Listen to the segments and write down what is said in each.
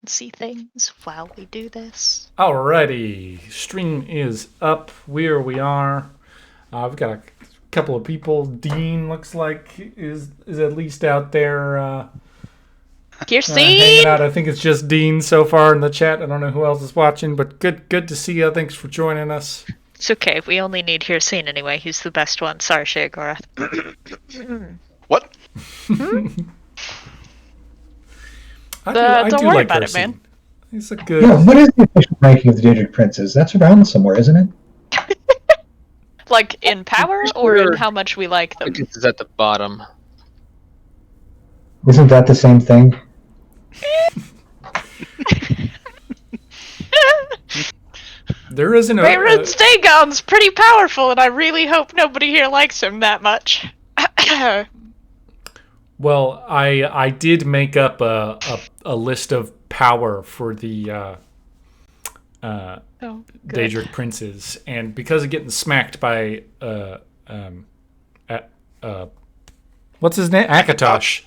see things while we do this. Alrighty, stream is up. We are. We've got a couple of people. Dean looks like is at least out there Kirsten! hanging out. I think it's just Dean so far in the chat. I don't know who else is watching, but good to see you. Thanks for joining us. It's okay. We only need Hircine anyway. He's the best one. Sorry, Sheogorath. What? I don't do worry like about it, Hircine. man. He's a good. Yeah, what is the official ranking of the Daedric Princes? That's around somewhere, isn't it? Like in power or in how much we like them? It's at the bottom. Isn't that the same thing? There isn't a. Rayron Stagon's pretty powerful, and I really hope nobody here likes him that much. Well, I did make up a list of power for the Daedric princes, and because of getting smacked by what's his name, Akatosh.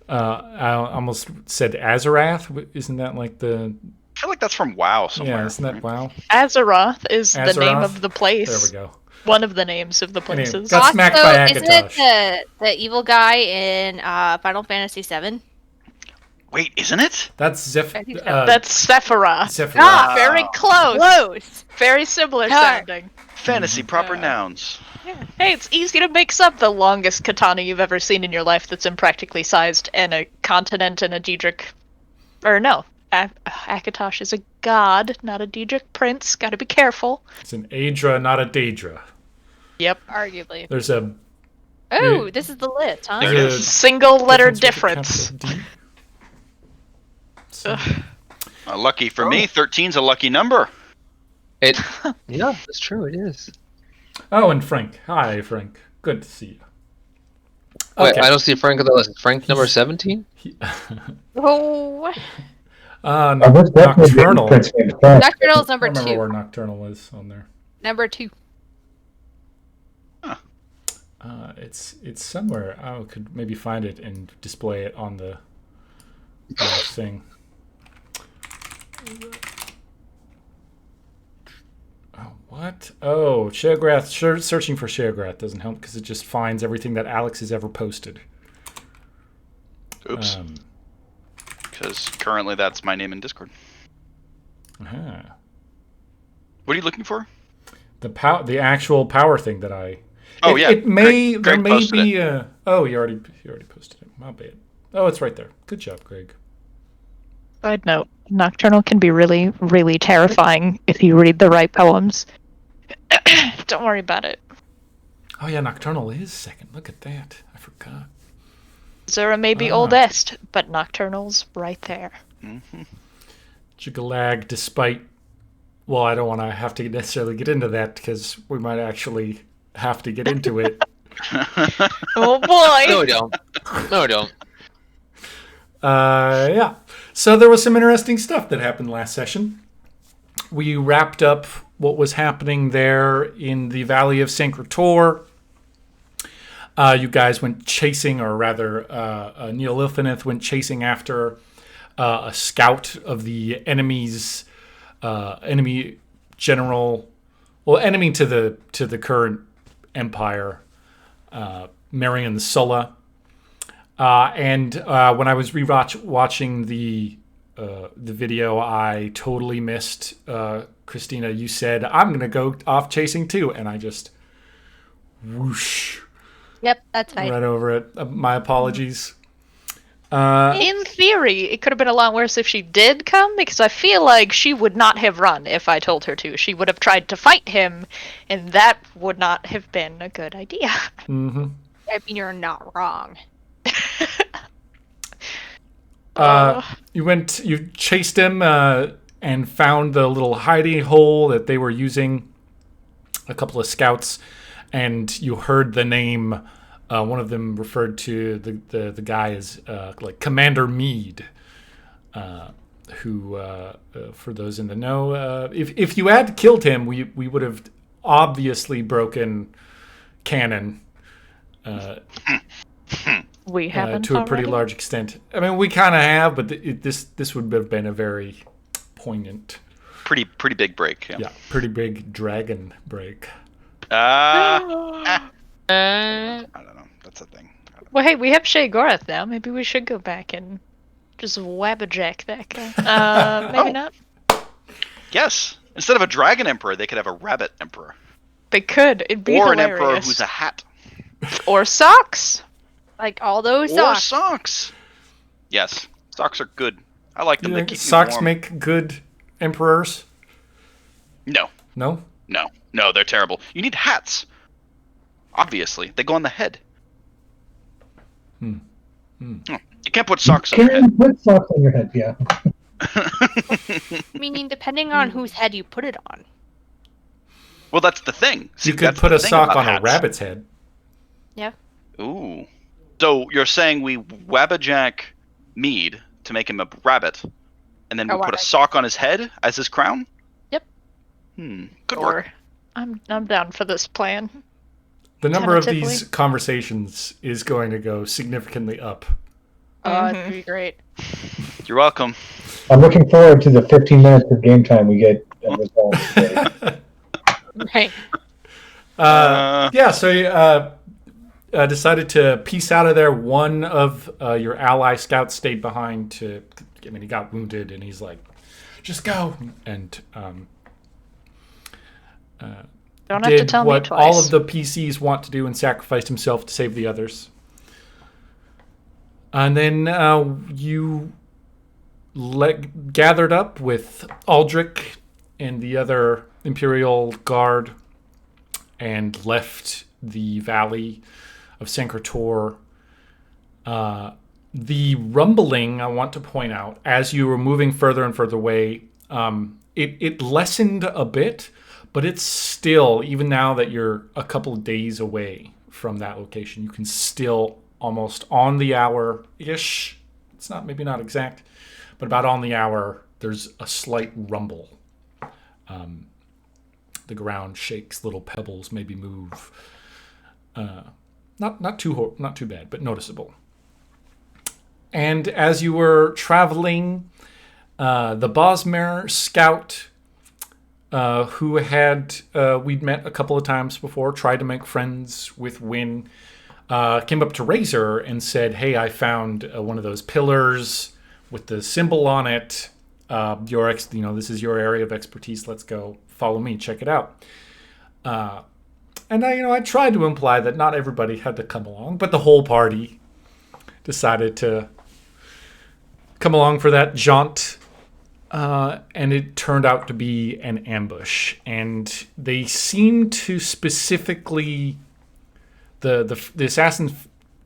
I almost said Azarath. Isn't that like the? I feel like that's from WoW somewhere. Yeah, isn't that WoW? Azeroth is the name Azeroth? of the place. There we go. One of the names of the Anyway, places. got smacked by isn't Akatosh. it the evil guy in Final Fantasy VII? Wait, isn't it? That's That's Sephiroth. Sephiroth. Ah, very close. Close. Very similar Darn. sounding. Fantasy proper nouns. Hey, it's easy to mix up the longest katana you've ever seen in your life that's impractically sized and a continent and a Daedric. Or no, Akatosh is a god, not a Daedric prince. Gotta be careful. It's an Aedra, not a Daedra. Yep. Arguably. There's a Oh, this is the list, huh? There it there's is. a Single letter difference with the difference. capital D. So, Lucky for me, 13's a lucky number. Yeah, that's true. It is. oh, and Frank. Hi, Frank. Good to see you. Wait, Okay. I don't see Frank on the list. Frank number 17. Oh, What's that Nocturnal. Prince named Frank? Nocturnal's I number don't remember 2. where Nocturnal is on there. Number 2. It's somewhere. I could maybe find it and display it on the thing. Oh, what? Oh, Sheograth. Searching for Sheograth doesn't help because it just finds everything that Alex has ever posted. Oops. Because currently that's my name in Discord. Uh-huh. What are you looking for? The actual power thing that I. Oh, yeah. It may Greg there may posted be. Oh, you already posted it. My bad. Oh, it's right there. Good job, Greg. Side note, Nocturnal can be really, really terrifying if you read the right poems. Don't worry about it. Oh yeah, Nocturnal is second. Look at that. I forgot. Zura may be Ah. oldest, but Nocturnal's right there. Mm-hmm. Jigalag, despite. Well, I don't want to have to necessarily get into that because we might actually have to get into it. Oh boy! No, we don't. No, we don't. Yeah. So there was some interesting stuff that happened last session. We wrapped up what was happening there in the Valley of Sancretor. You guys went chasing, or rather, Neil Lilthaneth went chasing after a scout of the enemy's enemy general, well, enemy to the current empire, Marion Sulla. And when I was watching the video, I totally missed Christina. You said, "I'm going to go off chasing too," and I just whoosh Yep, that's fine. right over it. My apologies. In theory, it could have been a lot worse if she did come, because I feel like she would not have run if I told her to. She would have tried to fight him, and that would not have been a good idea. Mm-hmm. I mean, you're not wrong. You chased him and found the little hidey hole that they were using. A couple of scouts, and you heard the name. One of them referred to the guy as like Commander Mead, who, for those in the know, if you had killed him, we would have obviously broken canon. We haven't to a pretty already? large extent. I mean, we kind of have, but this would have been a very poignant, Pretty big break. Yeah. pretty big dragon break. I don't know. That's a thing. Well, hey, we have Shay Gorath now. Maybe we should go back and just wabbajack that guy. Maybe not. Yes. Instead of a dragon emperor, they could have a rabbit emperor, They could. It'd be or an hilarious. emperor who's a hat, Or socks. Like all those or socks. socks. Yes, socks are good. I like them. You They think keep me socks warm. make good emperors? No, No. no, they're terrible. You need hats. Obviously, they go on the head. Oh, you can't put socks on your Can head. put socks on your head, yeah. Meaning, depending on whose head you put it on. Well, that's the thing. See, You could that's put the a thing sock about on a hats. rabbit's head. Yeah. Ooh. So you're saying we wabbajack Mead to make him a rabbit, and then we A put a rabbit. sock on his head as his crown? Yep. Good Or work. I'm down for this plan. The number of Tentatively. these conversations is going to go significantly up. Oh, that'd be great. You're welcome. I'm looking forward to the 15 minutes of game time we get resolved today. Right. Yeah, so you decided to piece out of there. One of your ally scouts stayed behind to. I mean, he got wounded, and he's like, "Just go." And Don't have to did tell me what twice. all of the PCs want to do and sacrificed himself to save the others. And then you gathered up with Aldrich and the other Imperial Guard and left the valley of Sancretor. The rumbling, I want to point out, as you were moving further and further away, it lessened a bit, but it's still, even now that you're a couple of days away from that location, you can still almost on the hour-ish, it's not maybe not exact, but about on the hour, there's a slight rumble. The ground shakes, little pebbles maybe move. Not too bad, but noticeable. And as you were traveling, the Bosmer scout, who had we'd met a couple of times before, tried to make friends with Wynn, came up to Razor and said, "Hey, I found one of those pillars with the symbol on it. This is your area of expertise. Let's go. Follow me. Check it out." And I tried to imply that not everybody had to come along, but the whole party decided to come along for that jaunt. And it turned out to be an ambush. And they seemed to specifically... The assassin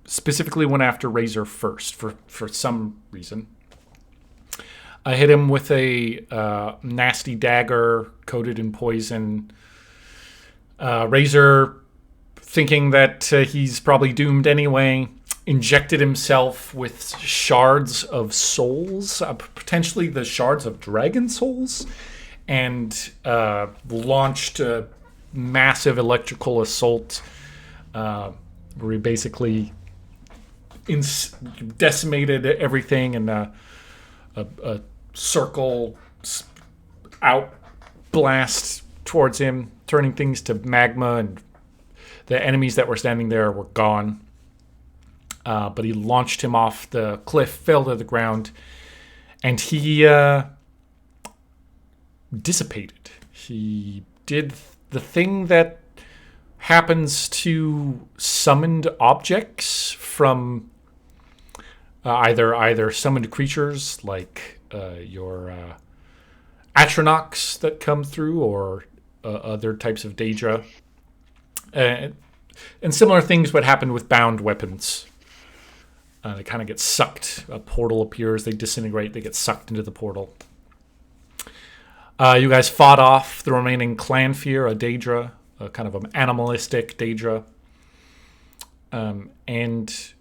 specifically went after Razor first for some reason. I hit him with a nasty dagger coated in poison. Razor, thinking that he's probably doomed anyway, injected himself with shards of souls, potentially the shards of dragon souls, and launched a massive electrical assault where he basically decimated everything in a circle out blast towards him, turning things to magma, and the enemies that were standing there were gone. But he launched him off the cliff, fell to the ground, and he dissipated. He did the thing that happens to summoned objects from either summoned creatures like your Atronachs that come through, or other types of Daedra. And similar things would happen with bound weapons. They kind of get sucked. A portal appears, they disintegrate, they get sucked into the portal. You guys fought off the remaining Clanfear, a Daedra, a kind of an animalistic Daedra, and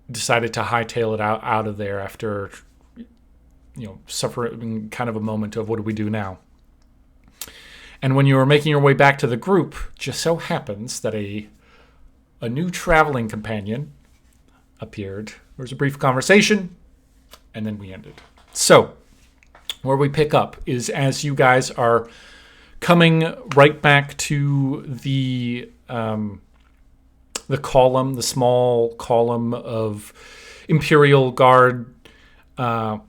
decided to hightail it out of there after, suffering kind of a moment of what do we do now? And when you were making your way back to the group, just so happens that a new traveling companion appeared. There was a brief conversation, and then we ended. So, where we pick up is as you guys are coming right back to the column, the small column of Imperial Guard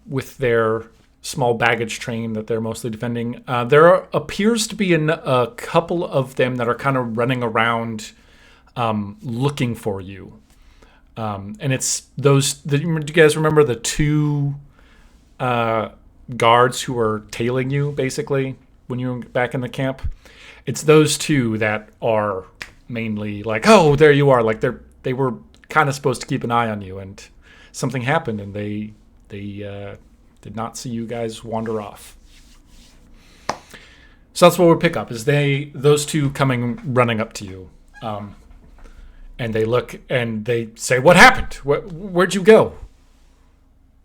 with their small baggage train that they're mostly defending. There appears to be a couple of them that are kind of running around looking for you. And it's those. Do you guys remember the two guards who were tailing you, basically, when you were back in the camp? It's those two that are mainly like, oh, there you are. Like they were kind of supposed to keep an eye on you, and something happened, and they did not see you guys wander off. So that's what we pick up, is those two coming running up to you. And they look and they say, what happened? Where'd you go?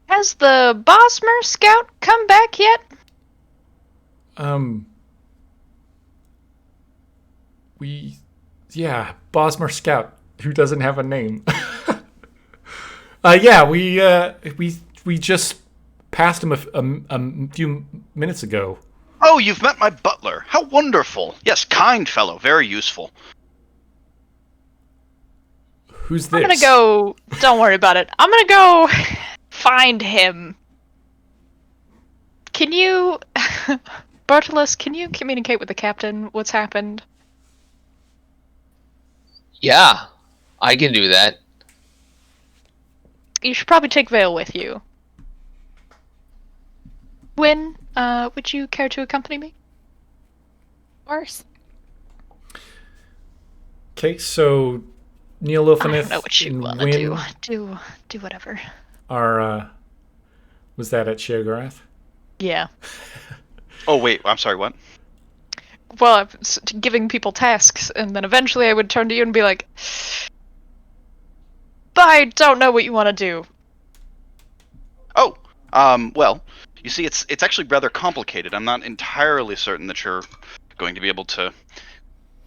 Has the Bosmer scout come back yet? Bosmer Scout, who doesn't have a name. We just passed him a few minutes ago. Oh, you've met my butler. How wonderful. Yes, kind fellow, very useful. Who's this? I'm gonna go. Don't worry about it. I'm gonna go find him. Can you, Bartolos? Can you communicate with the captain? What's happened? Yeah, I can do that. You should probably take Vale with you. Wynn, would you care to accompany me? Of course. Okay, so Neil I don't Ilfinith know what you and want to Wynn do. Do whatever. are, was that at Sheogorath? Yeah. Oh, wait, I'm sorry, what? Well, I was giving people tasks, and then eventually I would turn to you and be like, I don't know what you want to do. Oh, well, you see, it's actually rather complicated. I'm not entirely certain that you're going to be able to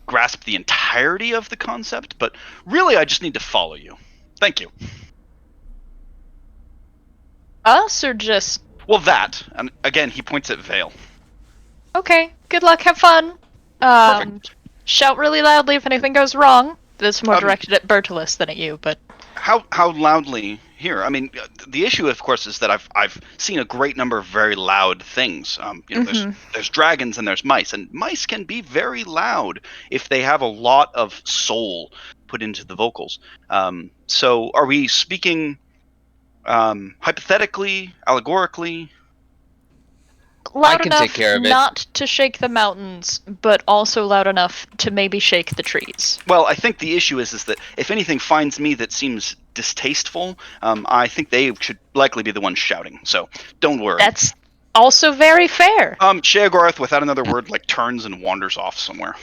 grasp the entirety of the concept, but really I just need to follow you. Thank you. Us, or just... Well, that, and again, he points at Vale. Okay, good luck, have fun. Perfect. Shout really loudly if anything goes wrong. That's more Um, directed at Bertolis than at you, but... How loudly here? I mean, the issue, of course, is that I've seen a great number of very loud things. There's dragons and there's mice, and mice can be very loud if they have a lot of soul put into the vocals. So, are we speaking hypothetically, allegorically? Loud can enough take care of it. not to shake the mountains, but also loud enough to maybe shake the trees. Well, I think the issue is that if anything finds me that seems distasteful, I think they should likely be the ones shouting. So don't worry. That's also very fair. Sheogorath, without another word, turns and wanders off somewhere.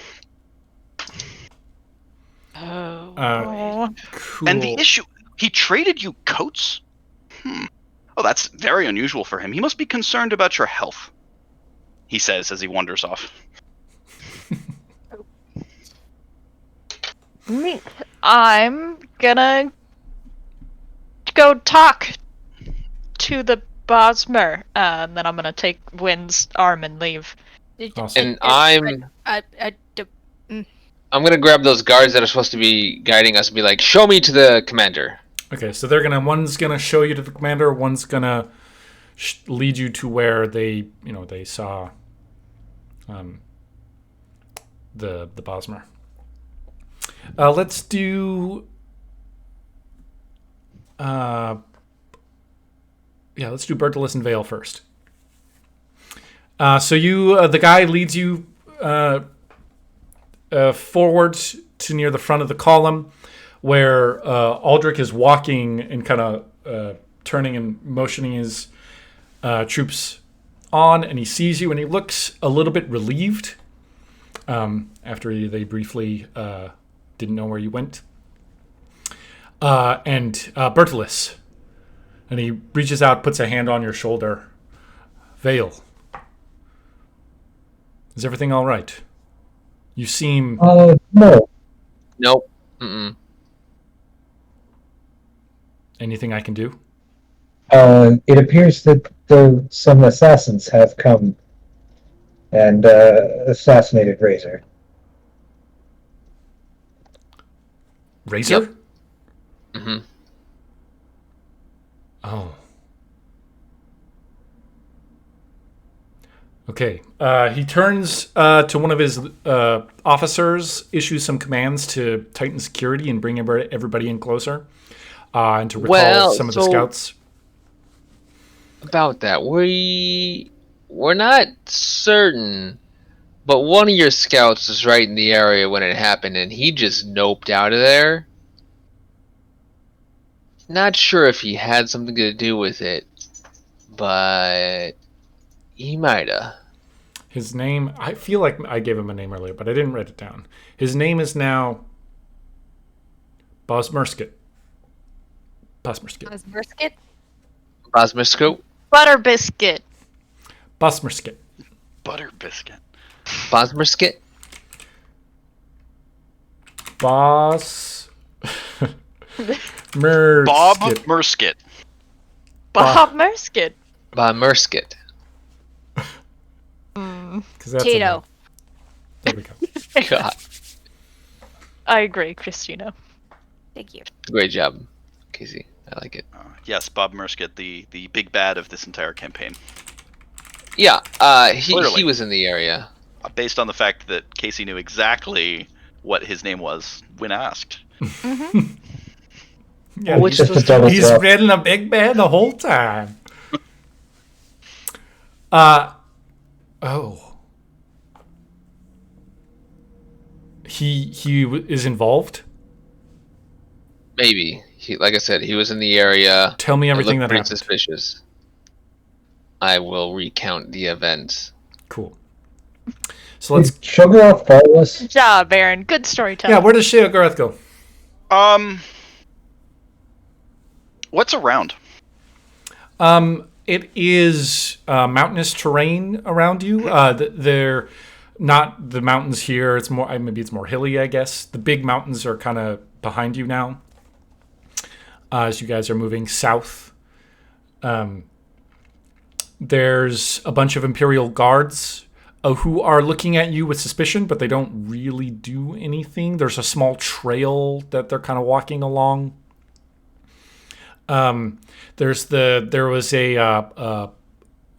Oh. Cool. And the issue, he traded you coats? Oh, that's very unusual for him. He must be concerned about your health, he says as he wanders off. I'm gonna go talk to the Bosmer, and then I'm gonna take Wynn's arm and leave. Awesome. And Mm. I'm gonna grab those guards that are supposed to be guiding us and be like, show me to the commander. Okay, so one's gonna show you to the commander, one's gonna lead you to where they saw the Bosmer. Let's do let's do Bertolis and Vale first. So the guy leads you forward to near the front of the column, where Aldrich is walking and kind of turning and motioning his troops on, and he sees you, and he looks a little bit relieved after they briefly didn't know where you went. And Bertolis, and he reaches out, puts a hand on your shoulder. Vale, is everything all right? You seem... No. Nope. Mm-mm. Anything I can do? It appears that some assassins have come and assassinated Razor. Razor? Yep. Mm-hmm. Oh. Okay. He turns to one of his officers, issues some commands to tighten security and bring everybody in closer, and to recall some of the scouts. About that, we're not certain, but one of your scouts was right in the area when it happened, and he just noped out of there. Not sure if he had something to do with it, but he mighta. His name, I feel like I gave him a name earlier, but I didn't write it down. His name is now Bosmersket. Bosmersket. Brisket? Bosmersko? Butter biscuit. Bosmersket. Butter biscuit. Bosmersket? Boss. Mersket. Bob Mersket. Bob Mersket. Bosmersket. 'Cause that's a Tito. name. There we go. God. I agree, Christina. Thank you. Great job, Casey. I like it. Yes, Bob Mersket, the big bad of this entire campaign. Yeah, he Clearly. was in the area. Based on the fact that Casey knew exactly what his name was when asked. Yeah, Which Just to was double he's check. reading a big bad the whole time. Oh. He is involved? Maybe. Like I said, he was in the area. Tell me everything It that looked pretty happened. suspicious. I will recount the events. Cool. So let's. Did Shogoth follow us? Good job, Aaron. Good storytelling. Yeah, where does Sheogorath go? What's around? It is mountainous terrain around you. They're not the mountains here. It's more maybe it's more hilly, I guess. The big mountains are kind of behind you now. As you guys are moving south, there's a bunch of Imperial guards who are looking at you with suspicion, but they don't really do anything. There's a small trail that they're kind of walking along. There was the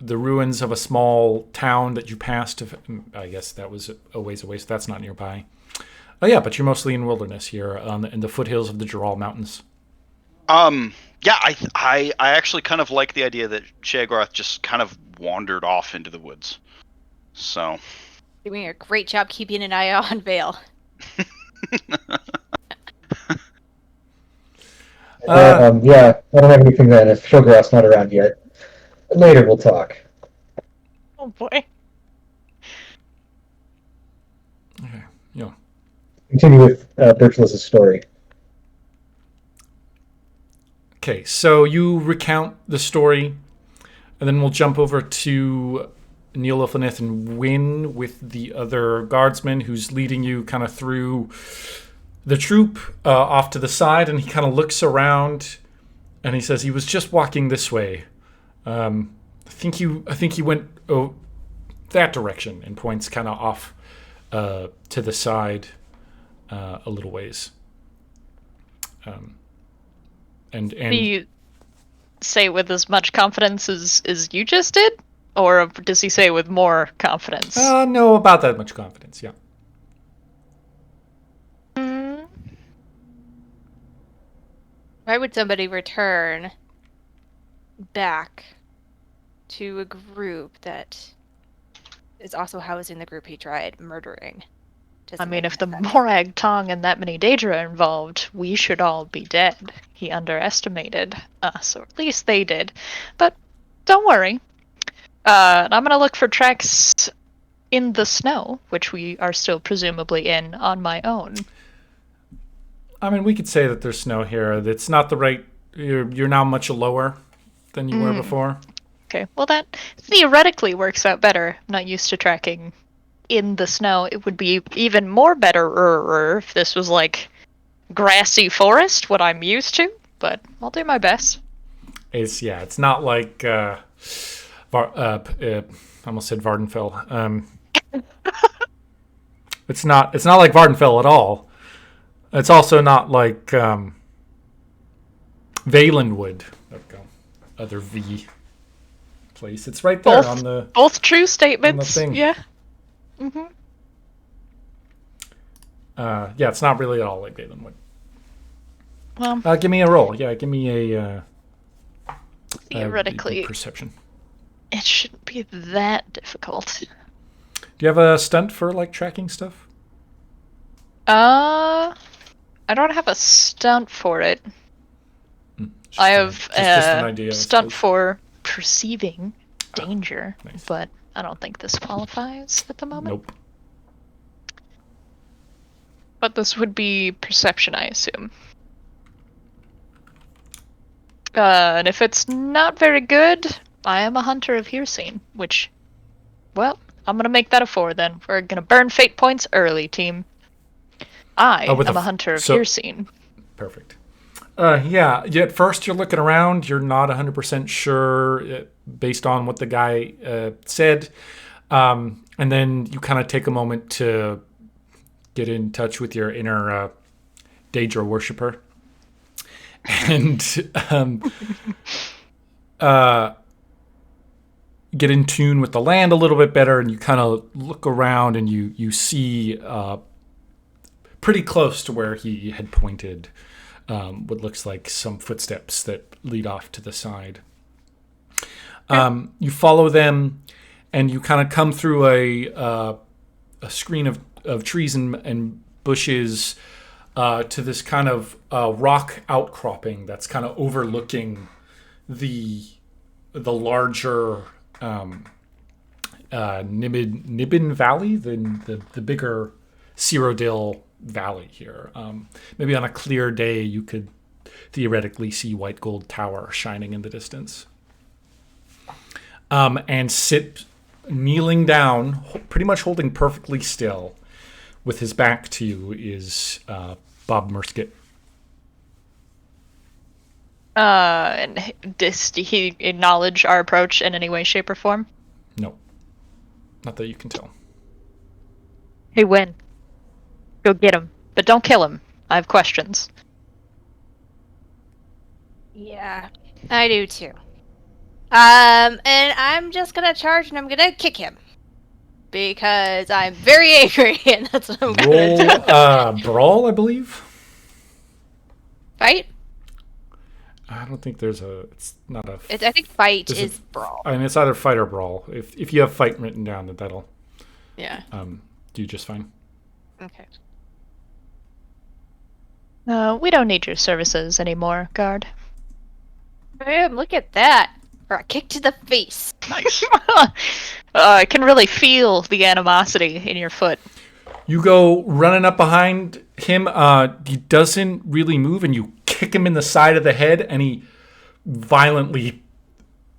ruins of a small town that you passed. I guess that was a ways away, so that's not nearby. Oh yeah, but you're mostly in wilderness here in the foothills of the Jural Mountains. Yeah, I actually kind of like the idea that Sheogorath just kind of wandered off into the woods. So. Doing a great job keeping an eye on Vale. Yeah, I don't have anything then if Shogorath's not around yet. Later we'll talk. Oh boy. Okay, yeah. Continue with Birchlis' story. Okay, so you recount the story, and then we'll jump over to Neil Ilfenith and Wynn with the other guardsman who's leading you kind of through the troop off to the side, and he kind of looks around, and he says he was just walking this way. I think he went that direction, and points kind of off to the side a little ways. And Do you say with as much confidence as you just did? Or does he say with more confidence? no, about that much confidence, yeah. Why would somebody return back to a group that is also housing the group he tried murdering? I mean, if the Morag Tong and that many Daedra are involved, we should all be dead. He underestimated us, or at least they did. But don't worry. I'm going to look for tracks in the snow, which we are still presumably in, on my own. I mean, we could say that there's snow here. It's not the right... You're now much lower than you were before. Okay, well that theoretically works out better. I'm not used to tracking in the snow. It would be even more better if this was like grassy forest, what I'm used to. but I'll do my best. It's not like I almost said Vardenfell. It's not like Vardenfell at all. It's also not like Valenwood. There we go. Other V place. It's right there on the Both true statements. thing. Yeah. Mm-hmm. yeah, it's not really at all like Valenwood. Well, Give me a roll. Yeah, give me a theoretically, perception. it shouldn't be that difficult. Do you have a stunt for like tracking stuff? I don't have a stunt for it. Just I have just an idea, I stunt suppose. for perceiving danger, nice. but I don't think this qualifies at the moment. Nope. But this would be perception, I assume. And if it's not very good, I am a hunter of hearsay, which, well, I'm gonna make that a 4 then. We're gonna burn fate points early, team. I with am a a hunter of so- hearsay. Perfect. Yeah, at first you're looking around. You're not 100% sure based on what the guy said. And then you kind of take a moment to get in touch with your inner Daedra worshiper. And get in tune with the land a little bit better. And you kind of look around and you see pretty close to where he had pointed what looks like some footsteps that lead off to the side. You follow them, and you kind of come through a screen of trees and bushes to this kind of rock outcropping that's kind of overlooking the larger Nibbin Valley, the bigger Cyrodiil Valley here. Maybe on a clear day you could theoretically see White Gold Tower shining in the distance. And sit kneeling down, pretty much holding perfectly still, with his back to you, is Bob Mursket. And does he acknowledge our approach in any way, shape, or form? No. Not that you can tell. Hey, Win. Go get him. But don't kill him. I have questions. Yeah, I do too. And I'm just gonna charge and I'm gonna kick him. Because I'm very angry and that's what I'm gonna Roll do. brawl, I believe. Fight? I don't think there's a. It's not a. I think fight Is it- is brawl. I mean, it's either fight or brawl. If you have fight written down, then that'll Yeah. do just fine. Okay. We don't need your services anymore, guard. Bam, look at that. For a kick to the face. Nice. I can really feel the animosity in your foot. You go running up behind him. He doesn't really move, and you kick him in the side of the head, and he violently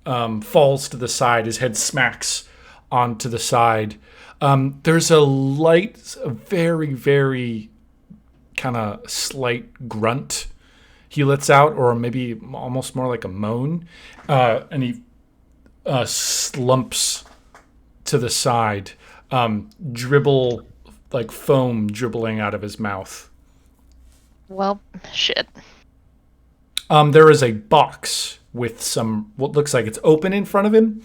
falls to the side. His head smacks onto the side. There's a very, very kind of slight grunt he lets out, or maybe almost more like a moan, and he slumps to the side, dribble like foam dribbling out of his mouth. Well, shit. There is a box with some what looks like it's open in front of him.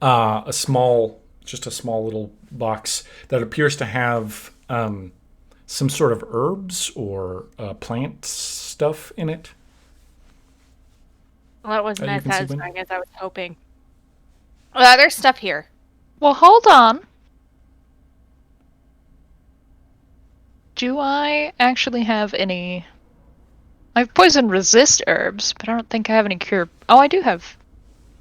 A small little box that appears to have some sort of herbs or plant stuff in it. Well, that wasn't You as can see Win? satisfying as I was hoping. There's stuff here. Well, hold on. Do I actually have any... I have poison resist herbs, but I don't think I have any cure... Oh, I do have...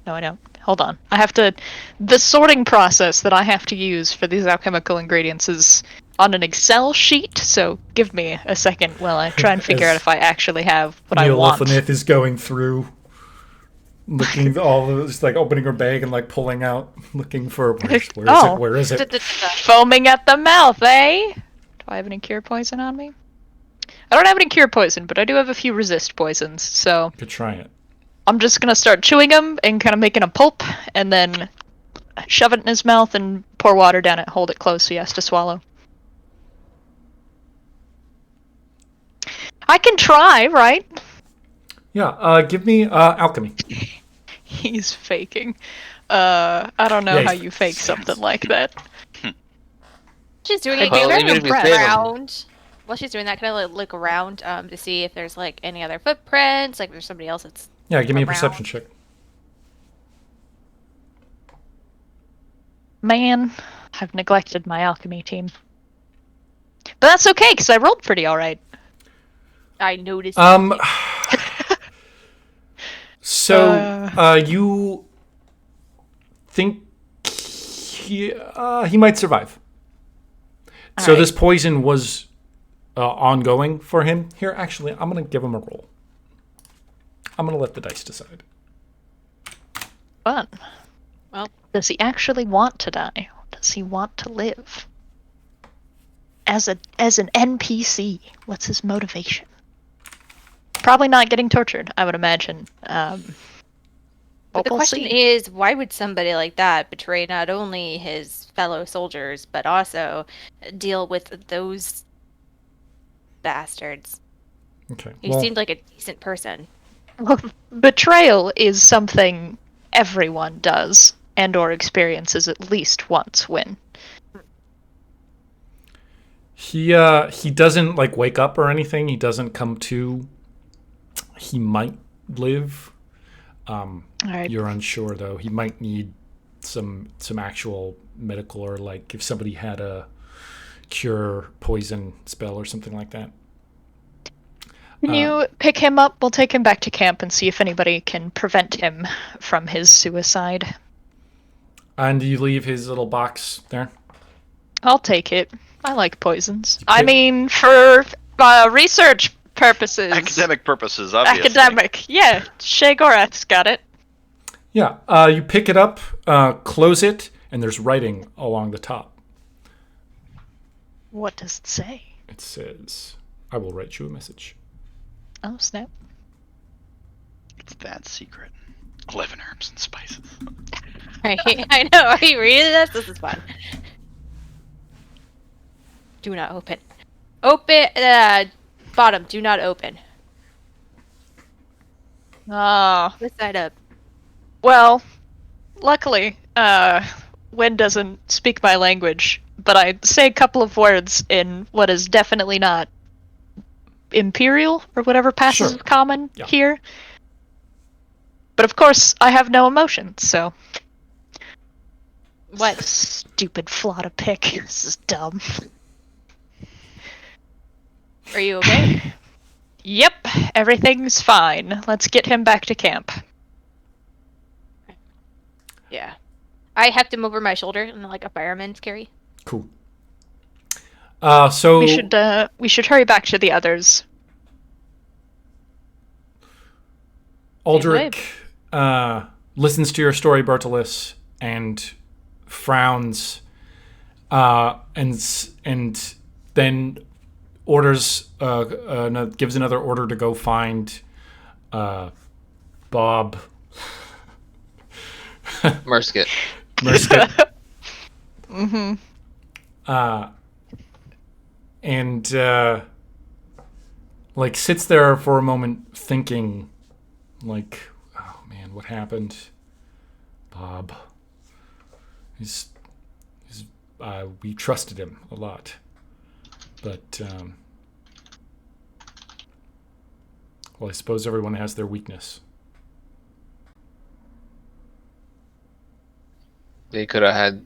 No, I don't. Hold on. I have to... The sorting process that I have to use for these alchemical ingredients is on an Excel sheet, so give me a second while I try and figure As out if I actually have what I Neil want. Lothanith is going through, looking all of just like opening her bag and like pulling out, looking for where is it? Foaming at the mouth, eh? Do I have any cure poison on me? I don't have any cure poison, but I do have a few resist poisons, so Could try it. I'm just gonna start chewing them and kind of making a pulp, and then shove it in his mouth and pour water down it, hold it close so he has to swallow. I can try, right? Yeah, give me alchemy. He's faking. I don't know Yeah, how he's- you fake something like that. She's doing Hey, it. well, Can even I if you look save 'em. around? While she's doing that, can I look around to see if there's like any other footprints? Like, if there's somebody else that's Yeah, give me a around. perception check. Man, I've neglected my alchemy team. But that's okay, because I rolled pretty alright. I noticed. So you think he might survive. So Alright. this poison was ongoing for him. Here, actually, I'm going to give him a roll. I'm going to let the dice decide. Fun. Well. Does he actually want to die? Does he want to live? As an NPC, what's his motivation? Probably not getting tortured, I would imagine. But But the we'll question see. is, why would somebody like that betray not only his fellow soldiers, but also deal with those bastards? Okay. He Well, seemed like a decent person. Well, betrayal is something everyone does and or experiences at least once when. he doesn't like wake up or anything. He doesn't come to. He might live. Alright. You're unsure though. He might need some actual medical, or like if somebody had a cure poison spell or something like that. Can you pick him up? We'll take him back to camp and see if anybody can prevent him from his suicide. And you leave his little box there. I'll take it. I like poisons. You I pick- mean, for research purposes. Academic purposes, obviously. Academic. Yeah, Shay Gorath's got it. Yeah. You pick it up, close it, and there's writing along the top. What does it say? It says, "I will write you a message." Oh, snap. It's that secret. 11 herbs and spices. Right? I know. Are you reading this? This is fun. Do not open. Open. Bottom. Do not open. Ah. This side up. Well, luckily, Wen doesn't speak my language, but I say a couple of words in what is definitely not Imperial or whatever passes Sure. common Yeah. here. But of course, I have no emotions, so. What? Stupid flaw to pick. This is dumb. Are you okay? Yep, everything's fine. Let's get him back to camp. Yeah. I heft him over my shoulder and like a fireman's carry. Cool. So We should hurry back to the others. Aldrich listens to your story, Bertilis, and frowns, and then orders gives another order to go find Bob Mursket. Mursket. Mm-hmm. And like sits there for a moment thinking, like, oh man, what happened? Bob. We trusted him a lot, but well, I suppose everyone has their weakness. They could have had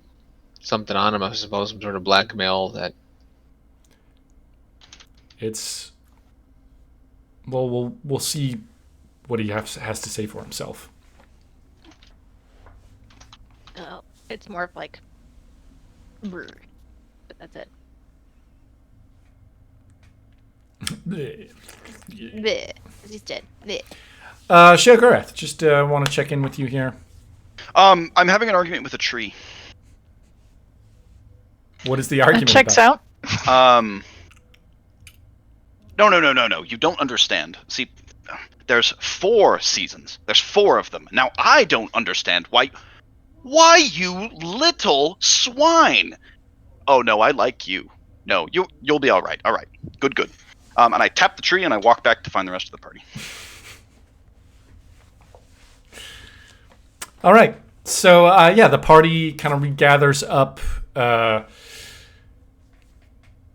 something on him, I suppose, some sort of blackmail that. It's well, we'll see what he has to say for himself. Oh, it's more of like. But that's it. Bleh. He's dead. Bleh. Shogarath, just want to check in with you here. I'm having an argument with a tree. What is the That argument? checks about? out. No, No. You don't understand. See, there's 4 seasons. There's 4 of them. Now I don't understand why you little swine. Oh no, I like you. No, you'll be all right. All right, good. And I tap the tree and I walk back to find the rest of the party. All right. So the party kind of regathers up.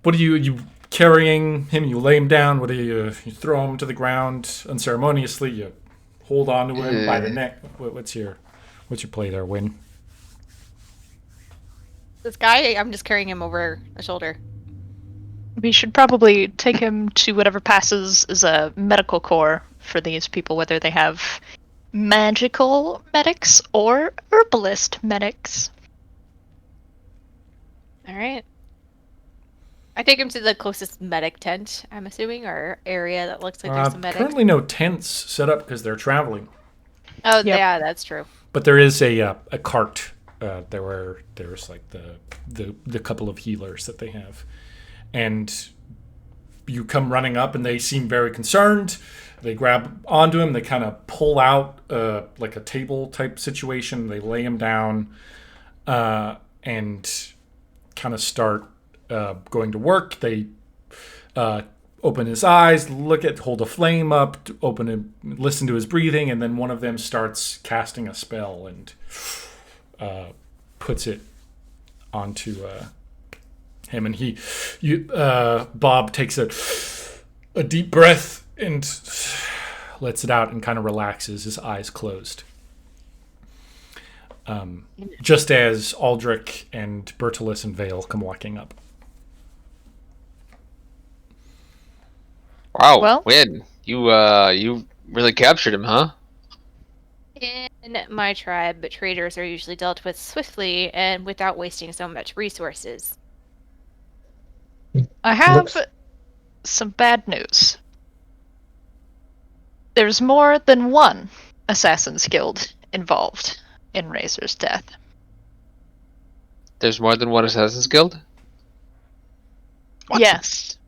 What are you carrying him? You lay him down. What do you throw him to the ground unceremoniously? You hold on to him by the neck. What's your play there, Win? This guy, I'm just carrying him over a shoulder. We should probably take him to whatever passes as a medical corps for these people, whether they have magical medics or herbalist medics. All right. I take him to the closest medic tent, I'm assuming, or area that looks like there's a medic. Currently no tents set up because they're traveling. Oh, Yep. yeah, that's true. But there is a cart. There's like the couple of healers that they have, and you come running up, and they seem very concerned. They grab onto him. They kind of pull out like a table type situation. They lay him down, and kind of start going to work. They open his eyes, hold a flame up, open him, listen to his breathing, and then one of them starts casting a spell and puts it onto him. And Bob takes a deep breath and lets it out and kind of relaxes, his eyes closed. Just as Aldrich and Bertolus and Vale come walking up. Wow, Well- Win, you really captured him, huh? In my tribe, traitors are usually dealt with swiftly and without wasting so much resources. I have Looks- some bad news. There's more than one Assassin's Guild involved in Razor's death. There's more than one Assassin's Guild? What? Yes.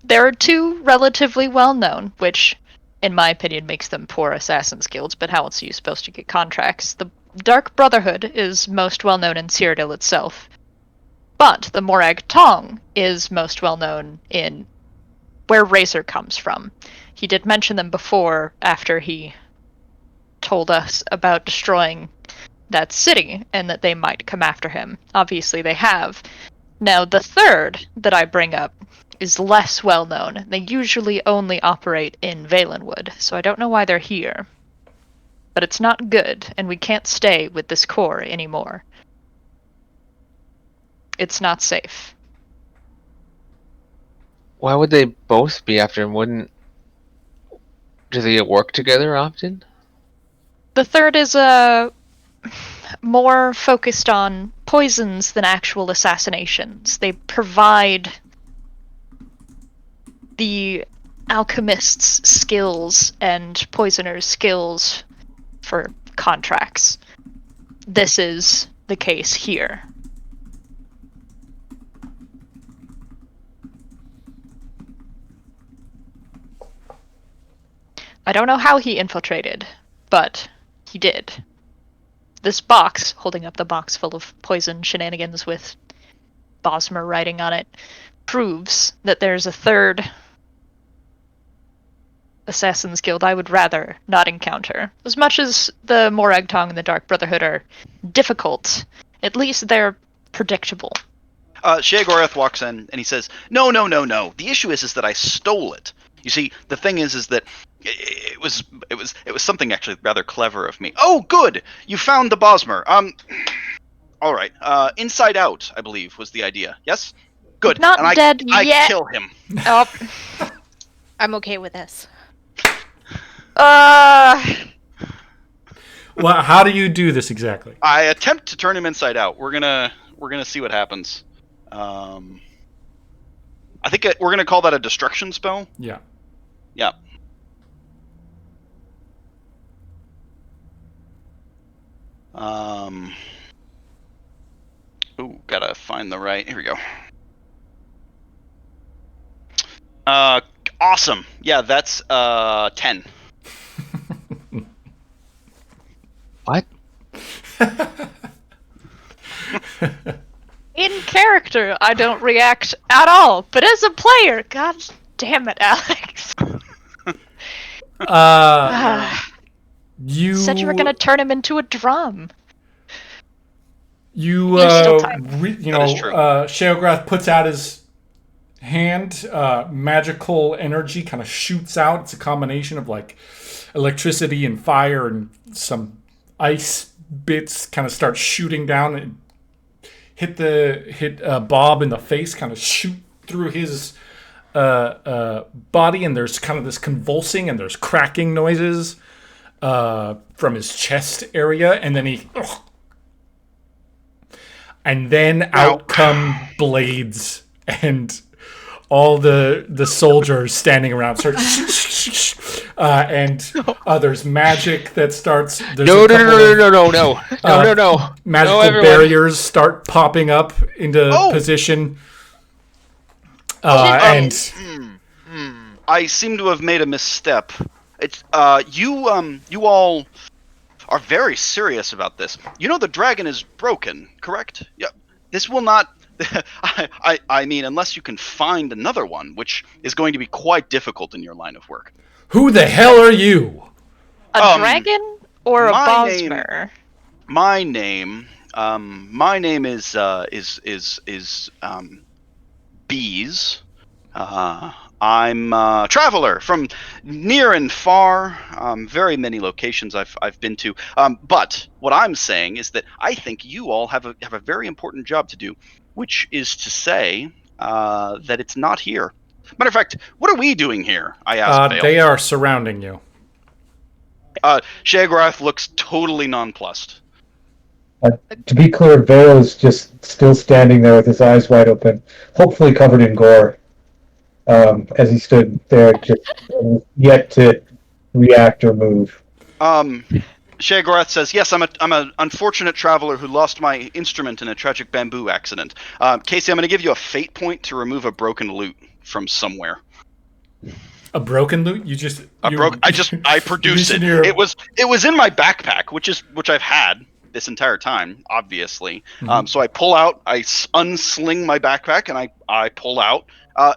There are 2 relatively well known, which, in my opinion, makes them poor Assassin's Guilds, but how else are you supposed to get contracts? The Dark Brotherhood is most well known in Cyrodiil itself, but the Morag Tong is most well known in where Razor comes from. He did mention them before, after he told us about destroying that city and that they might come after him. Obviously they have. Now the third that I bring up is less well known. They usually only operate in Valenwood, so I don't know why they're here. But it's not good, and we can't stay with this core anymore. It's not safe. Why would they both be after him? Do they work together often? The third is more focused on poisons than actual assassinations. They provide the alchemist's skills and poisoner's skills for contracts. This is the case here. I don't know how he infiltrated, but he did. This box, holding up the box full of poison shenanigans with Bosmer writing on it, proves that there's a third Assassin's Guild I would rather not encounter. As much as the Morag Tong and the Dark Brotherhood are difficult, at least they're predictable. Sheogorath walks in and he says, No. The issue is that I stole it. You see, the thing is that it was something actually rather clever of me. Oh, good! You found the Bosmer. All right. Inside Out, I believe, was the idea. Yes? Good. Not and dead I yet. kill him. Oh, I'm okay with this. Well, how do you do this exactly? I attempt to turn him inside out. We're gonna see what happens. I think we're gonna call that a destruction spell. Yeah. Yeah. Ooh, gotta find the right. Here we go. Awesome. Yeah, that's 10. What? In character, I don't react at all, but as a player, god damn it, Alex. You Said you were gonna turn him into a drum. You There's still time. That is true. Sheograth puts out his hand. Magical energy kind of shoots out. It's a combination of like electricity and fire and some ice bits. Kind of start shooting down and hit Bob in the face. Kind of shoot through his body, and there's kind of this convulsing and there's cracking noises from his chest area, and then out come blades, and all the soldiers standing around start and there's magic that starts. No. Magical everyone. barriers start popping up into position. And I seem to have made a misstep. It's you all are very serious about this. You know the dragon is broken, correct? Yeah. This will not. I mean, unless you can find another one, which is going to be quite difficult in your line of work. who the hell are you? A dragon or a my Bosmer? My name is Bees. I'm a traveler from near and far, very many locations I've been to. But what I'm saying is that I think you all have a very important job to do, which is to say that it's not here. Matter of fact, what are we doing here? I asked Vale. They are surrounding you. Sheograth looks totally nonplussed. To be clear, Vale is just still standing there with his eyes wide open, hopefully covered in gore, as he stood there, just yet to react or move. Sheograth says, "Yes, I'm an unfortunate traveler who lost my instrument in a tragic bamboo accident. Casey, I'm going to give you a fate point to remove a broken lute from somewhere. A broken lute? I produced it. Your... It was in my backpack, which I've had this entire time, obviously. Mm-hmm. So I pull out, I unsling my backpack, and I pull out.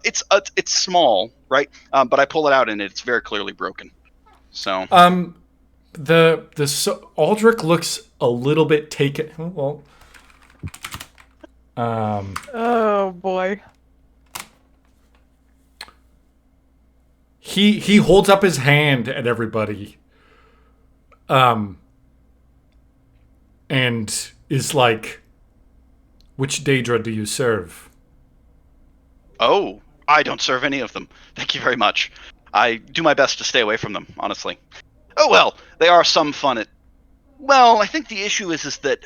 It's small, right? But I pull it out, and it's very clearly broken. So Aldrich looks a little bit taken. Well, Oh boy. He holds up his hand at everybody, and is like, "Which Daedra do you serve?" Oh, I don't serve any of them. Thank you very much. I do my best to stay away from them, honestly. Oh well, they are some fun at... Well, I think the issue is that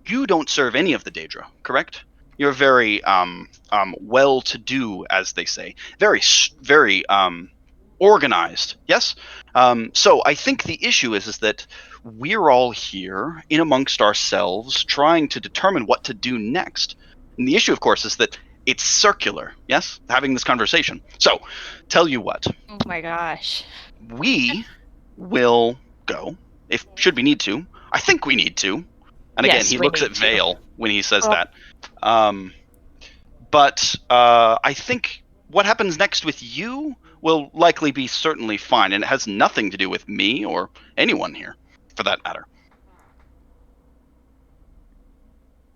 you don't serve any of the Daedra, correct? You're very well-to-do, as they say. Very organized, yes? So I think the issue is that we're all here in amongst ourselves trying to determine what to do next. And the issue, of course, is that it's circular, yes? Having this conversation. So, tell you what. Oh my gosh. We will go, should we need to. I think we need to. And again, Yes, he we looks need at to. Vale when he says that. But I think what happens next with you will likely be certainly fine, and it has nothing to do with me or anyone here, for that matter.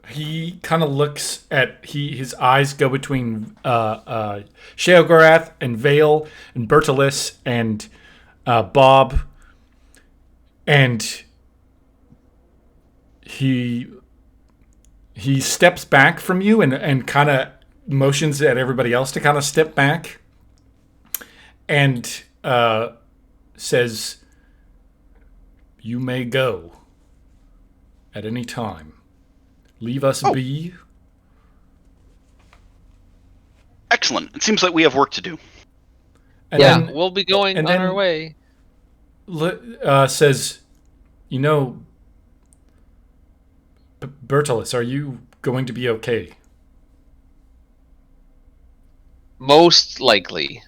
He kind of looks at his eyes go between Sheogorath and Vale and Bertilis and Bob, and he steps back from you and kind of motions at everybody else to kind of step back, and says, "You may go at any time. Leave us be." Excellent. It seems like we have work to do. And Yeah, then we'll be going on our way. says, "You know, Bertilis, are you going to be okay?" Most likely.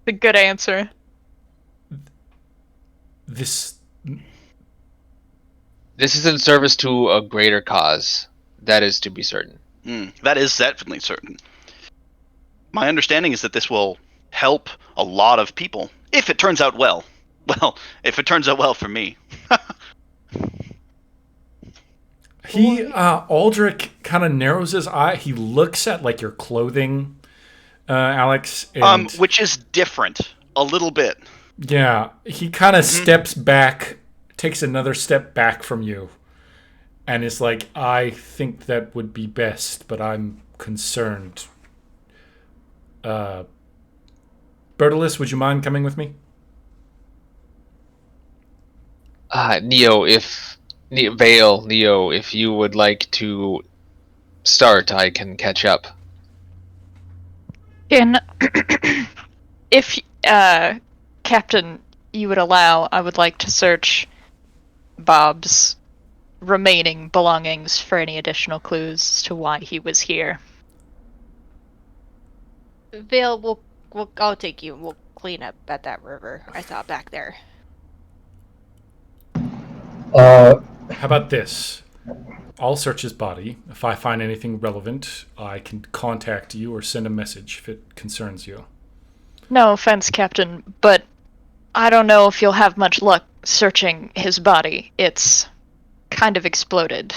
The good answer. This This is in service to a greater cause. That is to be certain. That is definitely certain. My understanding is that this will help a lot of people if it turns out well. Well, if it turns out well for me. Aldrich kind of narrows his eye. He looks at like your clothing, Alex. And, Which is different a little bit. yeah, he kind of steps back, takes another step back from you, and is like, I think that would be best, but I'm concerned. Bertilis, would you mind coming with me? Neo, if you would like to start, I can catch up. If Captain, you would allow, I would like to search Bob's remaining belongings for any additional clues as to why he was here. Vale, I'll take you. We'll clean up at that river. I saw it back there. How about this? I'll search his body. If I find anything relevant, I can contact you or send a message if it concerns you. No offense, Captain, but I don't know if you'll have much luck searching his body. It's kind of exploded.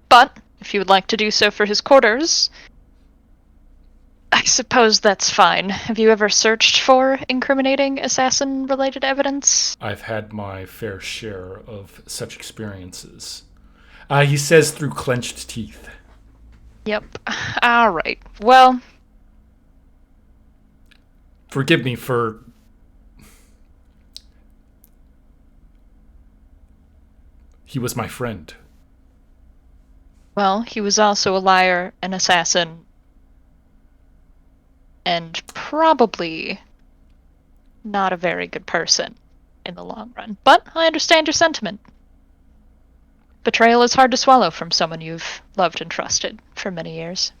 But if you would like to do so for his quarters, I suppose that's fine. Have you ever searched for incriminating assassin-related evidence? I've had my fair share of such experiences. He says through clenched teeth. Yep. Alright. Well, Forgive me for... He was my friend. well, he was also a liar, an assassin, and probably not a very good person in the long run. But I understand your sentiment. Betrayal is hard to swallow from someone you've loved and trusted for many years.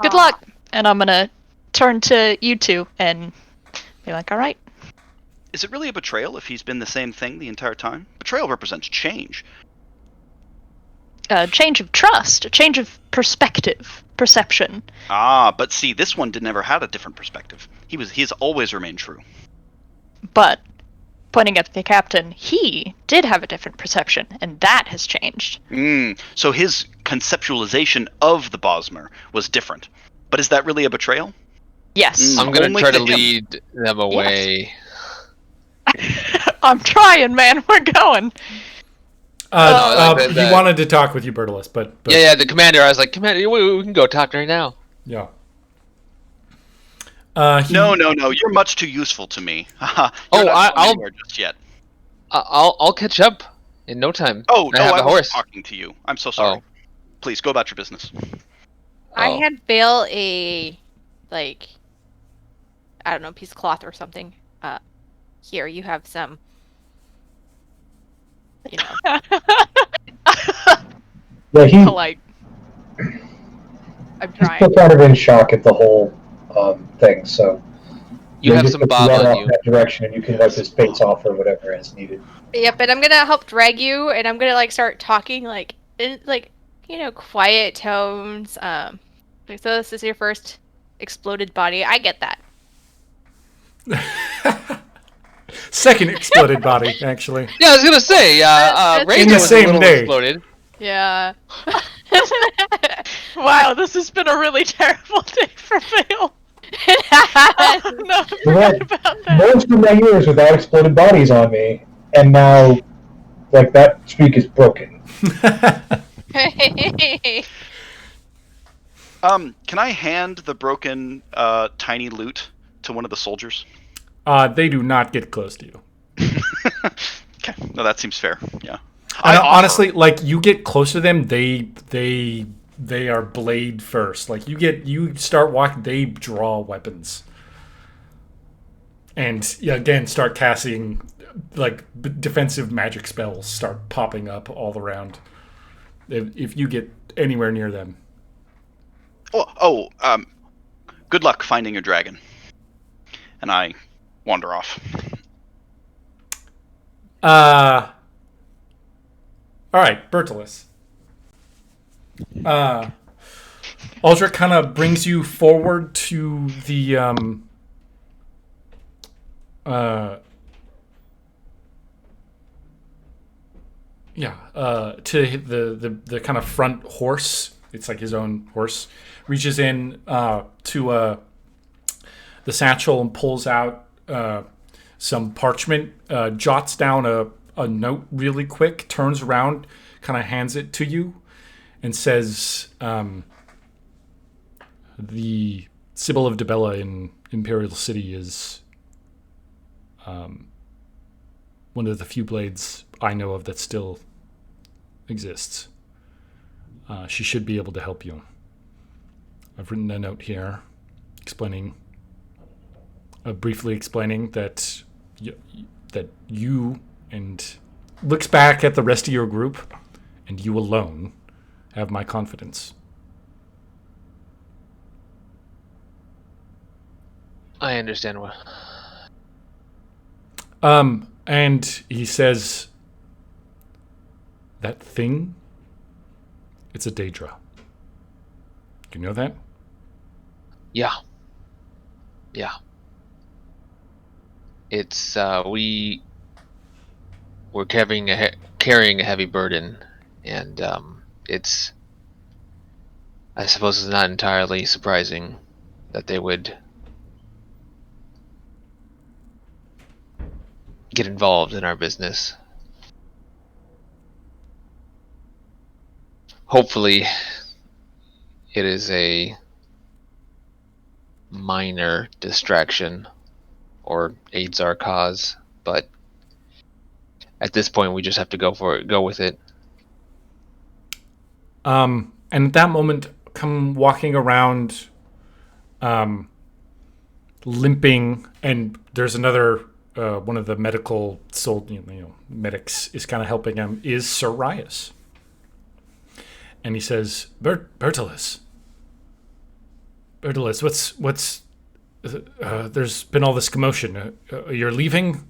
Good luck! And I'm gonna turn to you two and be like, alright. Is it really a betrayal if he's been the same thing the entire time? Betrayal represents change. A change of trust, a change of perspective, perception. But see, this one never had a different perspective. He's always remained true. But, pointing at the captain, he did have a different perception, and that has changed. So his conceptualization of the Bosmer was different. But is that really a betrayal? Yes. I'm gonna Only try to to him. lead them away. I'm trying, man. We're going. He wanted to talk with you, Bertilis, but Yeah, the commander. I was like, Commander, we can go talk right now. yeah. No, you're much too useful to me. You're Oh, not going I'll- anywhere just yet. I'll catch up in no time. Oh, no, I have I the was horse. talking to you. I'm so sorry. Oh. Please, go about your business. I Oh. had Vale a, I don't know, piece of cloth or something. Here, you have some, Yeah, he's Polite. I'm trying. still kind of in shock at the whole thing, so You have just some put Bob run on off you. that direction, and you can wipe his face off or whatever as needed. Yep, and I'm gonna help drag you, and I'm gonna start talking in quiet tones. So this is your first exploded body. I get that. Second exploded body, actually. Yeah, I was gonna say, That's- Rachel In the was same a little day. exploded. Yeah. Wow, this has been a really terrible day for Vale. No, Well, forget about that. most of my years without exploded bodies on me, and now, that streak is broken. Can I hand the broken tiny loot to one of the soldiers? They do not get close to you. Okay, no, that seems fair. Yeah. And offer. honestly, you get close to them, they are blade first. You start walking, they draw weapons, and again start casting defensive magic spells start popping up all around. If you get anywhere near them, Good luck finding your dragon. And I wander off. All right, Bertolus. Aldrich kind of brings you forward to the to the kind of front horse. It's like his own horse. Reaches in to the satchel and pulls out some parchment. Jots down a note really quick. Turns around, kind of hands it to you, and says, "The Sibyl of Dibella in Imperial City is one of the few blades I know of that still exists. She should be able to help you. I've written a note here briefly explaining that you and looks back at the rest of your group, and you alone have my confidence." I understand what. And he says, "That thing, it's a Daedra. Do you know that?" Yeah. It's we're carrying a heavy burden, and it's. I suppose it's not entirely surprising that they would get involved in our business. Hopefully, it is a minor distraction or aids our cause, but at this point we just have to go with it. And at that moment, come walking around, limping, and there's another one of the medical medics is kind of helping him. Is Sir Rias, and he says, "Bertolus, what's there's been all this commotion. You're leaving?"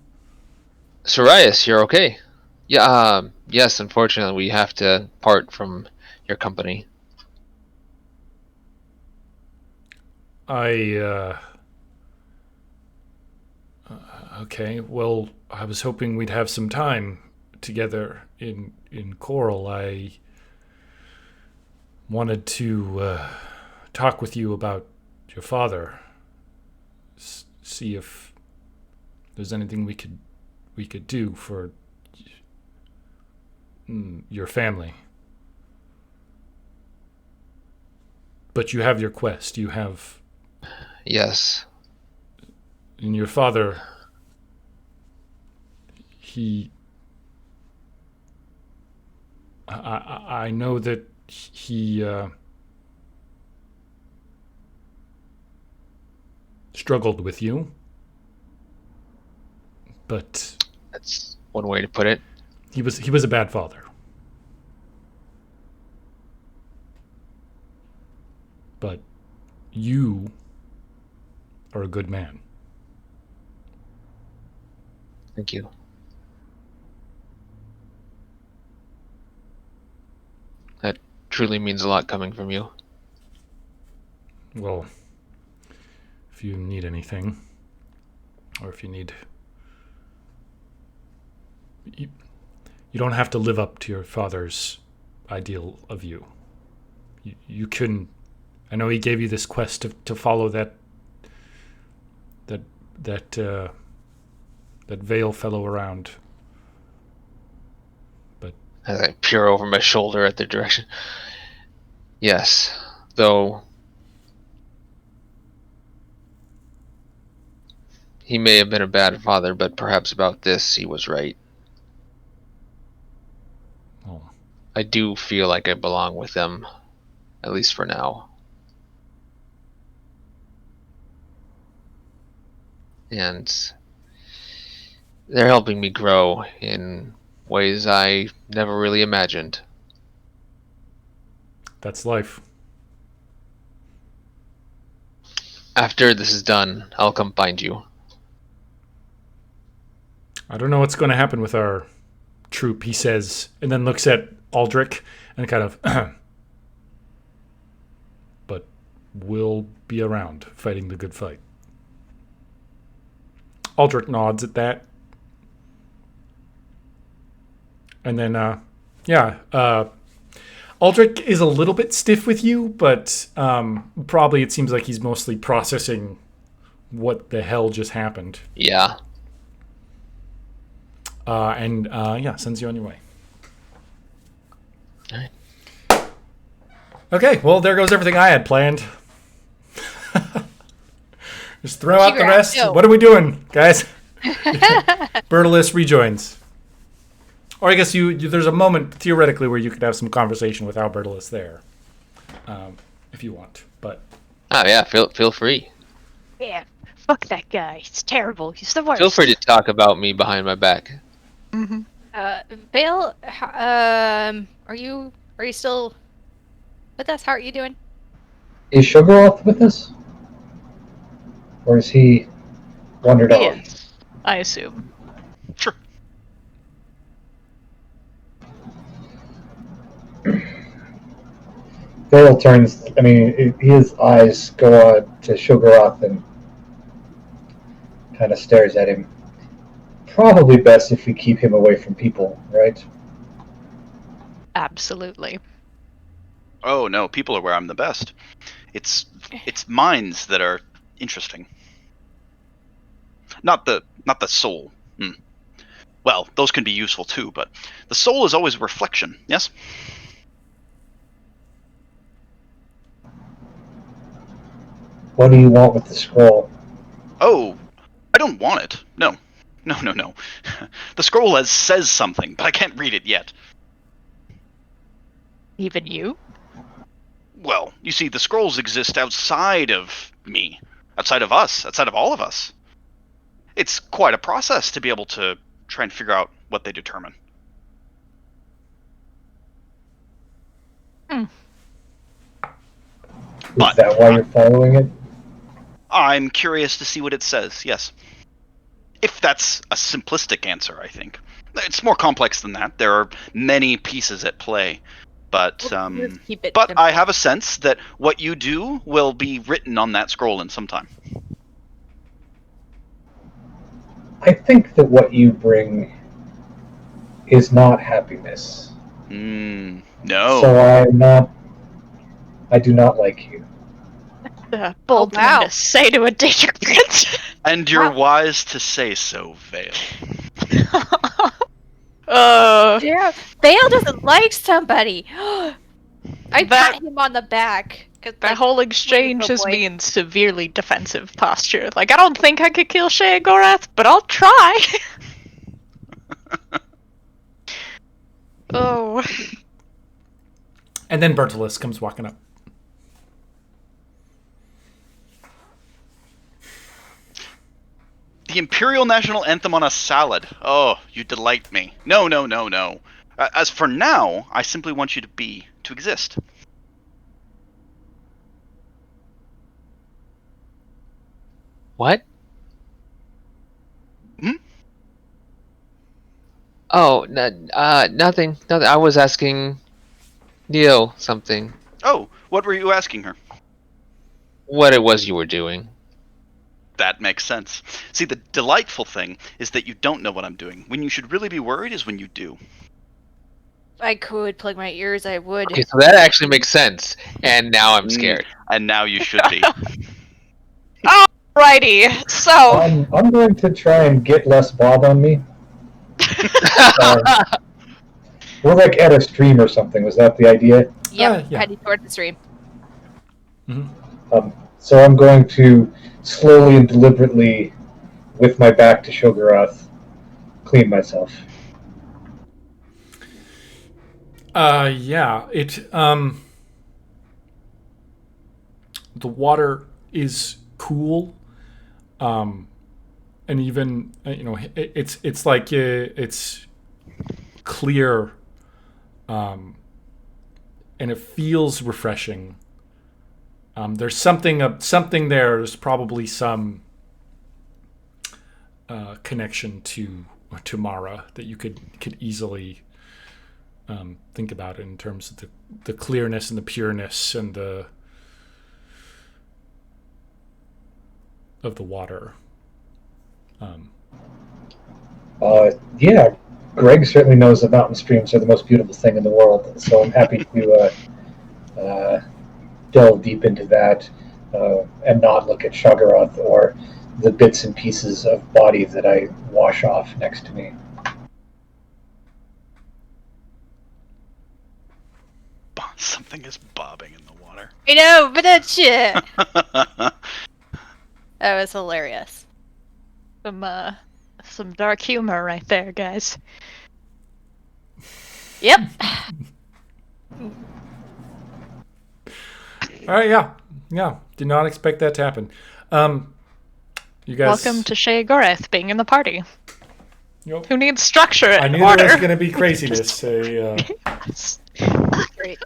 Sorias, you're okay. Yeah, yes, unfortunately we have to part from your company. Okay, well, I was hoping we'd have some time together in Coral. I wanted to talk with you about your father. See if there's anything we could do for your family. But you have your quest. You have... Yes. And your father... I know that he struggled with you, but that's one way to put it. He was a bad father, but you are a good man. Thank you. That truly means a lot coming from you. Well, if you need anything, or if you need... You don't have to live up to your father's ideal of you. You couldn't... I know he gave you this quest to follow that veil fellow around. But as I peer over my shoulder at the direction. Yes, though he may have been a bad father, but perhaps about this he was right. Oh. I do feel like I belong with them, at least for now. And they're helping me grow in ways I never really imagined. That's life. After this is done, I'll come find you. I don't know what's going to happen with our troop, he says, and then looks at Aldrich and kind of, but we'll be around fighting the good fight. Aldrich nods at that. And then, Aldrich is a little bit stiff with you, but probably it seems like he's mostly processing what the hell just happened. Yeah. Sends you on your way. All right. Okay, well, there goes everything I had planned. Just throw out the rest. Go. What are we doing, guys? Bertilis rejoins. Or I guess there's a moment, theoretically, where you could have some conversation with Albertilis there. If you want. But Oh yeah, feel free. Yeah, fuck that guy. He's terrible. He's the worst. Feel free to talk about me behind my back. Vale, are you still with us? How are you doing? Is Sugaroth with us? Or is he wandered He off? is, I assume. Sure. Vale turns, his eyes go on to Sugaroth and kind of stares at him. Probably best if we keep him away from people, right? Absolutely. Oh no, people are where I'm the best. It's minds that are interesting. Not the soul. Well, those can be useful too, but the soul is always a reflection. Yes. What do you want with the scroll? Oh, I don't want it. No. The scroll says something, but I can't read it yet. Even you? Well, you see, the scrolls exist outside of me, outside of us, outside of all of us. It's quite a process to be able to try and figure out what they determine. Is But- that why you're following it? I'm curious to see what it says, yes. If that's a simplistic answer, I think. It's more complex than that. There are many pieces at play. But Let's keep it but simple. I have a sense that what you do will be written on that scroll in some time. I think that what you bring is not happiness. No. So I do not like you. Bold wow. thing to say to a Daedric prince. And you're Wow. wise to say so, Vale. Yeah, Vale doesn't like somebody. I That- pat him on the back. 'Cause, that like, whole exchange little has boy. me in severely defensive posture. Like, I don't think I could kill Sheogorath, but I'll try. Oh. And then Bertilis comes walking up. The Imperial National Anthem on a salad. Oh, you delight me. No. As for now, I simply want you to exist. What? Hmm? Oh, nothing. Nothing. I was asking Neil something. Oh, what were you asking her? What it was you were doing. That makes sense. See, the delightful thing is that you don't know what I'm doing. When you should really be worried is when you do. I could plug my ears. I would. Okay, so that actually makes sense. And now I'm scared. And now you should be. Alrighty, so I'm going to try and get less Bob on me. We're like at a stream or something. Was that the idea? Yep, yeah. heading toward the stream. So I'm going to slowly and deliberately, with my back to Shogaroth, clean myself. The water is cool, and even it's like it's clear, and it feels refreshing. There's something there. There's probably some connection to Mara that you could easily think about it in terms of the clearness and the pureness and of the water. Yeah, Greg certainly knows that mountain streams are the most beautiful thing in the world, so I'm happy to delve deep into that and not look at Shagaroth or the bits and pieces of body that I wash off next to me. Something is bobbing in the water. I know, but that shit. That was hilarious. Some dark humor right there, guys. Yep. All right, yeah. Did not expect that to happen. You guys, Welcome to Shay Goreth being in the party. Yep. Who needs structure I and knew order? there was going to be craziness. Great.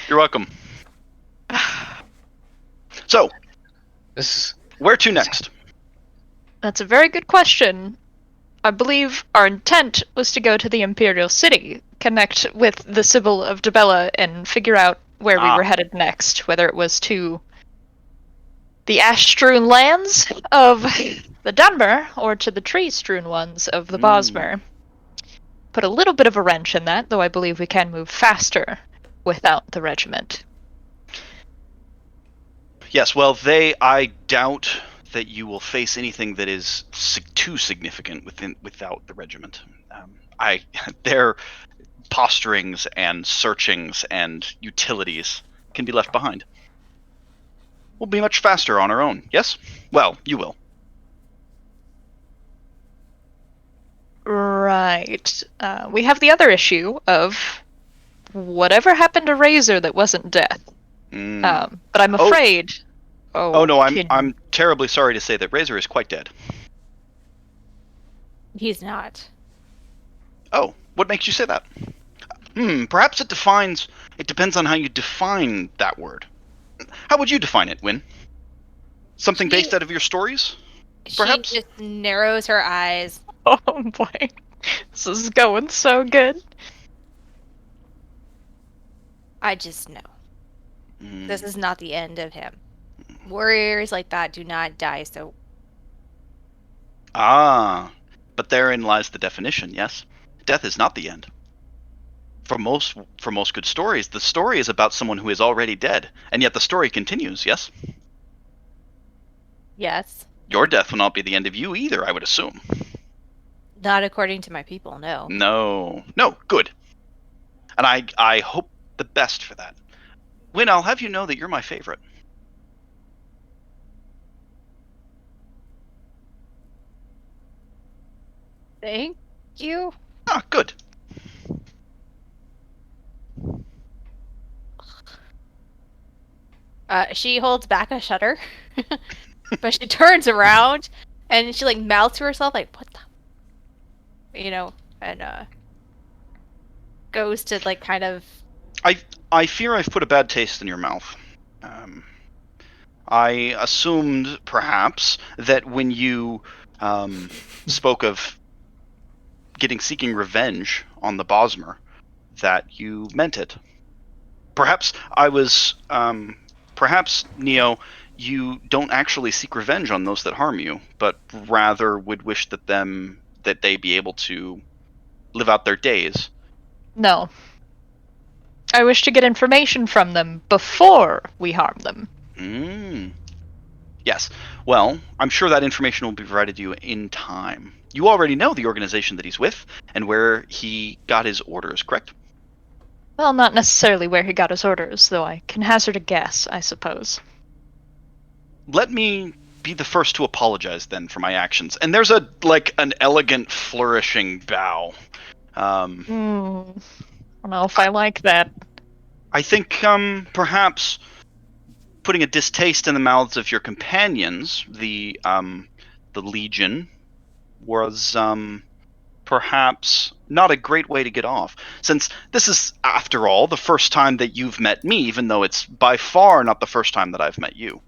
You're welcome. So, This is where to next? That's a very good question. I believe our intent was to go to the Imperial City, connect with the Sibyl of Debella, and figure out where we were headed next, whether it was to the ash-strewn lands of the Dunmer or to the tree-strewn ones of the Bosmer. Put a little bit of a wrench in that, though I believe we can move faster without the regiment. Yes, well, I doubt that you will face anything that is too significant without the regiment. Their posturings and searchings and utilities can be left behind. We'll be much faster on our own, yes? Well, you will. Right. We have the other issue of whatever happened to Razor that wasn't death. But I'm afraid... Oh no, I'm terribly sorry to say that Razor is quite dead. He's not. Oh, what makes you say that? Perhaps it depends on how you define that word. How would you define it, Wynn? Something based out of your stories? Perhaps? She just narrows her eyes. Oh boy. This is going so good. I just know. This is not the end of him. Warriors like that do not die so... But therein lies the definition, yes? Death is not the end. For most good stories, the story is about someone who is already dead, and yet the story continues, yes? Yes. Your death will not be the end of you either, I would assume. Not according to my people, no. No, good. And I hope the best for that. Wynn, I'll have you know that you're my favorite. Thank you. Ah, good. She holds back a shudder, but she turns around and she like mouths to herself like, "What the?" You know, and goes to like kind of. I fear I've put a bad taste in your mouth. I assumed perhaps that when you spoke of seeking revenge on the Bosmer, that you meant it. Perhaps I was. Perhaps, Neo, you don't actually seek revenge on those that harm you, but rather would wish that they be able to live out their days. No. I wish to get information from them before we harm them. Yes. Well, I'm sure that information will be provided to you in time. You already know the organization that he's with and where he got his orders, correct? Well, not necessarily where he got his orders, though I can hazard a guess, I suppose. Let me be the first to apologize then for my actions. And there's an elegant flourishing bow. I don't know if I like that. I think perhaps putting a distaste in the mouths of your companions, the Legion, was perhaps not a great way to get off, since this is, after all, the first time that you've met me, even though it's by far not the first time that I've met you.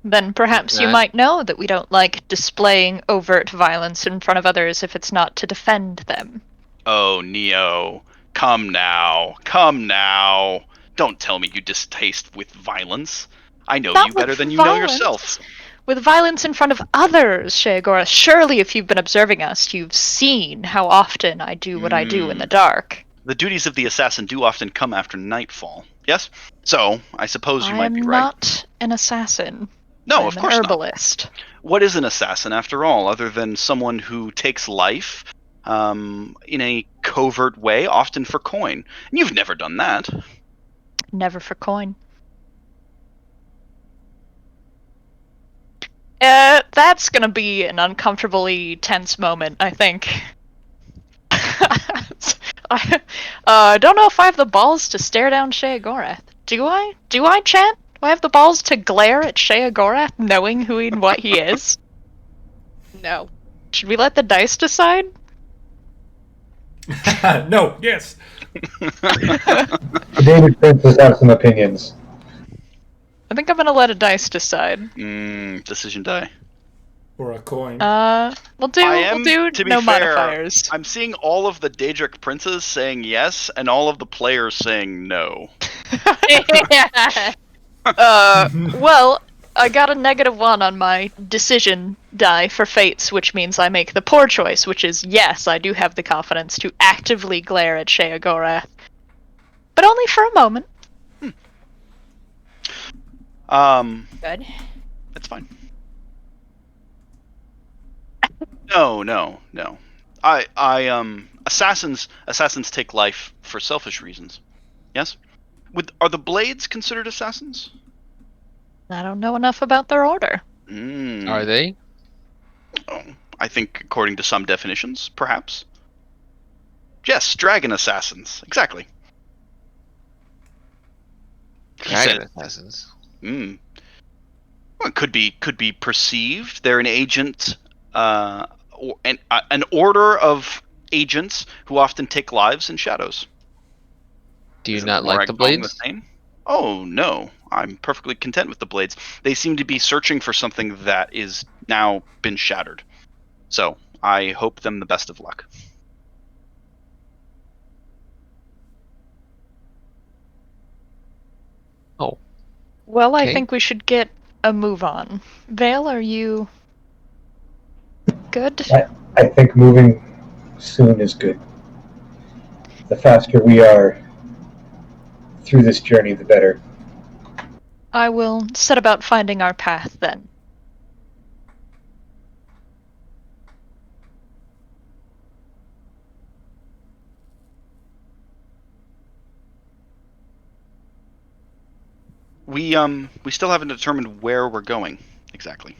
Then perhaps you That- might know that we don't like displaying overt violence in front of others if it's not to defend them. Oh, Neo, come now. Come now. Don't tell me you distaste with violence. I know Not you better with than you know violence. yourself. With violence in front of others, Sheagora. Surely if you've been observing us, you've seen how often I do what I do in the dark. The duties of the assassin do often come after nightfall. Yes? So, I suppose you I might am be right. not an assassin. No, I'm of course an not. herbalist. What is an assassin, after all, other than someone who takes life in a covert way, often for coin? And you've never done that. Never for coin. That's gonna be an uncomfortably tense moment, I think. I don't know if I have the balls to stare down Sheagorath. Do I? Do I, chat? Do I have the balls to glare at Sheagorath knowing who and what he is? No. Should we let the dice decide? No, yes. David Prince have some opinions. I think I'm gonna let a dice decide. Decision die. Or a coin. We'll do to be no fair, modifiers. I'm seeing all of the Daedric princes saying yes, and all of the players saying no. Well, I got a -1 on my decision die for fates, which means I make the poor choice, which is yes, I do have the confidence to actively glare at Sheagorath. But only for a moment. Good. That's fine. No. Assassins take life for selfish reasons. Yes? Are the blades considered assassins? I don't know enough about their order. Are they? Oh, I think according to some definitions, perhaps. Yes, dragon assassins. Exactly. He Dragon said, assassins. Well, it could be perceived. They're an agent, or an order of agents who often take lives in shadows. Do you Isn't not like Morag the Bone blades? same? Oh no, I'm perfectly content with the blades. They seem to be searching for something that is now been shattered. So I hope them the best of luck. Oh, Well, I Okay. think we should get a move on. Vale, are you good? I think moving soon is good. The faster we are through this journey, the better. I will set about finding our path then. We still haven't determined where we're going exactly.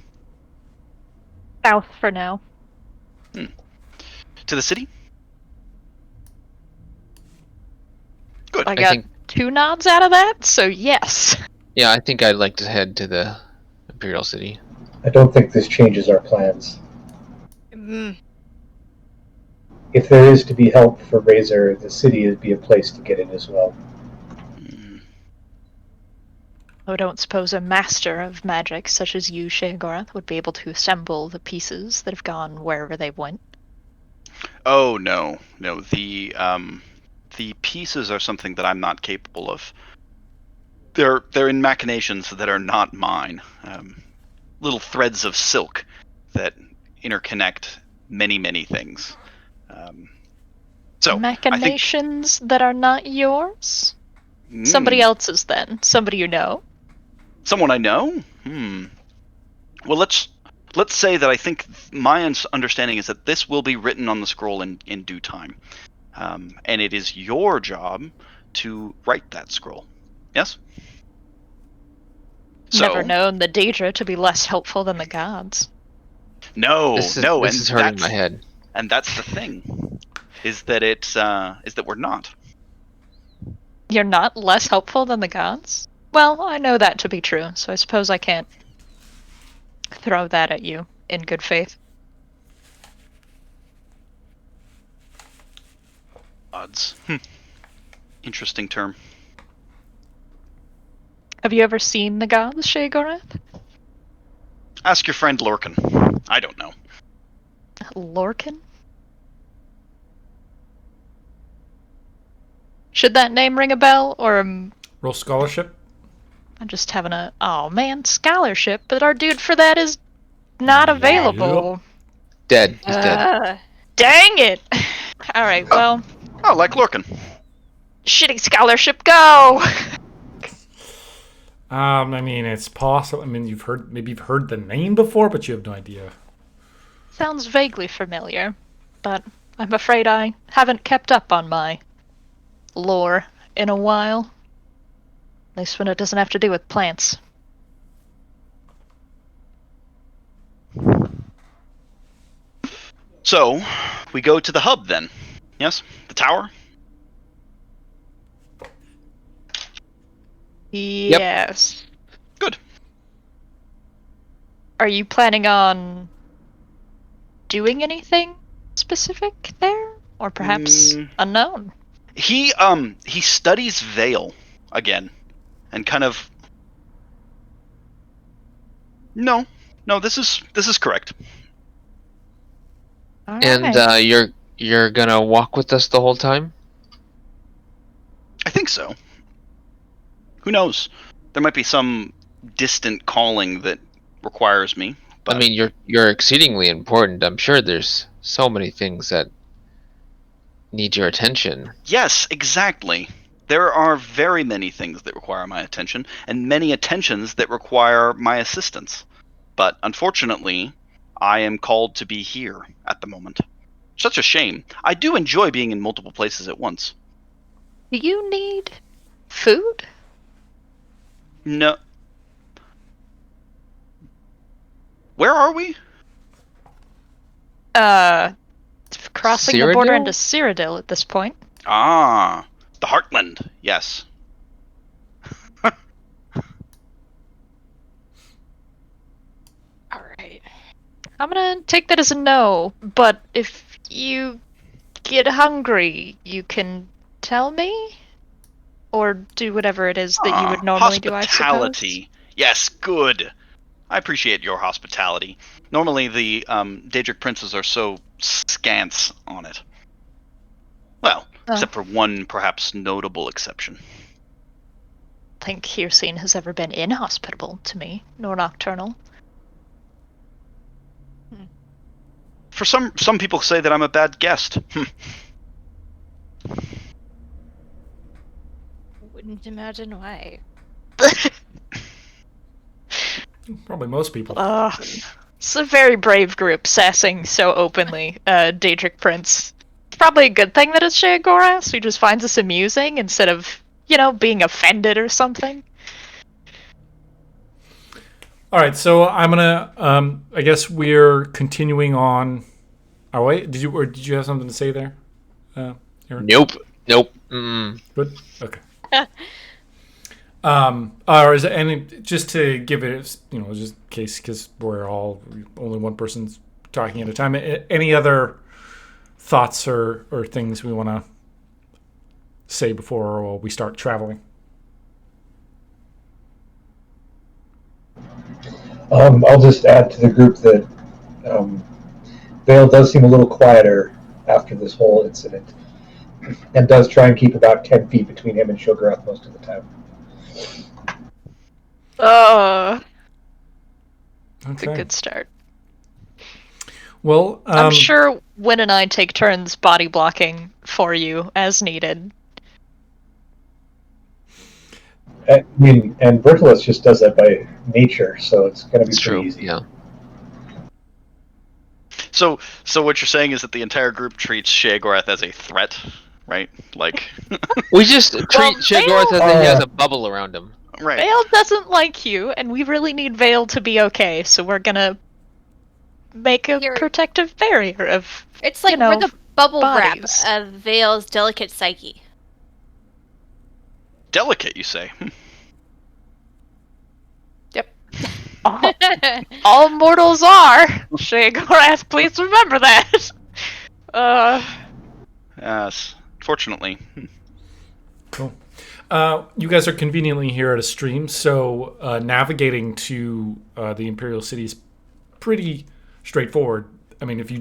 South for now. To the city? Good. I I got think- 2 nods out of that, so yes. Yeah, I think I'd like to head to the Imperial City. I don't think this changes our plans. If there is to be help for Razor, the city would be a place to get in as well. I don't suppose a master of magic such as you, Sheagorath, would be able to assemble the pieces that have gone wherever they went. Oh no. The pieces are something that I'm not capable of. They're in machinations that are not mine. Little threads of silk that interconnect many things. So Machinations that are not yours? I think, Somebody else's then. Somebody you know. someone I know. Well, let's say that I think my understanding is that this will be written on the scroll in due time, and it is your job to write that scroll. Yes. Never known the Daedra to be less helpful than the gods. This is and hurting that's, my head. And that's the thing, is that we're not. You're not less helpful than the gods? Well, I know that to be true, so I suppose I can't throw that at you in good faith. gods. Interesting term. Have you ever seen the gods, Sheogorath? Ask your friend Lorcan. I don't know. Lorcan? Should that name ring a bell, or Roll scholarship. I'm just having a scholarship, but our dude for that is not available. Dead. He's dead. Dang it! Alright, well, Oh, like Lorcan. shitty scholarship, go! I mean, it's possible. I mean, you've heard the name before, but you have no idea. Sounds vaguely familiar, but I'm afraid I haven't kept up on my lore in a while. At least when it doesn't have to do with plants. So, we go to the hub then. Yes? The tower? Yes. Good. Are you planning on doing anything specific there? Or perhaps unknown? He studies Veil again. And kind of... No, this is correct. And you're gonna walk with us the whole time? I think so. Who knows? There might be some distant calling that requires me. But I mean, you're exceedingly important. I'm sure there's so many things that need your attention. yes, exactly. There are very many things that require my attention, and many attentions that require my assistance. But unfortunately, I am called to be here at the moment. Such a shame. I do enjoy being in multiple places at once. Do you need food? No. Where are we? Crossing the border Cyrodiil? into Cyrodiil at this point. Ah, the Heartland. Yes. Alright. I'm gonna take that as a no, but if you get hungry, you can tell me? Or do whatever it is that you would normally do, I suppose? Hospitality. Yes, good. I appreciate your hospitality. Normally the Daedric princes are so scant on it. Well, except for one perhaps notable exception. I think Hircine has ever been inhospitable to me, nor nocturnal. For some people say that I'm a bad guest. Wouldn't imagine why. Probably most people. It's a very brave group, sassing so openly, Daedric Prince. It's probably a good thing that it's Sheogorath, who just finds us amusing instead of, being offended or something. All right, so I'm gonna. I guess we're continuing on our way. Did you have something to say there? Aaron? Nope. Good. Okay. Or is it any, just to give it, just in case, because we're only one person's talking at a time. Any other thoughts or things we want to say before we start traveling? I'll just add to the group that Vale does seem a little quieter after this whole incident, and does try and keep about 10 feet between him and Shogorath most of the time. It's a good start. Well, I'm sure Wynn and I take turns body blocking for you as needed. I mean, and Bertolus just does that by nature, so it's going to be It's pretty true. easy. Yeah. So what you're saying is that the entire group treats Sheogorath as a threat, right? Like, We just treat Sheogorath as if he has a bubble around him. right? Vale doesn't like you, and we really need Vale to be okay, so we're gonna make a protective barrier of, It's like we're the bubble bodies. wrap of Vale's delicate psyche. Delicate, you say? all mortals are. Sheogorath, please remember that. Yes. fortunately. Cool. You guys are conveniently here at a stream, so navigating to the Imperial City is pretty straightforward. I mean, if you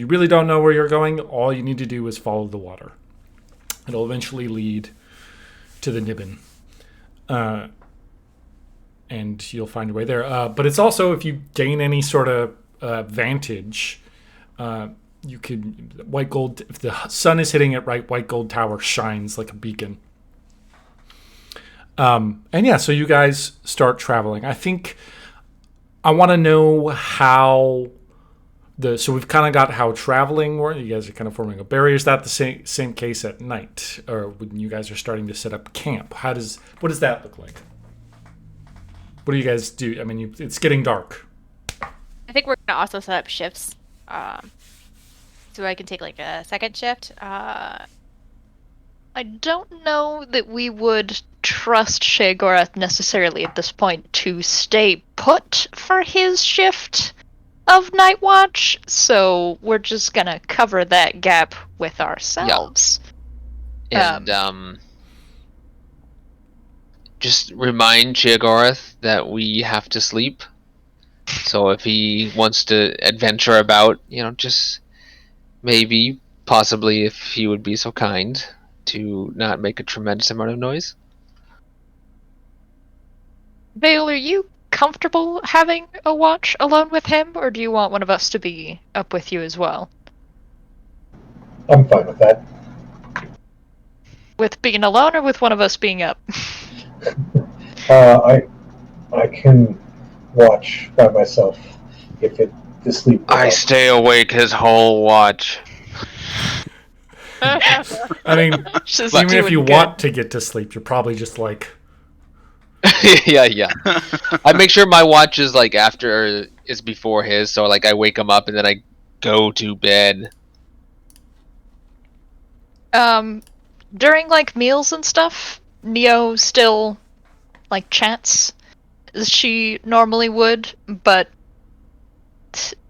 really don't know where you're going, all you need to do is follow the water. It'll eventually lead to the Nibbin, and you'll find your way there. But it's also, if you gain any sort of vantage, you could white gold. If the sun is hitting it right, white gold tower shines like a beacon. And yeah, so you guys start traveling. I think I want to know how so we've kind of got how traveling works. You guys are kind of forming a barrier. Is that the same case at night, or when you guys are starting to set up camp? What does that look like? What do you guys do? I mean, it's getting dark. I think we're gonna also set up shifts, so I can take like a second shift. I don't know that we would trust Sheogorath necessarily at this point to stay put for his shift of Night Watch, so we're just gonna cover that gap with ourselves. And just remind Sheogorath that we have to sleep. So if he wants to adventure about, just maybe, possibly, if he would be so kind, to not make a tremendous amount of noise. Vale, are you comfortable having a watch alone with him, or do you want one of us to be up with you as well? I'm fine with that. With being alone, or with one of us being up? I can watch by myself if the sleep. I stay awake his whole watch. I mean, Just even if doing you good. want to get to sleep, you're probably just like, yeah. I make sure my watch is like is before his, so like I wake him up and then I go to bed. During like meals and stuff, Neo still like chats as she normally would, but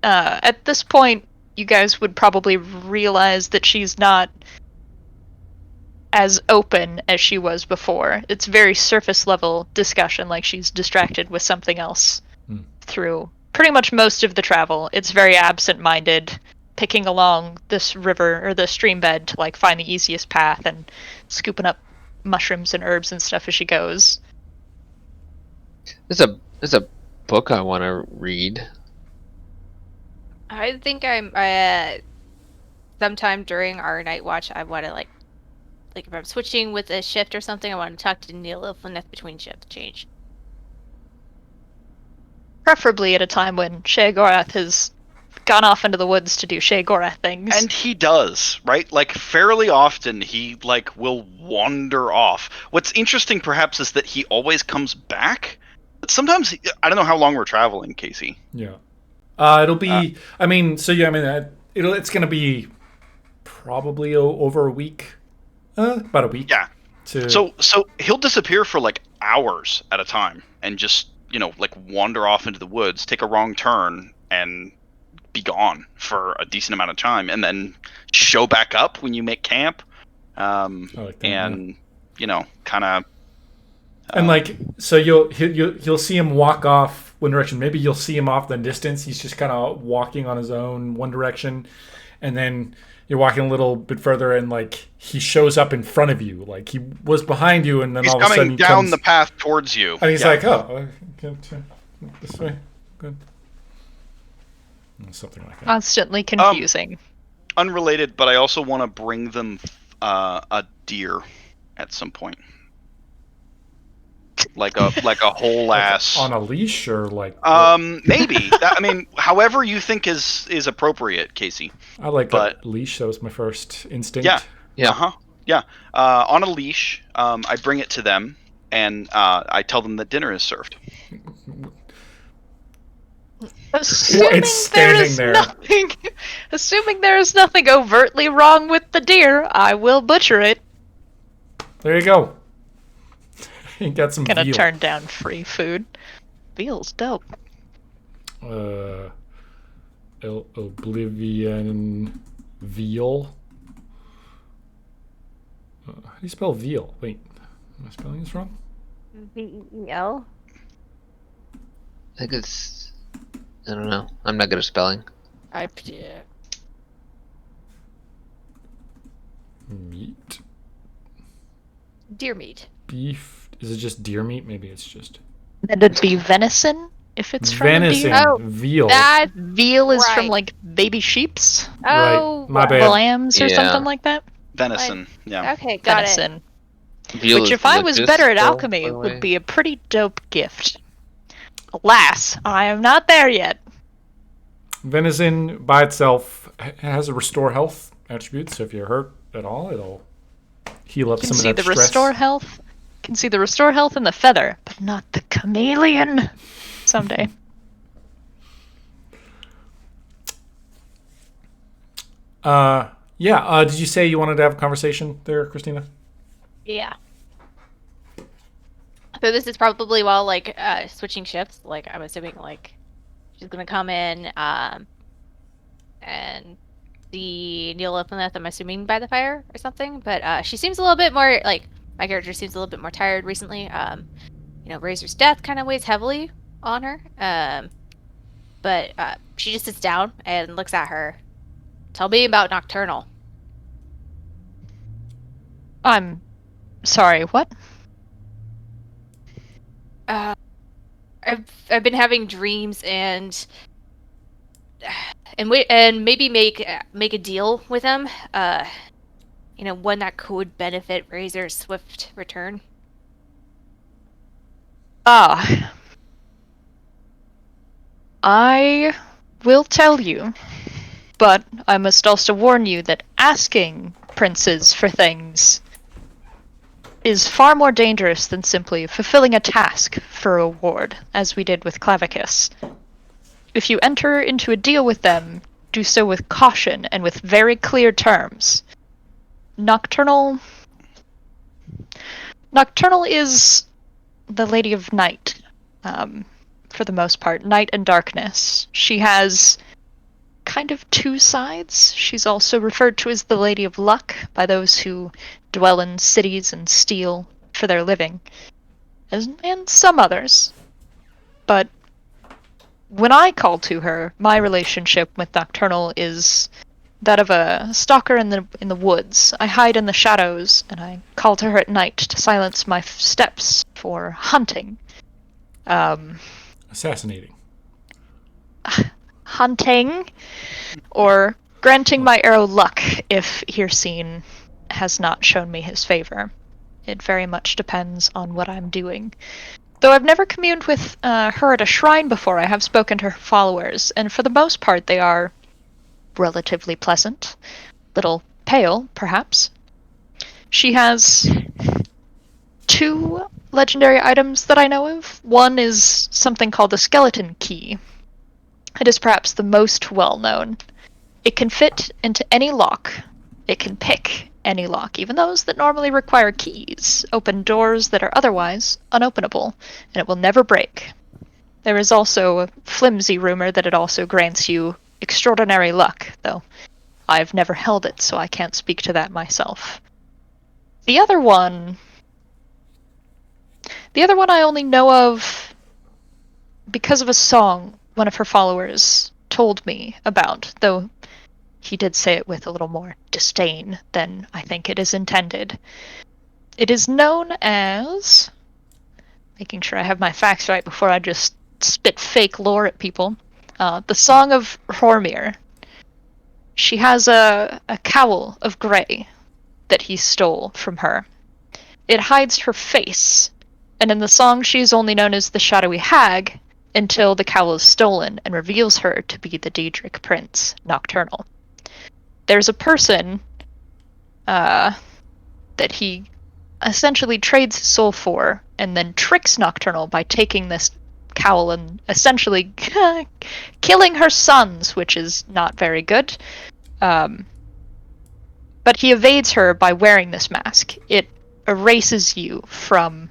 at this point you guys would probably realize that she's not as open as she was before. It's very surface level discussion, like she's distracted with something else through pretty much most of the travel. It's very absent-minded, picking along this river or the stream bed to like find the easiest path and scooping up mushrooms and herbs and stuff as she goes. There's a book I want to read. I think I'm sometime during our night watch, I want to like if I'm switching with a shift or something, I want to talk to Neil Ilflineth between shift change. Preferably at a time when Sheogorath has gone off into the woods to do Sheogorath things. And he does, right? Like, fairly often he, like, will wander off. What's interesting, perhaps, is that he always comes back. But sometimes, I don't know how long we're traveling, Casey. yeah. It'll be, it's going to be probably over a week. About a week. Yeah. So he'll disappear for, like, hours at a time and just, like, wander off into the woods, take a wrong turn, and be gone for a decent amount of time, and then show back up when you make camp, kind of. And like, so you'll see him walk off one direction. Maybe you'll see him off in the distance. He's just kind of walking on his own one direction, and then you're walking a little bit further, and like he shows up in front of you. Like he was behind you, and then he's all of a sudden coming he down comes, the path towards you, and he's like, "Oh, this way, good." Something like that. Constantly confusing. Unrelated, but I also want to bring them a deer at some point, like a whole ass on a leash, or like maybe. However you think is appropriate, Casey. I like that leash. That was my first instinct. Yeah. On a leash, I bring it to them, and I tell them that dinner is served. Assuming It's standing there. Assuming there is nothing overtly wrong with the deer, I will butcher it. There you go. You got some Gonna veal. turn down free food. Veal's dope. Oblivion veal. do you spell veal? Wait, am I spelling this wrong? VEEL. I think it's. I don't know. I'm not good at spelling. Meat. Deer meat. Beef. Is it just deer meat? Maybe it's just Then it'd be venison if it's from a venison. deer. Oh, Veal. That. Veal is from Right. like baby sheeps, Oh. My bad. lambs, or Yeah. something like that. Venison. Yeah. Okay, got it. Venison. Veal Which, is if I was delicious, better at though, alchemy, by the would way. be a pretty dope gift. Alas, I am not there yet. Venison by itself has a restore health attribute, so if you're hurt at all, it'll heal up You can some of see that the stress. restore health. You can see the restore health in the feather, but not the chameleon. Someday. Yeah. Did you say you wanted to have a conversation there, Christina? Yeah. So this is probably while like switching shifts. Like I'm assuming like she's gonna come in and see Neolithoneth, I'm assuming by the fire or something. But she seems a little bit more like my character seems a little bit more tired recently. You know, Razor's death kind of weighs heavily on her. But she just sits down and looks at her. Tell me about Nocturnal. I'm sorry, what? I've been having dreams and maybe make a deal with him. You know, one that could benefit Razor's swift return. Ah. I will tell you, but I must also warn you that asking princes for things is far more dangerous than simply fulfilling a task for a reward, as we did with Clavicus. If you enter into a deal with them, do so with caution and with very clear terms. Nocturnal is the Lady of Night, for the most part. Night and darkness. She has kind of two sides. She's also referred to as the Lady of Luck by those who dwell in cities and steal for their living, and some others. But when I call to her, my relationship with Nocturnal is that of a stalker in the woods. I hide in the shadows, and I call to her at night to silence my steps for hunting. Assassinating. Hunting, or granting my arrow luck if Hircine has not shown me his favor. It very much depends on what I'm doing. Though I've never communed with her at a shrine before, I have spoken to her followers, and for the most part they are relatively pleasant. Little pale, perhaps. She has two legendary items that I know of. One is something called the Skeleton Key. It is perhaps the most well-known. It can fit into any lock. It can pick any lock, even those that normally require keys, open doors that are otherwise unopenable, and it will never break. There is also a flimsy rumor that it also grants you extraordinary luck, though I've never held it, so I can't speak to that myself. The other one I only know of because of a song one of her followers told me about, though he did say it with a little more disdain than I think it is intended. It is known as, making sure I have my facts right before I just spit fake lore at people, the Song of Hormir. She has a cowl of grey that he stole from her. It hides her face, and in the song she is only known as the Shadowy Hag until the cowl is stolen and reveals her to be the Daedric Prince, Nocturnal. There's a person that he essentially trades his soul for, and then tricks Nocturnal by taking this cowl and essentially killing her sons, which is not very good. But he evades her by wearing this mask. It erases you from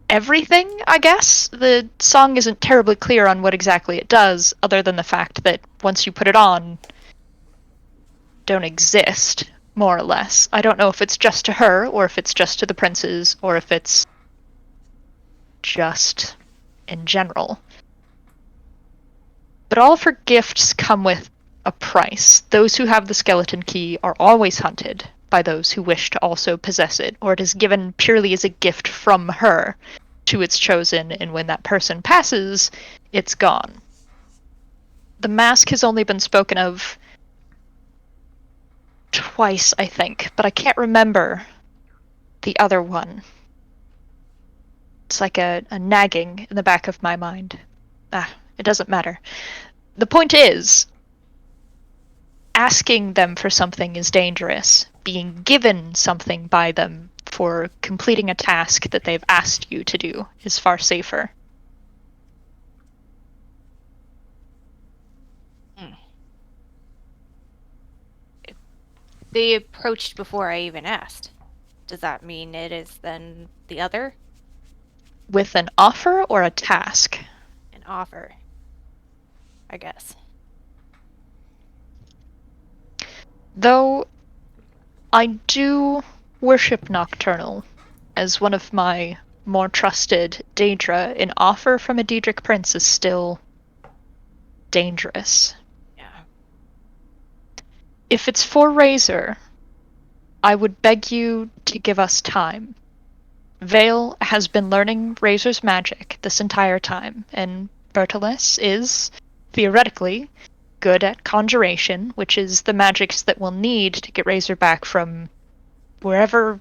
everything, I guess. The song isn't terribly clear on what exactly it does, other than the fact that once you put it on, don't exist. more or less. I don't know if it's just to her, or if it's just to the princes, or if it's just in general. But all of her gifts come with a price. Those who have the skeleton key are always hunted by those who wish to also possess it, or it is given purely as a gift from her to its chosen, and when that person passes, it's gone. The mask has only been spoken of twice, I think, but I can't remember the other one. It's like a nagging in the back of my mind. It doesn't matter. The point is, asking them for something is dangerous. Being given something by them for completing a task that they've asked you to do is far safer. They approached before I even asked. Does that mean it is then the other? With an offer or a task? An offer, I guess. Though I do worship Nocturnal as one of my more trusted Daedra, an offer from a Daedric prince is still dangerous. Yeah. If it's for Razor, I would beg you to give us time. Vale has been learning Razor's magic this entire time, and Bertilis is, theoretically, good at conjuration, which is the magics that we'll need to get Razor back from wherever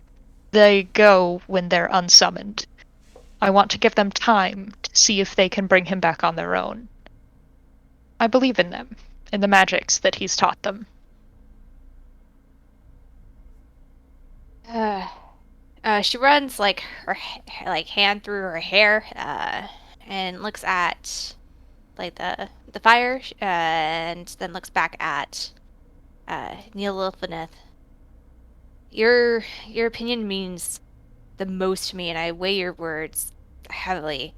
they go when they're unsummoned. I want to give them time to see if they can bring him back on their own. I believe in them, in the magics that he's taught them. She runs like her hand through her hair, and looks at like the fire, and then looks back at Neil Lilfineth. Your opinion means the most to me, and I weigh your words heavily.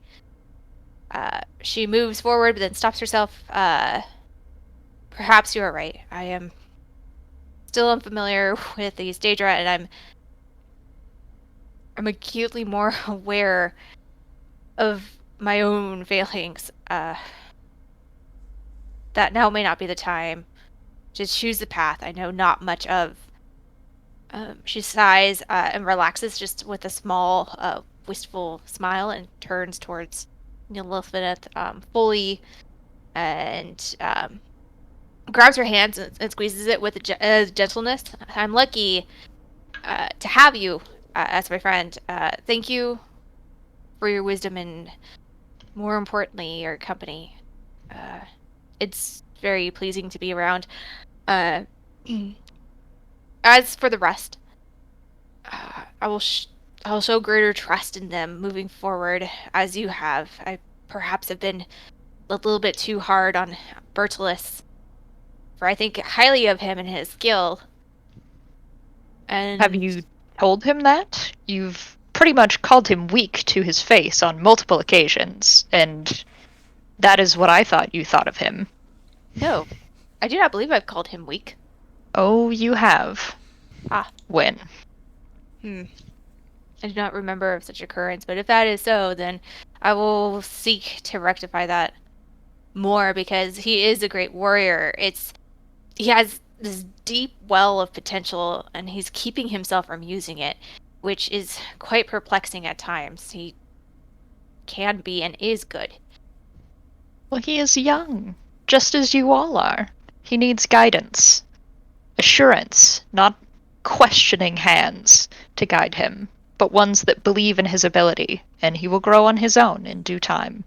She moves forward, but then stops herself. Perhaps you are right. I am still unfamiliar with these Daedra, and I'm acutely more aware of my own failings. That now may not be the time to choose the path I know not much of. She sighs and relaxes just with a small, wistful smile and turns towards Neil Lilfineth fully and grabs her hands and squeezes it with a gentleness. I'm lucky to have you as my friend. Thank you for your wisdom and, more importantly, your company. It's very pleasing to be around. As for the rest, I will show greater trust in them moving forward, as you have. I perhaps have been a little bit too hard on Bertilis, for I think highly of him and his skill. And Have you told him that? You've pretty much called him weak to his face on multiple occasions, and that is what I thought you thought of him. No, I do not believe I've called him weak. Oh, you have. When? I do not remember of such occurrence, but if that is so, then I will seek to rectify that more, because he is a great warrior. He has this deep well of potential, and he's keeping himself from using it, which is quite perplexing at times. He can be and is good. Well, he is young, just as you all are. He needs guidance. Assurance, not questioning hands to guide him, but ones that believe in his ability, and he will grow on his own in due time.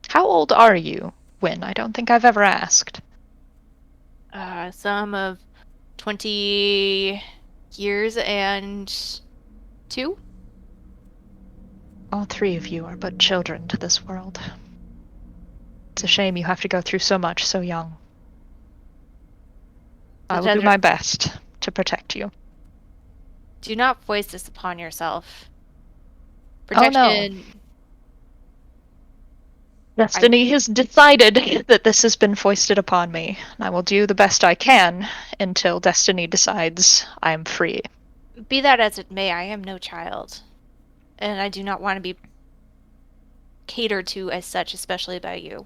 How old are you, Wynne? I don't think I've ever asked. Some of 20 years and 2? All three of you are but children to this world. It's a shame you have to go through so much so young. I will do my best to protect you. Do not foist this upon yourself. Oh, no. Destiny has decided that this has been foisted upon me. I will do the best I can until Destiny decides I am free. Be that as it may, I am no child. And I do not want to be catered to as such, especially by you.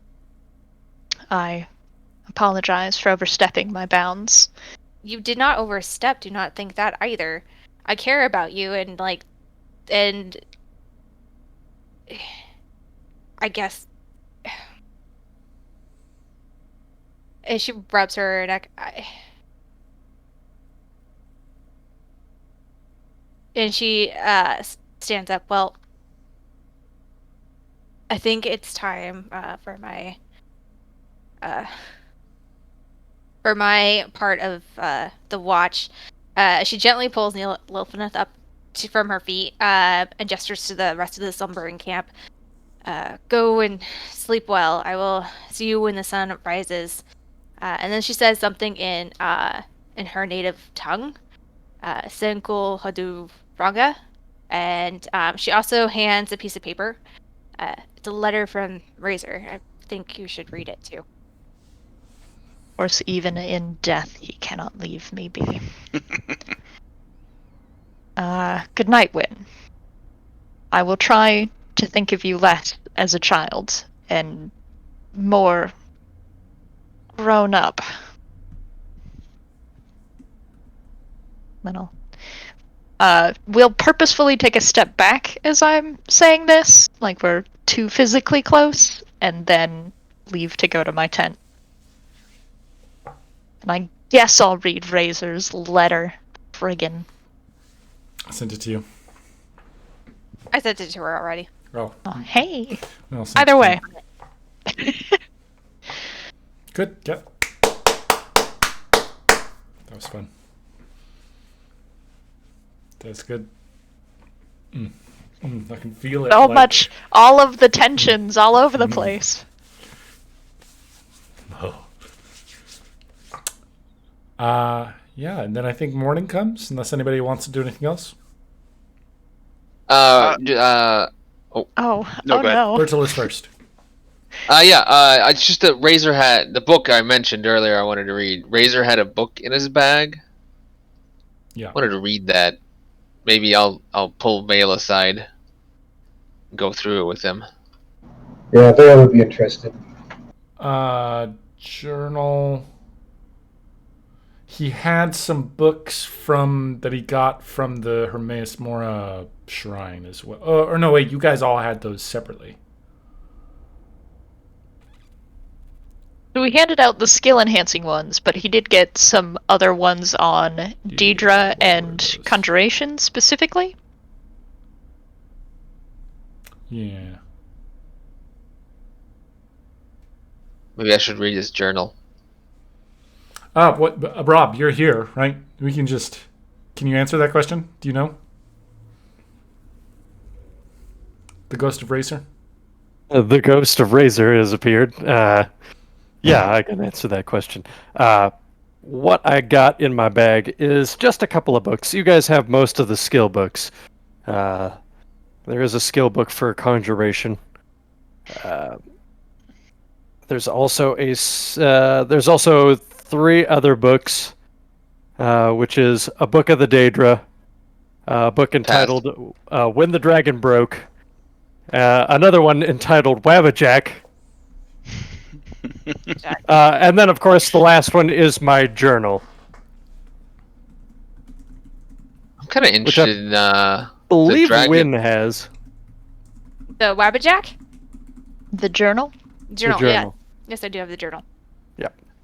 I apologize for overstepping my bounds. You did not overstep, do not think that either. I care about you and I guess. And she rubs her neck. And she stands up. Well, I think it's time for my part of the watch. She gently pulls Lilfeneth up from her feet and gestures to the rest of the slumbering camp. Go and sleep well. I will see you when the sun rises. And then she says something in her native tongue, Senkul Hadu Ranga. And she also hands a piece of paper. It's a letter from Razor. I think you should read it too. Of course, even in death, he cannot leave me be. Good night, Win. I will try to think of you less as a child and more grown up. Then we'll purposefully take a step back as I'm saying this, like we're too physically close, and then leave to go to my tent. And I guess I'll read Razor's letter. Friggin'. I sent it to you. I sent it to her already. Oh. Oh, hey. I'll send Either it to way. you. Good. Yep. That was fun. That's good. I can feel it. So much, all of the tensions all over the place. Yeah, and then I think morning comes, unless anybody wants to do anything else. Oh, No, oh go ahead. no. Bertil is first. It's just that Razor had the book I mentioned earlier. I wanted to read. Razor had a book in his bag. Yeah. I wanted to read that. Maybe I'll pull Vale aside, and go through it with him. Yeah, they would be interested. Journal. He had some books that he got from the Hermaeus Mora shrine as well. Or no, wait, you guys all had those separately. So we handed out the skill enhancing ones, but he did get some other ones on Daedra and Conjuration specifically. Yeah. Maybe I should read his journal. Rob, you're here, right? Can you answer that question? Do you know? The Ghost of Razor? The Ghost of Razor has appeared. Yeah, I can answer that question. What I got in my bag is just a couple of books. You guys have most of the skill books. There is a skill book for Conjuration. There's also there's also 3 other books, which is a book of the Daedra, a book entitled "When the Dragon Broke," another one entitled "Wabbajack," and then of course the last one is my journal. I'm kind of interested in Believe dragon. Win has The Wabbajack? The journal? Journal, the journal. yeah. Yes, I do have the journal.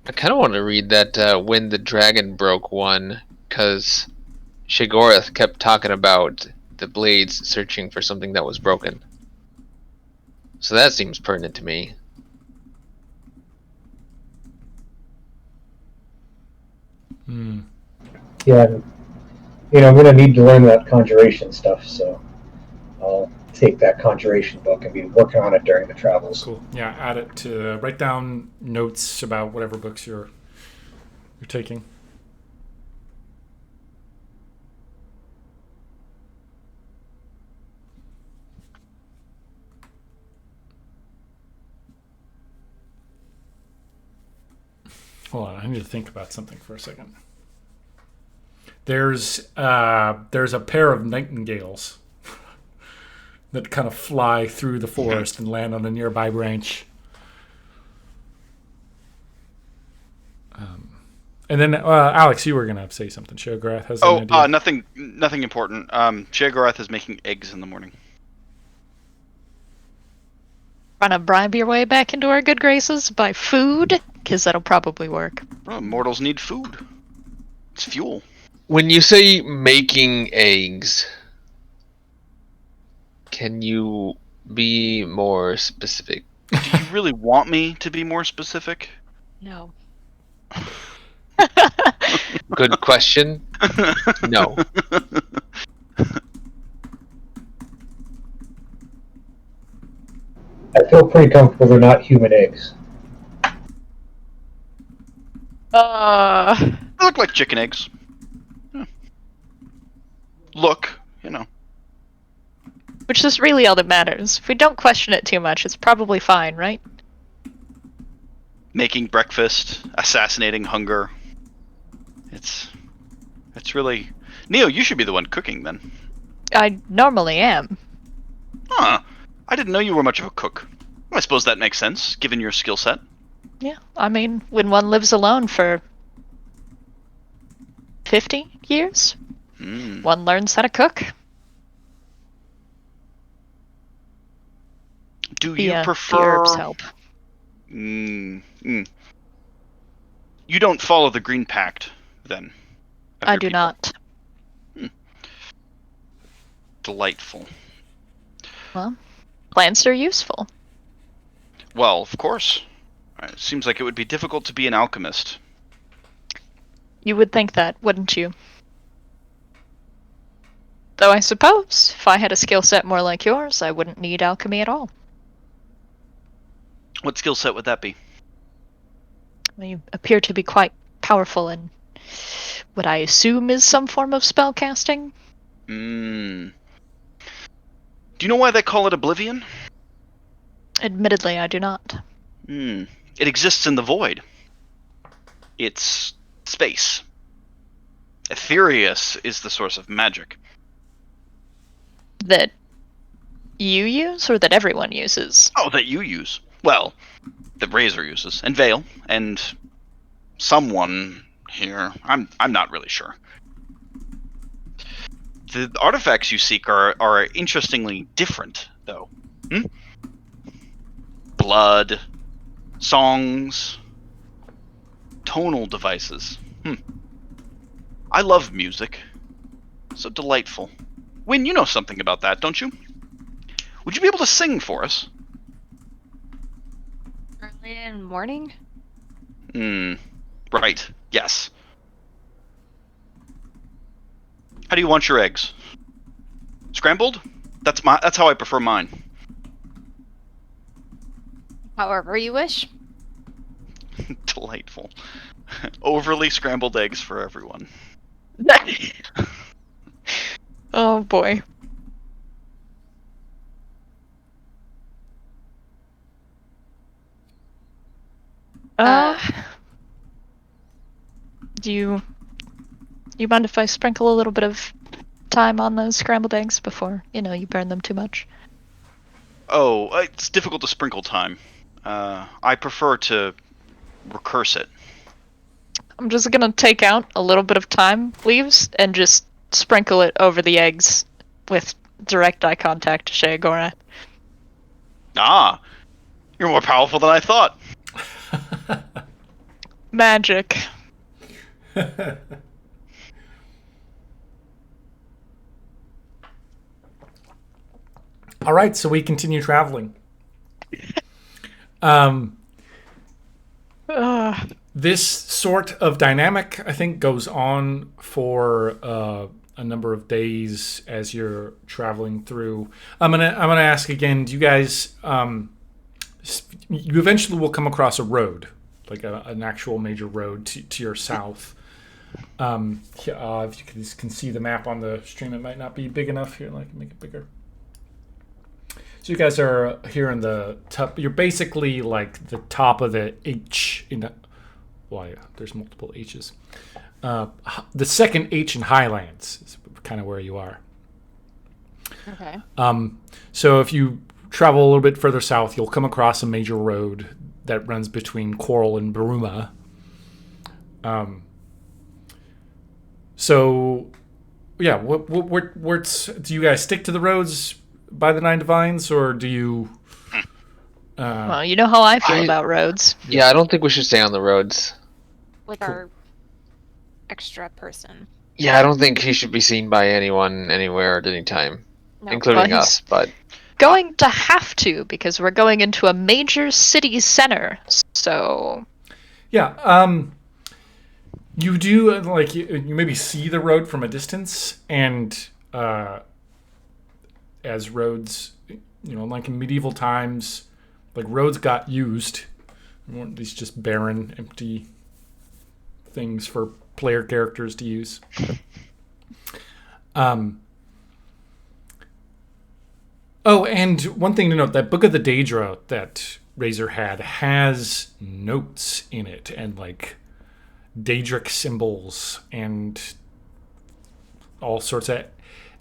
I kind of want to read that When the Dragon Broke one, because Sheogorath kept talking about the blades searching for something that was broken. So that seems pertinent to me. Yeah, I'm going to need to learn that conjuration stuff, so I'll take that conjuration book and be working on it during the travels. Cool. Yeah, add it to write down notes about whatever books you're taking. Hold on, I need to think about something for a second. There's a pair of nightingales that kind of fly through the forest and land on a nearby branch. And then, Alex, you were going to say something. Sheogorath has an idea. Nothing important. Sheogorath is making eggs in the morning. Trying to bribe your way back into our good graces by food? Because that'll probably work. Oh, mortals need food. It's fuel. When you say making eggs, can you be more specific? Do you really want me to be more specific? No. Good question. No. I feel pretty comfortable they're not human eggs. They look like chicken eggs. Yeah. Look, you know. Which is really all that matters. If we don't question it too much, it's probably fine, right? Making breakfast, assassinating hunger. It's really... Neo, you should be the one cooking then. I normally am. Huh. I didn't know you were much of a cook. I suppose that makes sense, given your skill set. Yeah, I mean, when one lives alone for 50 years, one learns how to cook. Do The, you the prefer... herbs help. You don't follow the Green Pact, then? of I your do people? not. Delightful. Well, plants are useful. Well, of course. It seems like it would be difficult to be an alchemist. You would think that, wouldn't you? Though I suppose, if I had a skill set more like yours, I wouldn't need alchemy at all. What skill set would that be? You appear to be quite powerful in what I assume is some form of spellcasting. Do you know why they call it Oblivion? Admittedly, I do not. It exists in the void. It's space. Aetherius is the source of magic. That you use, or that everyone uses? Oh, that you use. Well, that Razor uses, and Vale, and someone here. I'm not really sure. The artifacts you seek are interestingly different, though. Blood, songs, tonal devices. I love music. So delightful. Wynn, you know something about that, don't you? Would you be able to sing for us? Early in the morning? Right. Yes. How do you want your eggs? Scrambled? That's how I prefer mine. However you wish. Delightful. Overly scrambled eggs for everyone. Oh boy. Do you mind if I sprinkle a little bit of thyme on those scrambled eggs before, you burn them too much? Oh, it's difficult to sprinkle thyme. I prefer to recurse it. I'm just gonna take out a little bit of thyme leaves and just sprinkle it over the eggs with direct eye contact to Sheogorath. Ah, you're more powerful than I thought. Magic. All right, so we continue traveling. This sort of dynamic, I think, goes on for a number of days as you're traveling through. I'm gonna ask again. Do you guys? You eventually will come across a road, like an actual major road to your south. If you can see the map on the stream, it might not be big enough here. I can make it bigger. So you guys are here in the top. You're basically like the top of the H in the why there's multiple H's. The second H in Highlands is kind of where you are. Okay. So if you travel a little bit further south, you'll come across a major road that runs between Coral and Baruma. So, yeah, do you guys stick to the roads by the Nine Divines, or do you... Well, you know how I feel about roads. Yeah, I don't think we should stay on the roads. With our extra person. Yeah, I don't think he should be seen by anyone, anywhere, at any time, No. including Well, us. But Going to have to, because we're going into a major city center. So, Yeah, you do, like, you maybe see the road from a distance, and as roads, like in medieval times, like, roads got used. They weren't these just barren, empty things for player characters to use. Oh, and one thing to note, that Book of the Daedra that Razor had has notes in it, and, like, Daedric symbols, and all sorts of...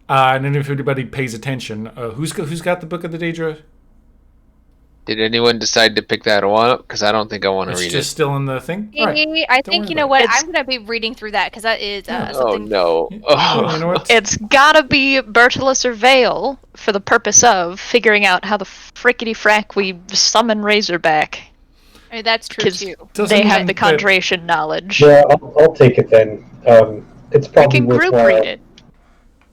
and then if anybody pays attention, who's got the Book of the Daedra? did anyone decide to pick that one up? Because I don't think I want to It's read just it. still in the thing? All right. I Don't think, worry you know about what, It's- I'm going to be reading through that because that is Yeah. Oh something. no! Oh, you know what? it's gotta be Bertolus or Vale for the purpose of figuring out how the frickety frack we summon Razorback. I mean, that's true 'Cause too. Doesn't They have mean the that- conjuration knowledge. Yeah, I'll take it then. It's We probably can group worthwhile. read it.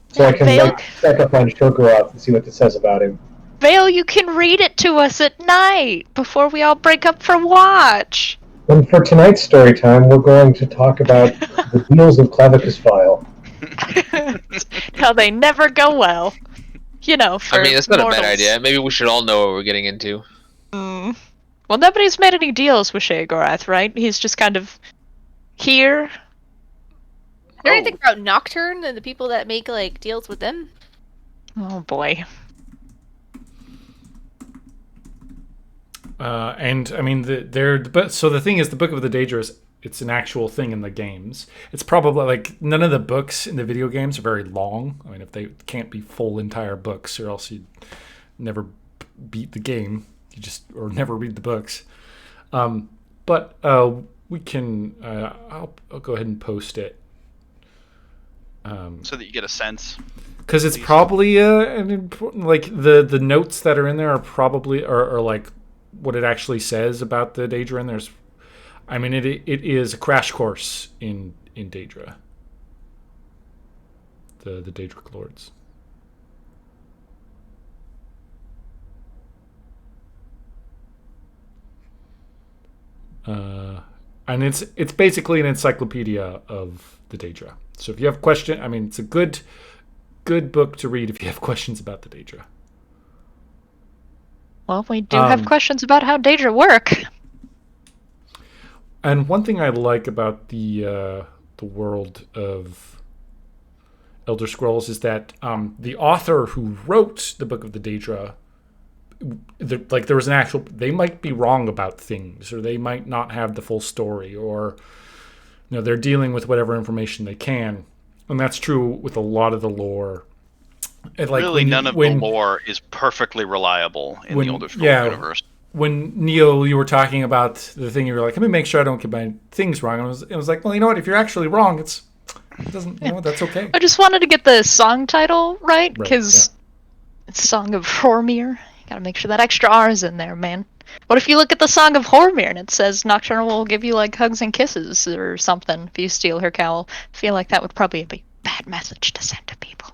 So I can Vale- check up on Shogaroth and see what it says about him. Vale, you can read it to us at night before we all break up for watch. And for tonight's story time, we're going to talk about the deals of Clavicus File. How they never go well. For I mean, that's not a mortals. bad idea. Maybe we should all know what we're getting into. Mm. Well, nobody's made any deals with Sheogorath, right? He's just kind of here. Is there anything about Nocturne and the people that make like deals with them? Oh boy. And I mean, so the thing is, the Book of the Daedra it's an actual thing in the games. It's probably like none of the books in the video games are very long. I mean, if they can't be full entire books, or else you'd never beat the game. Or never read the books. But we can. I'll go ahead and post it. So that you get a sense. Because it's probably an important, like the notes that are in there are probably are like what it actually says about the Daedra. And there's, I mean, it is a crash course in Daedra. The Daedric Lords. And it's basically an encyclopedia of the Daedra. So if you have questions, I mean, it's a good book to read if you have questions about the Daedra. Well, we do have questions about how Daedra work. And one thing I like about the world of Elder Scrolls is that the author who wrote the Book of the Daedra, there was an actual, they might be wrong about things, or they might not have the full story, or they're dealing with whatever information they can, and that's true with a lot of the lore. And Really, none of the lore is perfectly reliable in the Elder Scrolls universe. When Neo, you were talking about the thing, you were like, let me make sure I don't get my things wrong. And it was like, well, you know what? If you're actually wrong, it doesn't, that's okay. I just wanted to get the song title right, Right, because it's Song of Hormir. You gotta make sure that extra R is in there, man. What if you look at the Song of Hormir and it says Nocturne will give you, like, hugs and kisses or something if you steal her cowl? I feel like that would probably be a bad message to send to people.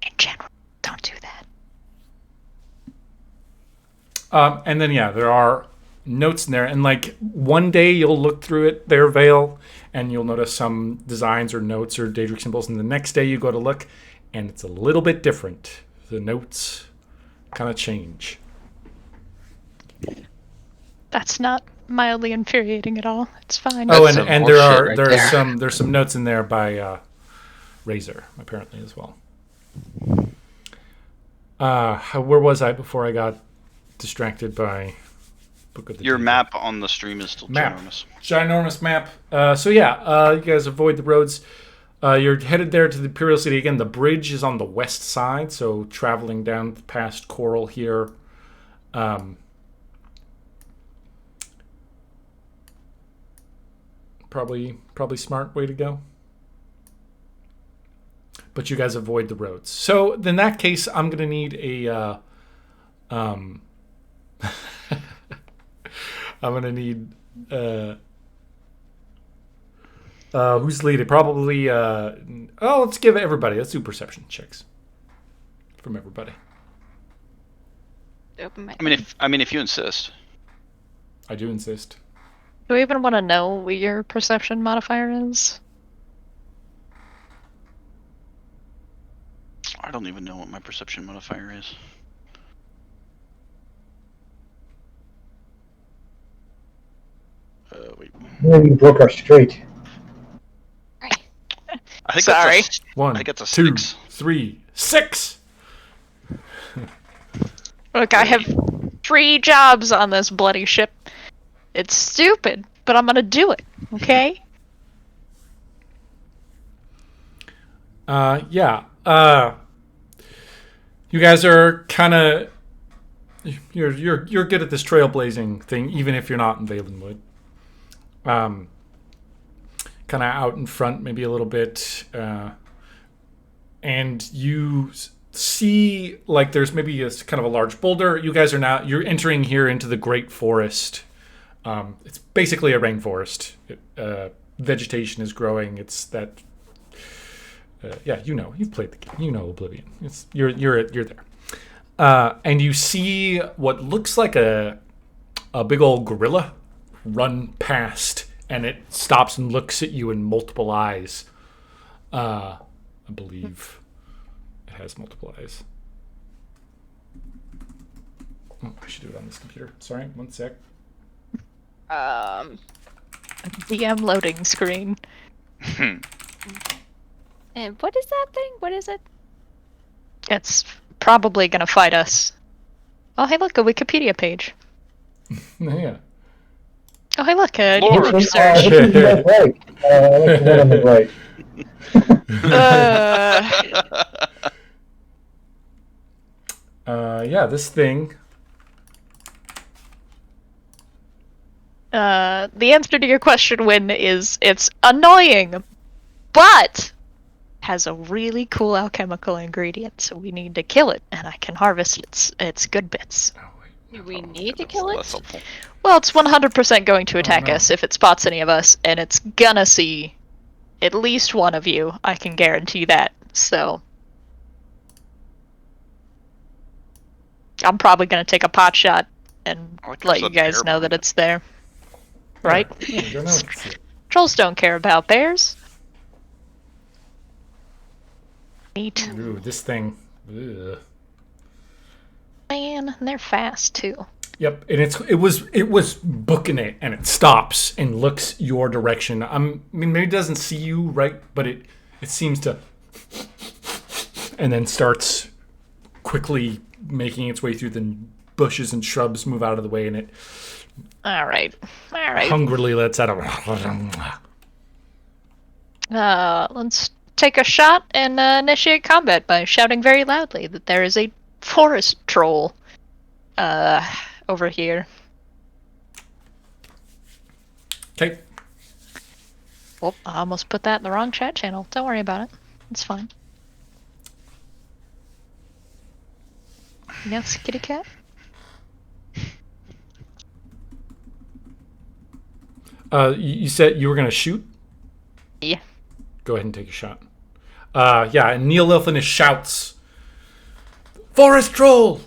In general, don't do that. And then, there are notes in there. And, like, one day you'll look through it, their Vale, and you'll notice some designs or notes or Daedric symbols. And the next day you go to look, and it's a little bit different. The notes kind of change. That's not mildly infuriating at all. It's fine. Oh, That's and, some and horseshit right there. there's some notes in there by Razor, apparently, as well. Where was I before I got distracted by Book of the Your Dead. map on the stream is still Map. ginormous. Map. You guys avoid the roads. You're headed there to the Imperial City. Again, the bridge is on the west side, so traveling down past Coral here. Probably smart way to go. But you guys avoid the roads. So in that case, I'm gonna need a I'm gonna need who's leading? Probably let's give everybody. Let's do perception checks from everybody. Open my. I mean, if you insist. I do insist. Do we even want to know what your perception modifier is? I don't even know what my perception modifier is. Wait. Maybe you broke our straight. I think Sorry. That's One, I think that's a 2, 6. 3, 6. Look, I have 3 jobs on this bloody ship. It's stupid, but I'm gonna do it, okay? Yeah. You guys are kind of you're good at this trailblazing thing, even if you're not in Valenwood. Kind of out in front, maybe a little bit, and you see like there's maybe a kind of a large boulder. You guys you're entering here into the Great Forest. It's basically a rainforest. Vegetation is growing. It's that. Yeah, you've played the game. You know Oblivion. You're there, and you see what looks like a big old gorilla run past, and it stops and looks at you in multiple eyes. I believe it has multiple eyes. Oh, I should do it on this computer. Sorry, one sec. DM loading screen. And what is that thing? What is it? It's probably gonna fight us. Oh, hey, look, a Wikipedia page. Yeah. Oh, hey, look, a Lord. image This search. is the right. I like the one on the right. Yeah, this thing. The answer to your question, Win, is it's annoying, but has a really cool alchemical ingredient, so we need to kill it, and I can harvest its good bits. Oh, wait. Do we need to kill Less it? helpful. Well, it's 100% going to attack no. us if it spots any of us, and it's gonna see at least one of you. I can guarantee that. So I'm probably gonna take a pot shot and I like let there's you a guys bear know that behind it's there. Right? Yeah, you don't know it's it. Trolls don't care about bears. Neat. Ooh, this thing. Ugh. Man, and they're fast too. Yep, and it was booking it, and it stops and looks your direction. I mean, maybe it doesn't see you, right? But it seems to, and then starts quickly making its way through the bushes and shrubs, move out of the way, and it Alright. hungrily lets out a. Let's take a shot and initiate combat by shouting very loudly that there is a forest troll over here. Okay. Oh, I almost put that in the wrong chat channel. Don't worry about it. It's fine. Yes, kitty cat? You said you were gonna shoot. Yeah. Go ahead and take a shot. Yeah, and Neil Ilfinish shouts, "Forest troll!" And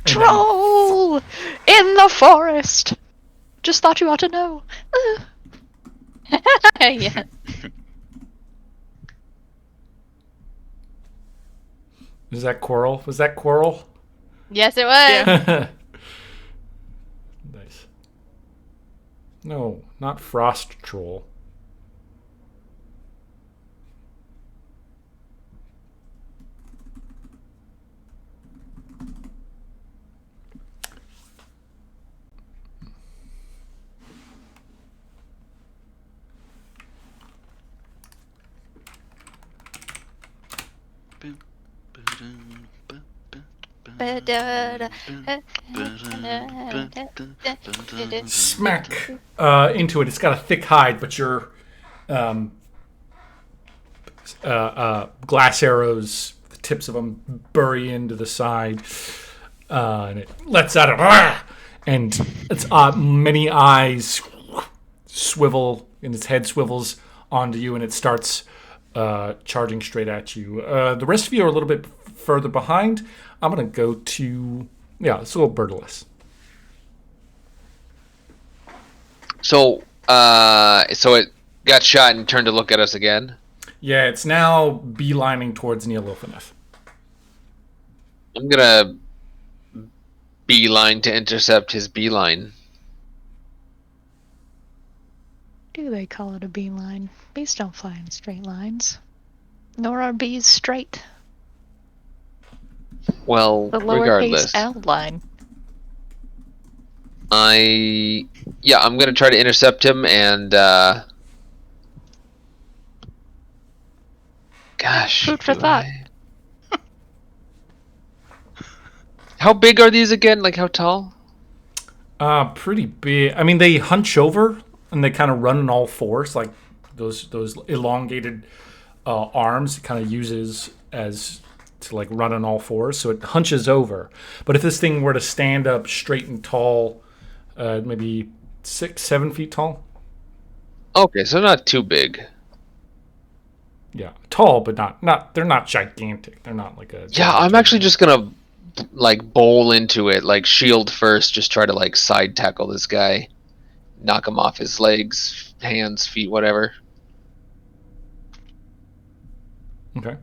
then- Troll! In the forest! Just thought you ought to know. Yeah. Is that Quirrell? Was that Quirrell? Yes, it was. Yeah. Nice. No, not Frost Troll. Smack into it. It's got a thick hide, but your glass arrows, the tips of them bury into the side, and it lets out a and its many eyes swivel, and its head swivels onto you, and it starts charging straight at you. The rest of you are a little bit further behind. I'm gonna go to it's a little Bertilis. So it got shot and turned to look at us again. Yeah, it's now beelining towards Neil Ilfenef. I'm gonna beeline to intercept his beeline. Do they call it a beeline? Bees don't fly in straight lines. Nor are bees straight. Well, The lowercase regardless, L line. I'm gonna try to intercept him and gosh. Food for do thought. How big are these again? Like how tall? Pretty big. I mean, they hunch over and they kind of run on all fours, like those elongated arms. It kind of uses as to like run on all fours, so it hunches over. But if this thing were to stand up straight and tall, maybe 6-7 feet tall. Okay, so not too big. Yeah, tall, but not. They're not gigantic. They're not like a. Yeah, I'm actually just gonna like bowl into it, like shield first, just try to like side tackle this guy, knock him off his legs, hands, feet, whatever. Okay.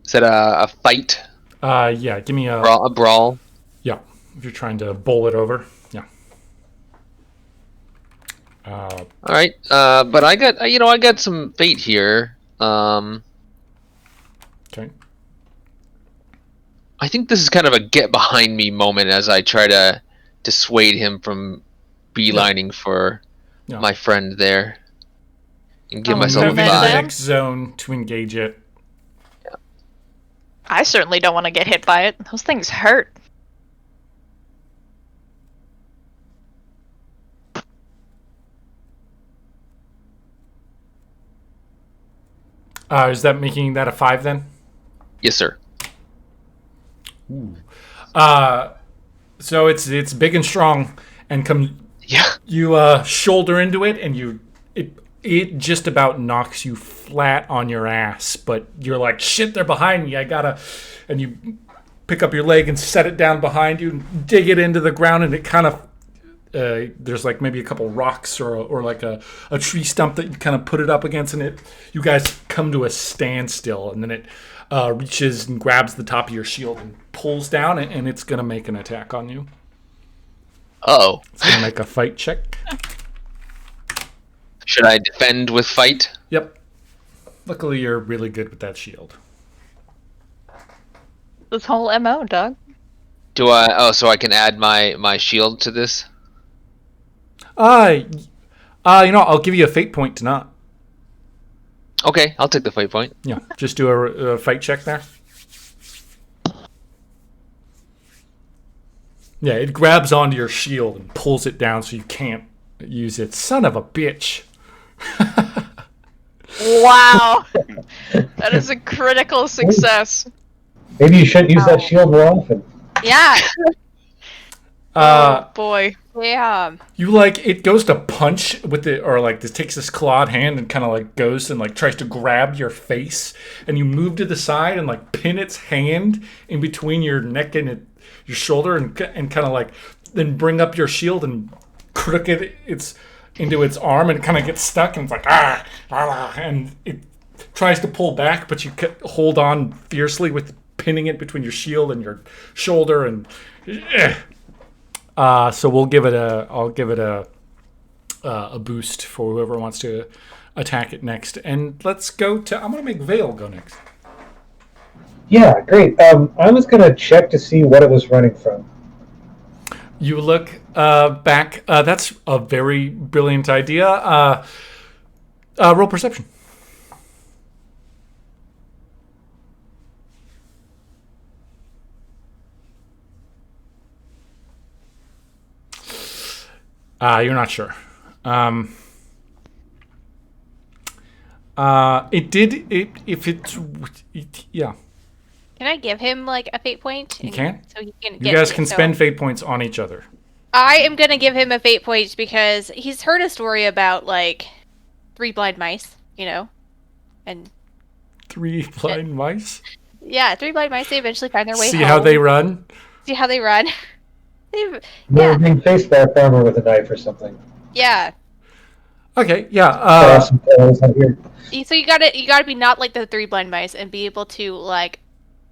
Is that a fight? Yeah. Give me a Brawl? Yeah, if you're trying to bowl it over. Yeah. All right, but I got some fate here. Okay. I think this is kind of a get behind me moment as I try to dissuade him from beelining for Yeah. my friend there and give Oh, myself a Move into the 5. next zone to engage it. I certainly don't want to get hit by it. Those things hurt. Is that making that a 5 then? Yes, sir. So it's big and strong, and Yeah. you shoulder into it, and it just about knocks you flat on your ass. But you're like, shit, they're behind me. And you pick up your leg and set it down behind you, and dig it into the ground, and it kind of there's like maybe a couple rocks or like a tree stump that you kind of put it up against, and you guys come to a standstill, and then it reaches and grabs the top of your shield and pulls down, and it's gonna make an attack on you. Uh-oh. It's gonna make a fight check. Should I defend with fight? Yep. Luckily, you're really good with that shield. This whole MO, dog. Do I? Oh, so I can add my shield to this? I'll give you a fate point to not. Okay, I'll take the fight point. Yeah, just do a fight check there. Yeah, it grabs onto your shield and pulls it down so you can't use it. Son of a bitch. Wow. That is a critical success. Maybe you shouldn't use that shield more often. Yeah. Oh boy. Yeah. You it goes to punch with it, or this takes this clawed hand and kind of goes and tries to grab your face, and you move to the side and pin its hand in between your neck and your shoulder, and kind of then bring up your shield and crook it into its arm, and it kind of gets stuck, and it's and it tries to pull back, but you hold on fiercely with pinning it between your shield and your shoulder, and so I'll give it a boost for whoever wants to attack it next. And let's go to, I'm going to make Vale go next. Yeah, great. I was going to check to see what it was running from. You look back. That's a very brilliant idea. Roll perception. You're not sure. Yeah. Can I give him like a fate point? You can. So he can. You guys can spend fate points on each other. I am gonna give him a fate point because he's heard a story about like 3 blind mice, and 3 blind mice. yeah, 3 blind mice. They eventually find their way See home. how they run. See how they run. They're being faced by a farmer with a knife or something. Yeah. Okay. Yeah. Awesome tales out here. So you gotta be not like the 3 blind mice and be able to like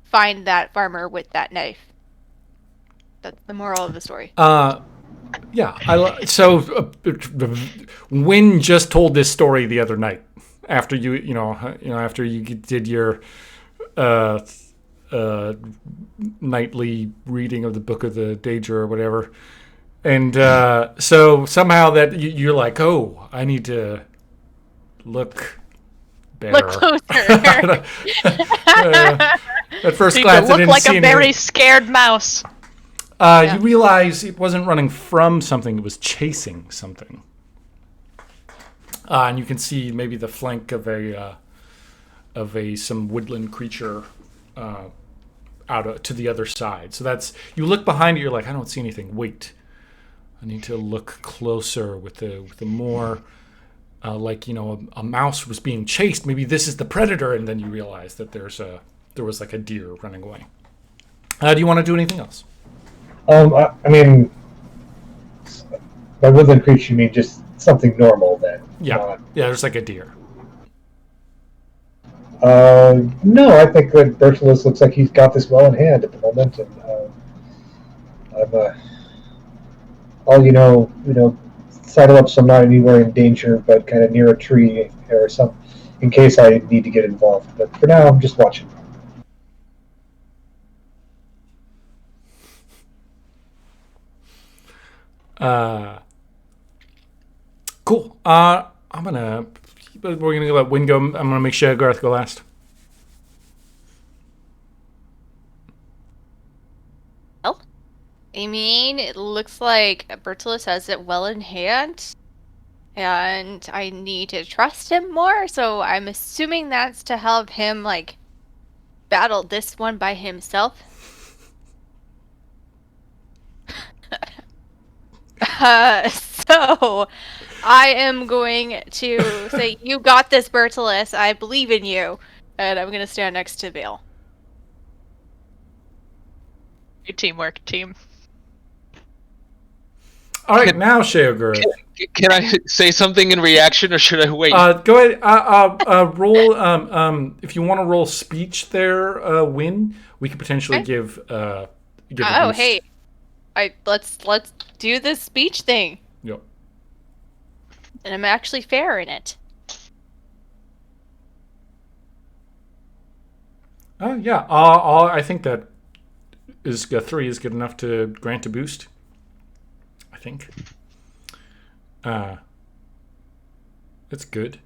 find that farmer with that knife. That's the moral of the story. Yeah. Wynn just told this story the other night after after you did your nightly reading of the Book of the Daedra or whatever, and so somehow that you're like, oh, I need to look better. Look closer. At first You glance, I look didn't like see a very scared mouse. You realize it wasn't running from something; it was chasing something. And you can see maybe the flank of some woodland creature out to the other side. So that's, you look behind you, you're like, I don't see anything. Wait, I need to look closer with the more like a mouse was being chased. Maybe this is the predator, and then you realize that there was like a deer running away. Do you want to do anything else? I mean, by woodland creature, you mean just something normal then? Yeah, there's like a deer. No, I think that Bertolus looks like he's got this well in hand at the moment, and I'll saddle up so I'm not anywhere in danger, but kind of near a tree or something, in case I need to get involved. But for now, I'm just watching. Cool. We're gonna let Wynn go. I'm gonna make sure Garth go last. Well, I mean, it looks like Bertolus has it well in hand, and I need to trust him more. So I'm assuming that's to help him like battle this one by himself. So I am going to say, you got this, Bertolus. I believe in you. And I'm going to stand next to Vale. Good teamwork, team. All right, now Sheogur. Can I say something in reaction, or should I wait? Go ahead. Roll. If you want to roll speech there, Wynn, we could potentially give a boost. Hey. Let's do this speech thing. Yep. And I'm actually fair in it. Yeah. I think that is 3 is good enough to grant a boost. I think. It's good.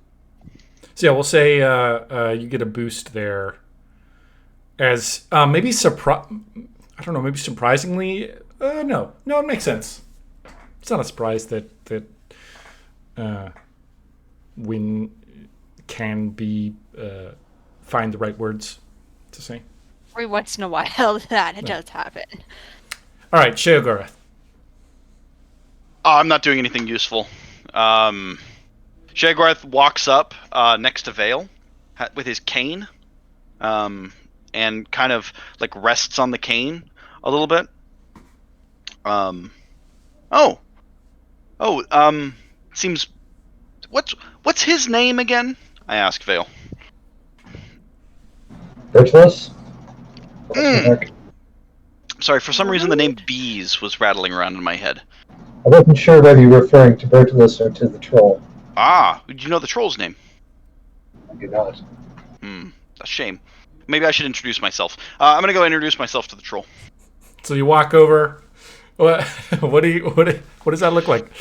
So yeah, we'll say you get a boost there. As maybe I don't know. Maybe surprisingly, no, it makes sense. It's not a surprise that Wynn can find the right words to say. Every once in a while, that it does happen. All right, Sheogur. I'm not doing anything useful. Shaggarth walks up next to Vale with his cane, and kind of like rests on the cane a little bit. Seems. What's his name again? I ask Vale. Bertolus? Sorry, for some reason the name Bees was rattling around in my head. I wasn't sure whether you were referring to Bertolus or to the troll. Ah, do you know the troll's name? I do not. A shame. Maybe I should introduce myself. I'm gonna go introduce myself to the troll. So you walk over. What does that look like?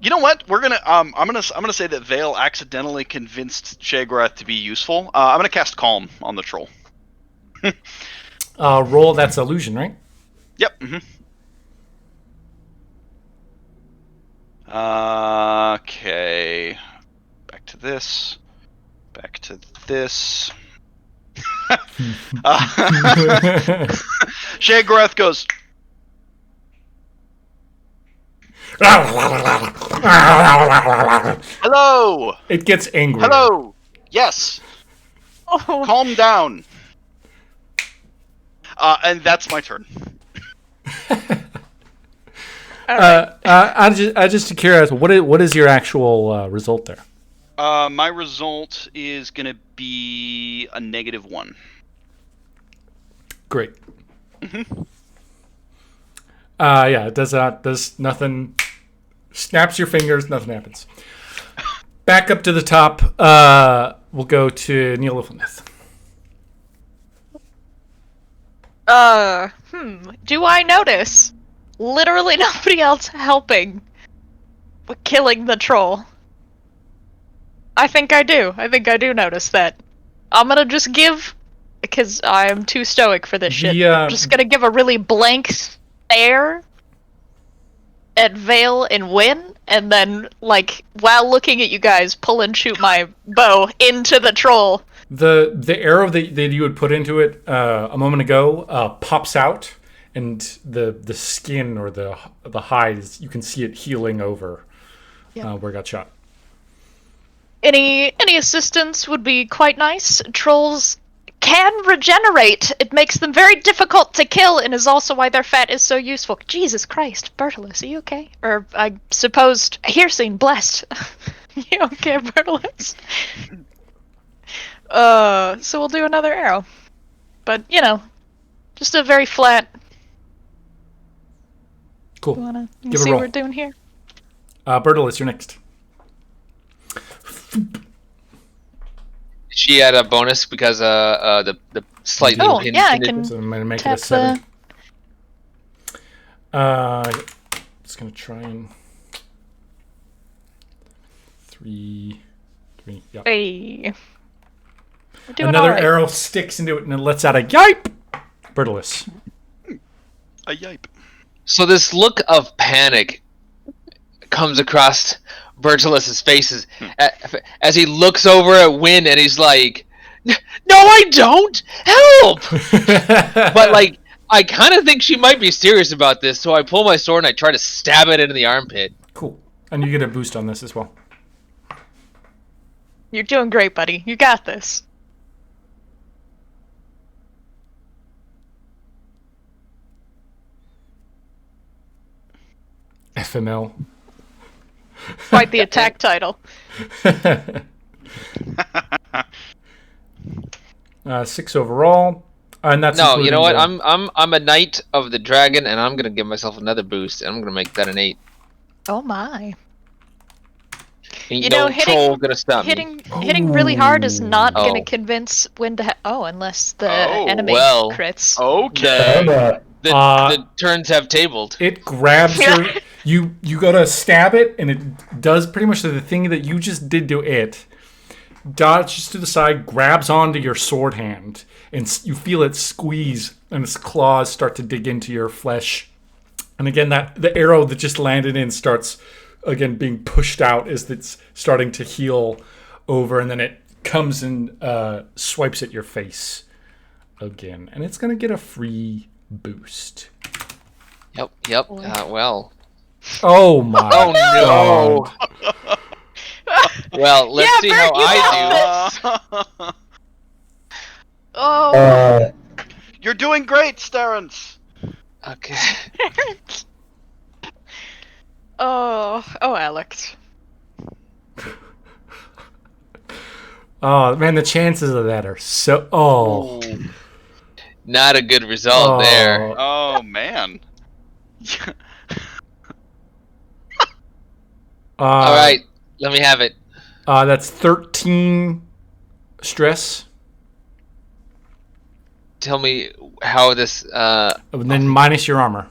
You know what? We're gonna I'm gonna say that Vale accidentally convinced Shaggarth to be useful. I'm gonna cast Calm on the troll. Roll. That's illusion, right? Yep. Okay. Back to this. Back to this. Shagrath goes. Hello. It gets angry. Hello. Yes. Oh, Calm down. And that's my turn. I just curious, what is your actual result there? My result is gonna be a -1. Great. Yeah, it does nothing. Snaps your fingers, nothing happens. Back up to the top. We'll go to Neil Iflineth. Do I notice literally nobody else helping with killing the troll? I think I do. I think I do notice that. I'm gonna just give, because I'm too stoic for this shit. I'm just gonna give a really blank stare at Vale and Win, and then, like, while looking at you guys, pull and shoot my bow into the troll. The arrow that you had put into it a moment ago pops out, and the skin or the hide, you can see it healing over where it got shot. Any assistance would be quite nice. Trolls can regenerate. It makes them very difficult to kill, and is also why their fat is so useful. Jesus Christ, Bertolus, are you okay? Or I suppose Hirsine, blessed. You okay, Bertolus? So we'll do another arrow. But, you know, just a very flat. Cool. You wanna Give a see roll. what we're doing here? Bertolus, you're next. She had a bonus because the slightly Oh, pinned yeah, I condition. can So I'm gonna make it tap a 7. Just gonna try and 3. Yeah. Hey. We're doing Another alright. arrow sticks into it and it lets out a yipe. Bertolus. A yipe. So this look of panic comes across Bertulus's faces as he looks over at Win and he's like, "No, I don't! Help!" But like, I kind of think she might be serious about this, so I pull my sword and I try to stab it into the armpit. Cool. And you get a boost on this as well. You're doing great, buddy. You got this. FML. Quite the attack title. 6 overall. And that's No, you know what? including I'm a knight of the dragon, and I'm gonna give myself another boost, and I'm gonna make that an 8. Oh my. Ain't You no know, troll gonna stop me. hitting really hard is not Oh. gonna convince Win to unless the Oh, enemy well. crits. Okay. The turns have tabled. It grabs your you go to stab it and it does pretty much the thing that you just did to it. Dodges to the side, grabs onto your sword hand, and you feel it squeeze and its claws start to dig into your flesh. And again, that the arrow that just landed in starts again being pushed out as it's starting to heal over, and then it comes and swipes at your face again, and it's gonna get a free boost. Yep. Well. Oh my! Oh no. Well, let's Yeah, see Bert, how you I got this. Oh. You're doing great, Sterrance. do. Okay. Oh, Alex. Oh man, the chances of that are so. Oh, Not a good result there. Oh man. All right, let me have it. That's 13 stress, Tell me how this. and then minus your armor.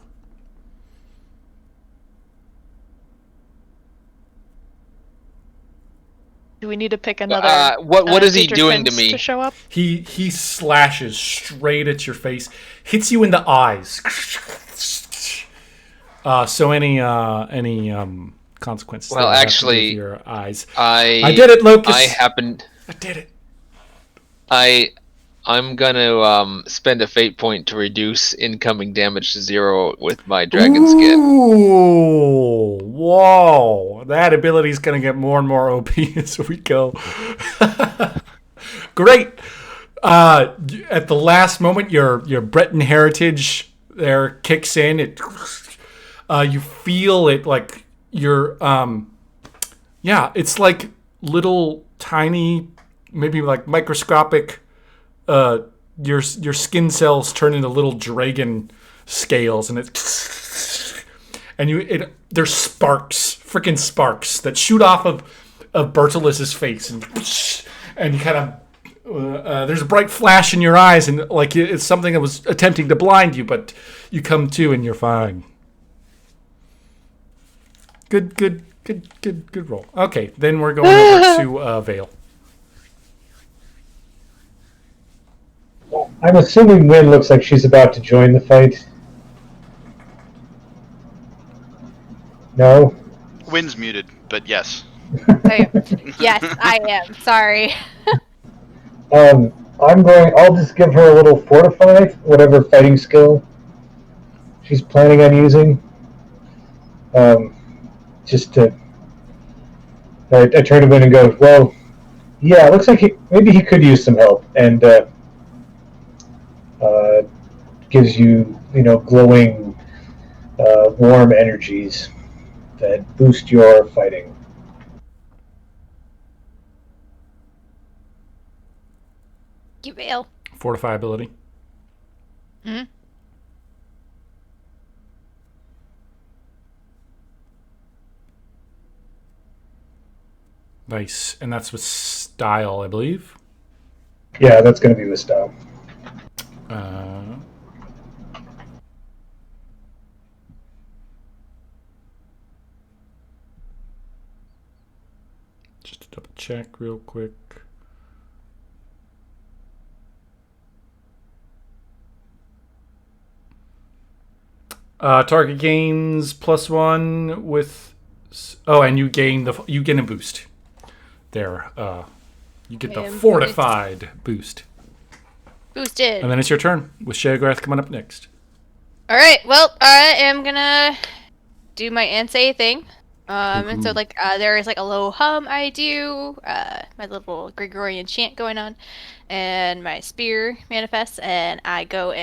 Do we need to pick another? What is he Daedric doing to Prince me? To show up? He slashes straight at your face, hits you in the eyes, So any consequences? Well, that have to do with actually, your eyes. I did it, Locus. I did it. I'm gonna spend a fate point to reduce incoming damage to 0 with my dragon skin. Ooh, whoa! That ability is gonna get more and more OP as we go. Great. At the last moment, your Breton heritage there kicks in. You feel it like you're it's like little tiny, maybe like microscopic. Your skin cells turn into little dragon scales, and there's freaking sparks that shoot off of Bertolus' face, and you kind of. There's a bright flash in your eyes, and like it's something that was attempting to blind you, but you come to and you're fine. Good roll. Okay, then we're going over to Vale. I'm assuming Wynn looks like she's about to join the fight. No? Wynn's muted, but yes. Yes, I am. Sorry. I'll just give her a little fortify, whatever fighting skill she's planning on using. Just to... I turn to Wynn and go, well, yeah, it looks like maybe he could use some help, and gives you, glowing, warm energies that boost your fighting. You Vale. Fortify ability. Mm-hmm. Nice. And that's with style, I believe. Yeah, that's going to be with style. Just to double check real quick. Target gains +1 with. Oh, and you get a boost. There, you get the fortified boost. Boosted. And then it's your turn with Sheograth coming up next. All right. Well, I am gonna do my Ansei thing. And so there is like a low hum I do, my little Gregorian chant going on, and my spear manifests, and I go.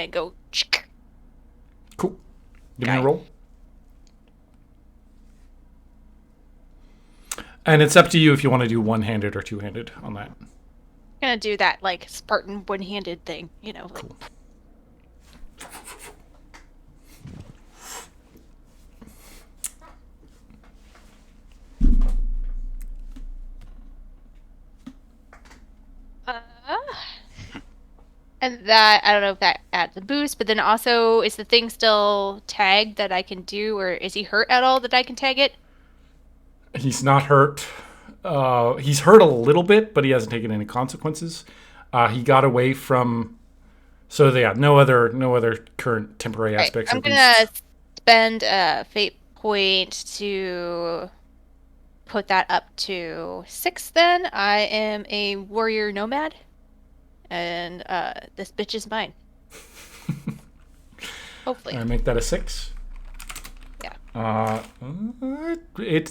Cool. Give me a roll. And it's up to you if you want to do one-handed or two-handed on that. I'm gonna do that like Spartan one-handed thing, Cool. And that, I don't know if that adds a boost, but then also, is the thing still tagged that I can do, or is he hurt at all that I can tag it? He's not hurt. He's hurt a little bit, but he hasn't taken any consequences. He got away from. So yeah, no other current temporary aspects. I'm gonna spend a fate point to put that up to 6. Then I am a warrior nomad, and this bitch is mine. Hopefully, I make that a 6. Yeah.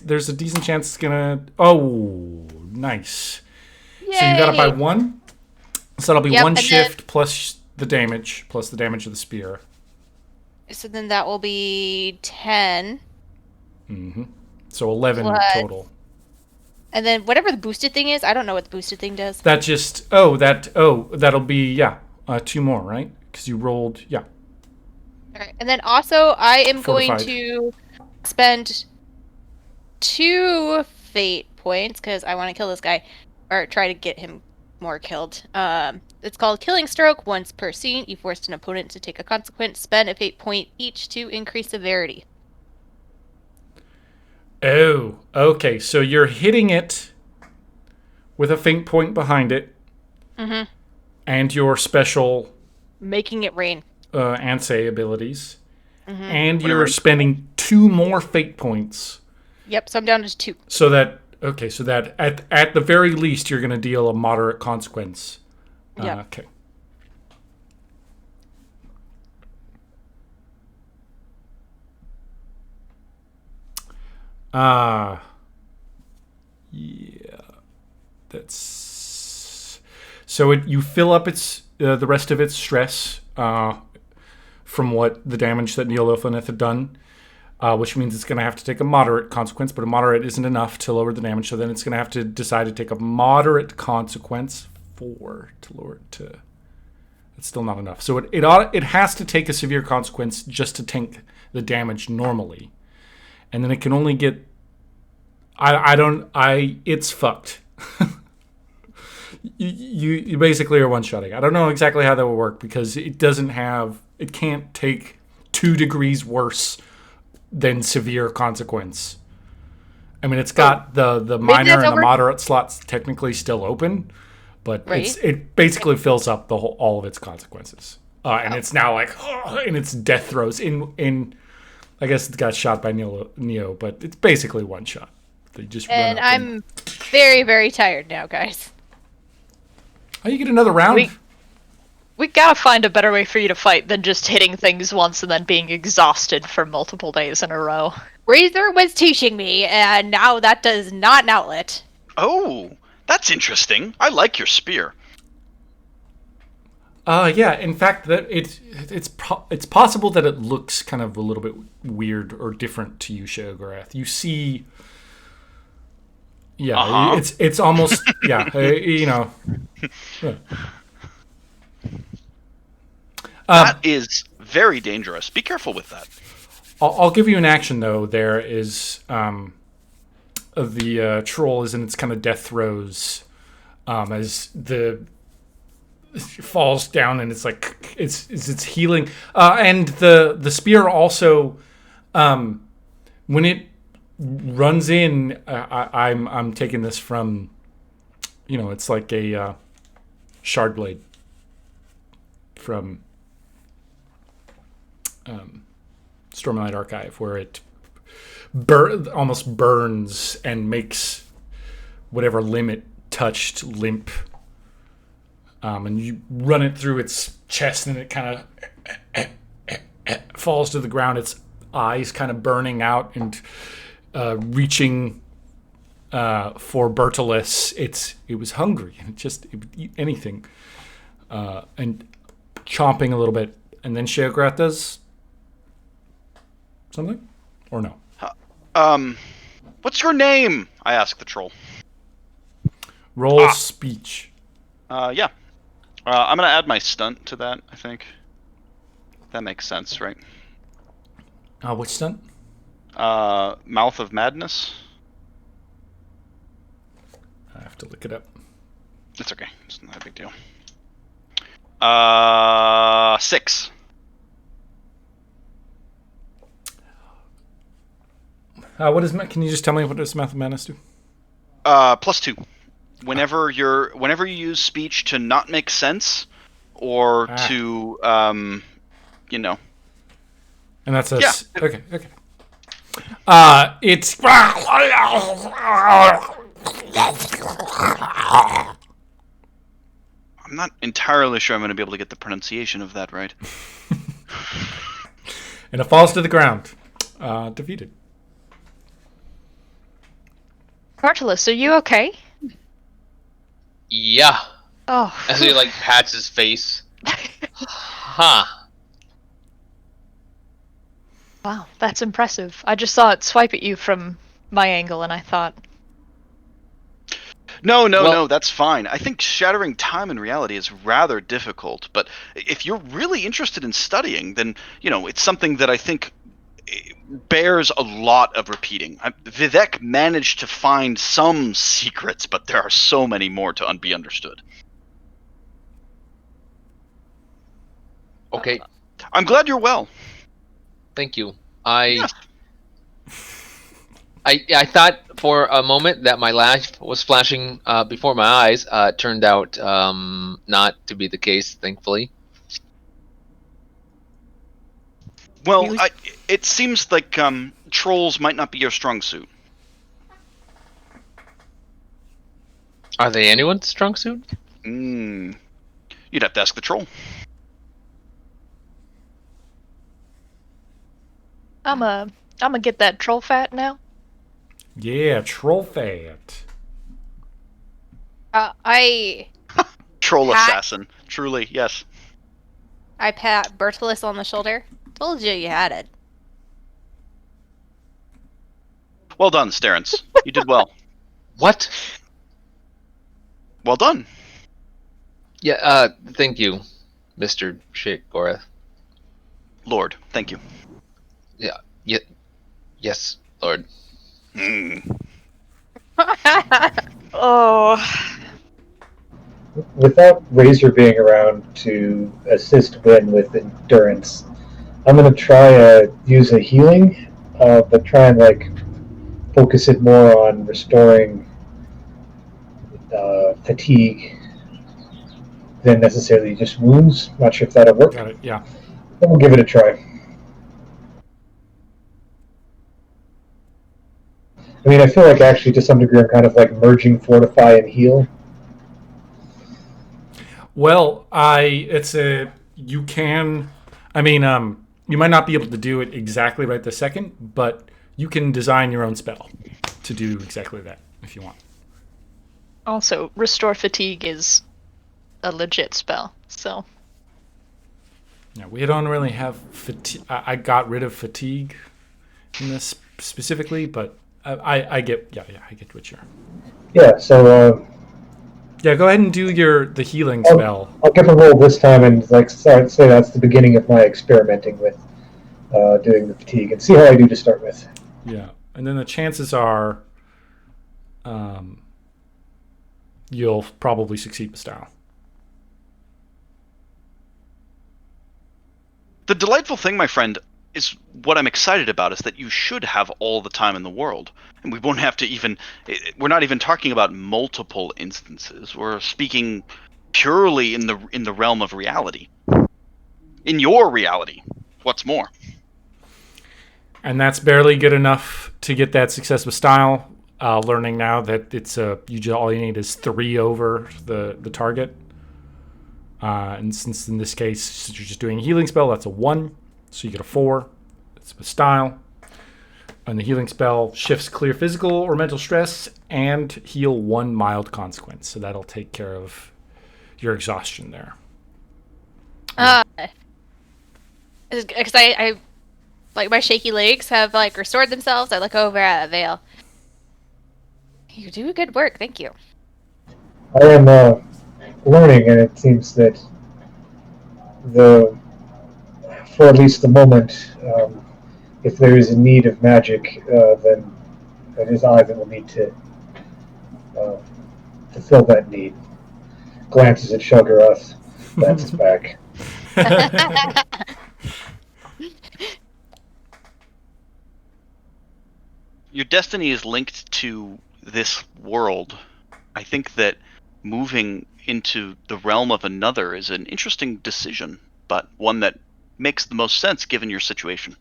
There's a decent chance it's gonna. Oh, nice. Yay! So you got it by 1. So that'll be Yep, one and shift plus the damage of the spear. So then that will be 10. Mm-hmm. So 11 total. And then whatever the boosted thing is, I don't know what the boosted thing does. That just that'll be 2 more, right? Because you rolled Okay. And then also I am Fortified. going to spend 2 fate points because I want to kill this guy, or try to get him more killed. It's called Killing Stroke. Once per scene, you forced an opponent to take a consequence. Spend a fate point each to increase severity. Oh, okay. So you're hitting it with a faint point behind it, and your special Making it rain. Ansei abilities, and When you're you're- spending 2 more fate points. Yep, so I'm down to 2. So that at the very least you're going to deal a moderate consequence. Yep. Okay. Yeah. That's so you fill up its the rest of its stress from what the damage that Neolothaneth had done. Which means it's going to have to take a moderate consequence, but a moderate isn't enough to lower the damage, so then it's going to have to decide to take a moderate consequence 4 to lower it to... It's still not enough. So it has to take a severe consequence just to tank the damage normally. And then it can only get... It's fucked. you basically are one-shotting. I don't know exactly how that will work, because it can't take 2 degrees worse than severe consequence. I mean, it's got the minor and the moderate slots technically still open, but it basically fills up all of its consequences. And it's now like in its death throes. In I guess it got shot by Neo, but it's basically one shot. They just And I'm very, very tired now, guys. Oh, you get another round. We gotta find a better way for you to fight than just hitting things once and then being exhausted for multiple days in a row. Razor was teaching me, and now that does not an outlet. Oh, that's interesting. I like your spear. Yeah. In fact, that it's possible that it looks kind of a little bit weird or different to you, Sheogorath. You see, yeah, it's almost you know. Yeah. That is very dangerous. Be careful with that. I'll give you an action though. There is the troll is in its kind of death throes as the falls down, and it's like it's healing, and the spear also when it runs in. I'm taking this from, it's like a shard blade from Stormlight Archive, where it almost burns and makes whatever limb it touched limp. And you run it through its chest, and it kind of falls to the ground. Its eyes kind of burning out and reaching for Bertolus. It was hungry, and it would eat anything, and chomping a little bit. And then Sheogorath does something, or no? What's your name? I ask the troll. Roll speech. Yeah. I'm gonna add my stunt to that, I think. That makes sense, right? Which stunt? Mouth of Madness. I have to look it up. It's okay. It's not a big deal. 6. Can you just tell me what does Mouth of Madness do? +2. Whenever you use speech to not make sense, or to And that's Yeah. Okay. It's I'm not entirely sure I'm going to be able to get the pronunciation of that right. and it falls to the ground. Defeated. Bartolus, are you okay? Yeah. Oh. As he pats his face. Huh. Wow, that's impressive. I just saw it swipe at you from my angle, and I thought... No, that's fine. I think shattering time and reality is rather difficult, but if you're really interested in studying, then, it's something that I think bears a lot of repeating. Vivek managed to find some secrets, but there are so many more to be understood. Okay. I'm glad you're well. Thank you. I thought for a moment that my lash was flashing before my eyes. Turned out not to be the case, thankfully. Well, Really? it seems like trolls might not be your strong suit. Are they anyone's strong suit? You'd have to ask the troll. I'ma get that troll fat now. Yeah, troll fat. I Troll Pat? assassin. Truly, yes. pat Bertolus on the shoulder. Told you had it. Well done, Sterence. You did well. What? Well done. Yeah, thank you, Mr. Gorath. Lord, thank you. Yes, Lord. Oh, Without Razor being around to assist Win with endurance, I'm gonna try use a healing, but try and focus it more on restoring fatigue than necessarily just wounds. Not sure if that'll work. Got it. Yeah. But we'll give it a try. I mean, I feel like actually to some degree I'm kind of merging fortify and heal. Well, you can. I mean, you might not be able to do it exactly right this second, but you can design your own spell to do exactly that if you want. also, restore fatigue is a legit spell. So Yeah, we don't really have fatigue. I got rid of fatigue in this specifically, but I get I get what you're. Yeah, so Yeah, go ahead and do the healing I'll- spell. I'll give a roll this time and say that's the beginning of my experimenting with doing the fatigue and see how I do to start with. Yeah, and then the chances are, you'll probably succeed with style. The delightful thing, my friend, is what I'm excited about is that you should have all the time in the world. And we won't have to we're not even talking about multiple instances. We're speaking purely in the realm of reality. In your reality. What's more? And that's barely good enough to get that success with style. Learning now that it's all you need is 3 over the target. And since in this case since you're just doing a healing spell, that's a 1, so you get a 4. That's with style. And the healing spell shifts clear physical or mental stress and heal 1 mild consequence. So that'll take care of your exhaustion there. Because I my shaky legs have restored themselves. I look over at Vale. You do good work, thank you. I am learning, and it seems that for at least the moment, if there is a need of magic, then it is I that will need to fulfill that need. Glances at Shoggorath, glances back. Your destiny is linked to this world. I think that moving into the realm of another is an interesting decision, but one that makes the most sense given your situation.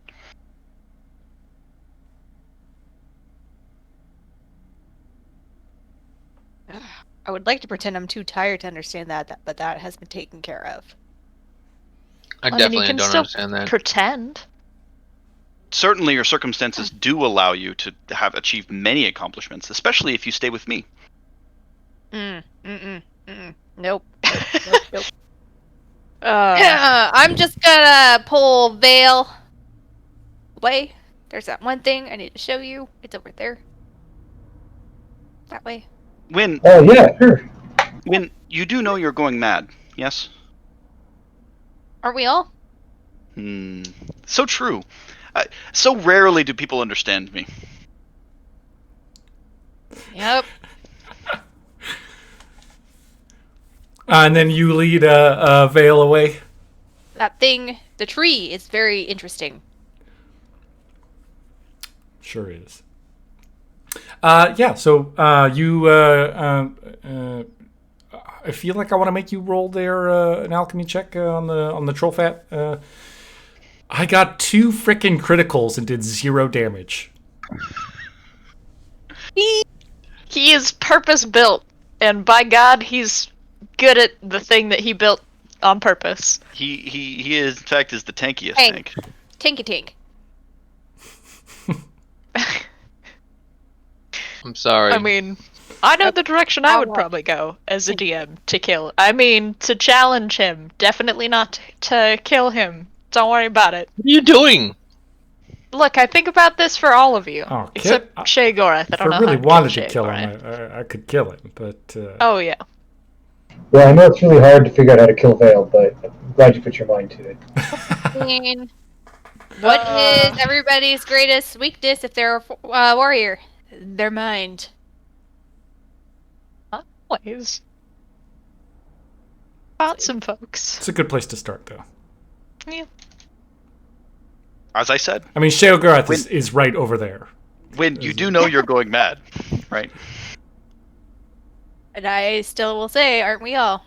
I would like to pretend I'm too tired to understand that, but that has been taken care of. I mean, you definitely can don't still understand that. pretend. Certainly your circumstances do allow you to have achieved many accomplishments, especially if you stay with me. Nope. Nope. Uh, I'm just gonna pull Vale away. There's that one thing I need to show you. It's over there. That way. Win, Oh yeah, sure. Win, you do know you're going mad, yes? Aren't we all? So true. So rarely do people understand me. Yep. And then you lead Vale away. That thing, the tree, is very interesting. Sure is. Yeah, so you... I feel like I want to make you roll there an alchemy check on the troll fat. I got 2 frickin' criticals and did 0 damage. He is purpose built, and by God, he's good at the thing that he built on purpose. He is, in fact, is the tankiest Tank. tank. Tinky tink. I'm sorry. I mean, I know the direction I would probably go as a DM to kill. I mean, to challenge him. Definitely not to kill him. Don't worry about it. What are you doing? Look, I think about this for all of you, Oh, except Shay Gorath. I If don't know I really how wanted to to kill Shay him, I could kill him, but... Oh yeah. Well, I know it's really hard to figure out how to kill Vale, but I'm glad you put your mind to it. I mean, what is everybody's greatest weakness if they're a warrior? Their mind. Always. About some folks. It's a good place to start, though. Yeah. As I said, I mean, Sheogorath is right over there. when you do know you're going mad, right? And I still will say, aren't we all?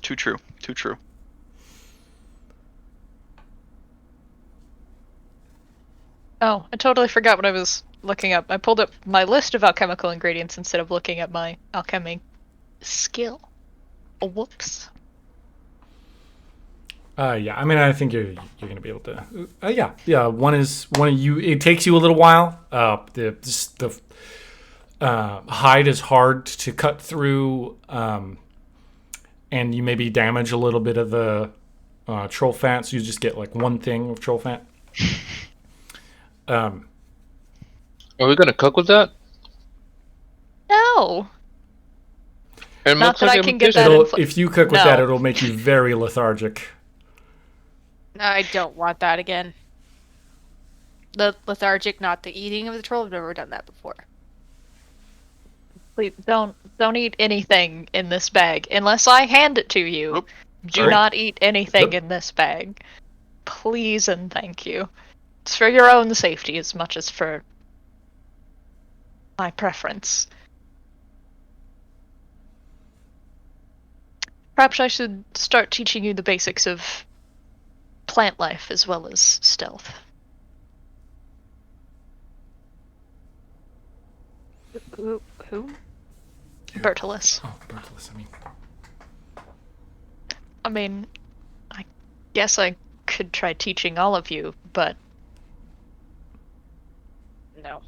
Too true. Too true. Oh, I totally forgot what I was looking up. I pulled up my list of alchemical ingredients instead of looking at my alchemy skill. Oh, whoops. Yeah, I mean, I think you're gonna be able to. Yeah. One of you. It takes you a little while. The hide is hard to cut through, and you maybe damage a little bit of the troll fat. So you just get like 1 thing of troll fat. Are we gonna cook with that? No. It Not looks that like I a can get magician. that If you cook with No. that, it'll make you very lethargic. I don't want that again. The lethargic, not the eating of the troll. I've never done that before. Please don't eat anything in this bag unless I hand it to you. Oop, Do sorry. not eat anything Yep. in this bag. Please and thank you. It's for your own safety as much as for my preference. Perhaps I should start teaching you the basics of plant life as well as stealth. Who? Bertolus. Oh, Bertolus, I mean, I guess I could try teaching all of you, but no.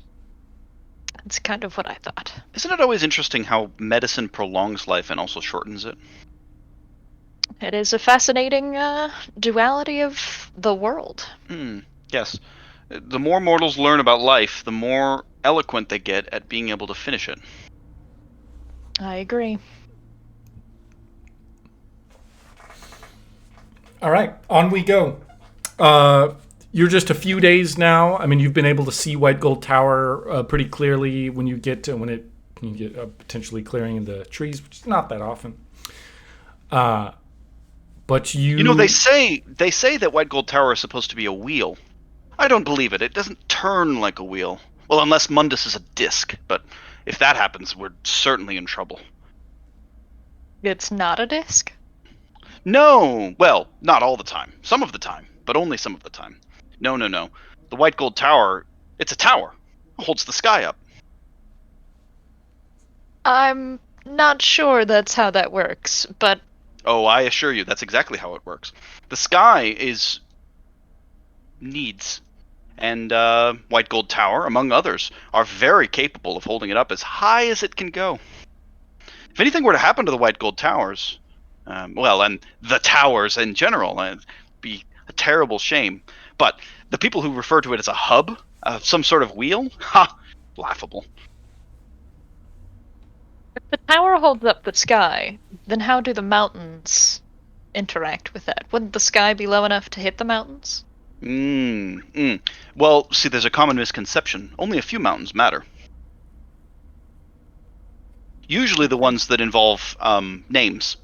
That's kind of what I thought. Isn't it always interesting how medicine prolongs life and also shortens it? It is a fascinating duality of the world. Yes. The more mortals learn about life, the more eloquent they get at being able to finish it. I agree. All right, on we go. You're just a few days now. I mean, you've been able to see White Gold Tower pretty clearly when you get potentially clearing in the trees, which is not that often. But You know, they say that White Gold Tower is supposed to be a wheel. I don't believe it. It doesn't turn like a wheel. Well, unless Mundus is a disc. But if that happens, we're certainly in trouble. It's not a disc? No! Well, not all the time. Some of the time. But only some of the time. No. The White Gold Tower, it's a tower. It holds the sky up. I'm not sure that's how that works, but Oh, I assure you, that's exactly how it works. The sky needs. And White Gold Tower, among others, are very capable of holding it up as high as it can go. If anything were to happen to the White Gold Towers, and the towers in general, it'd be a terrible shame. But the people who refer to it as a hub, some sort of wheel, laughable. if the tower holds up the sky, then how do the mountains interact with that? Wouldn't the sky be low enough to hit the mountains? Well, see, there's a common misconception. Only a few mountains matter. Usually the ones that involve names.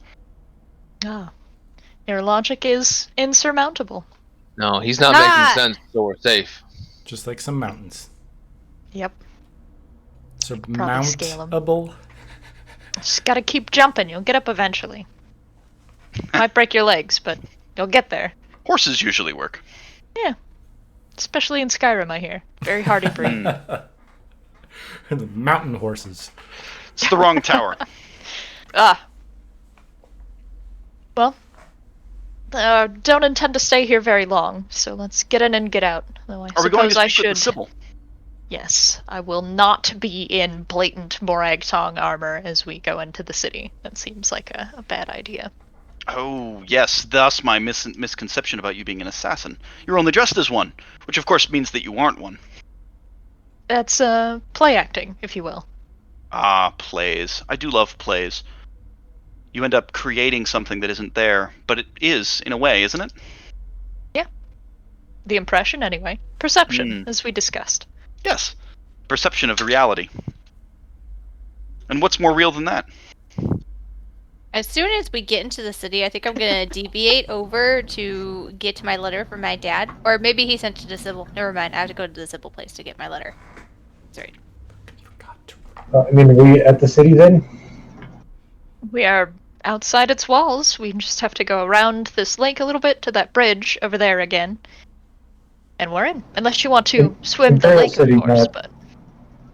Ah. Your logic is insurmountable. No, he's not Ah! making sense, so we're safe. just like some mountains. Yep. Surmountable. scale 'em. Just gotta keep jumping. You'll get up eventually. Might break your legs, but you'll get there. Horses usually work. Especially in Skyrim, I hear. Very hardy breed. The mountain horses. It's the wrong tower. Well, don't intend to stay here very long, so let's get in and get out. Though I Are we going to suppose I speak with should. the Sybil? Yes, I will not be in blatant Morag Tong armor as we go into the city. That seems like a bad idea. Oh, yes, thus my misconception about you being an assassin. You're only dressed as one, which of course means that you aren't one. That's play acting, if you will. Ah, plays. I do love plays. You end up creating something that isn't there, but it is, in a way, isn't it? The impression, anyway. Perception, as we discussed. Yes. Perception of the reality. And what's more real than that? As soon as we get into the city, I think I'm gonna deviate over to get my letter from my dad. Or maybe he sent it to Sybil. Never mind, I have to go to the Sybil place to get my letter. Sorry. I mean, are we at the city then? We are outside its walls. We just have to go around this lake a little bit to that bridge over there again. And we're in. Unless you want to swim the Imperial lake, City, of course, not- but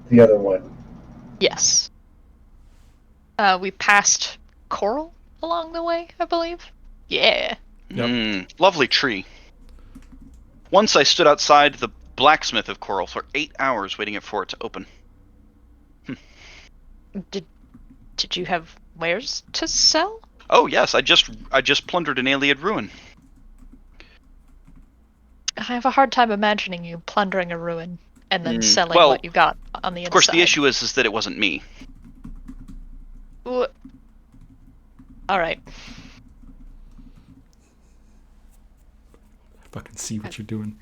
The other one. yes. We passed Coral along the way, I believe. Yeah. Yep. Lovely tree. Once I stood outside the blacksmith of Coral for 8 hours waiting for it to open. Did you have wares to sell? Oh yes, I just plundered an Iliad ruin. I have a hard time imagining you plundering a ruin and then selling well, what you got on the inside. Of course, the issue is that it wasn't me. All right. I fucking see what you're doing.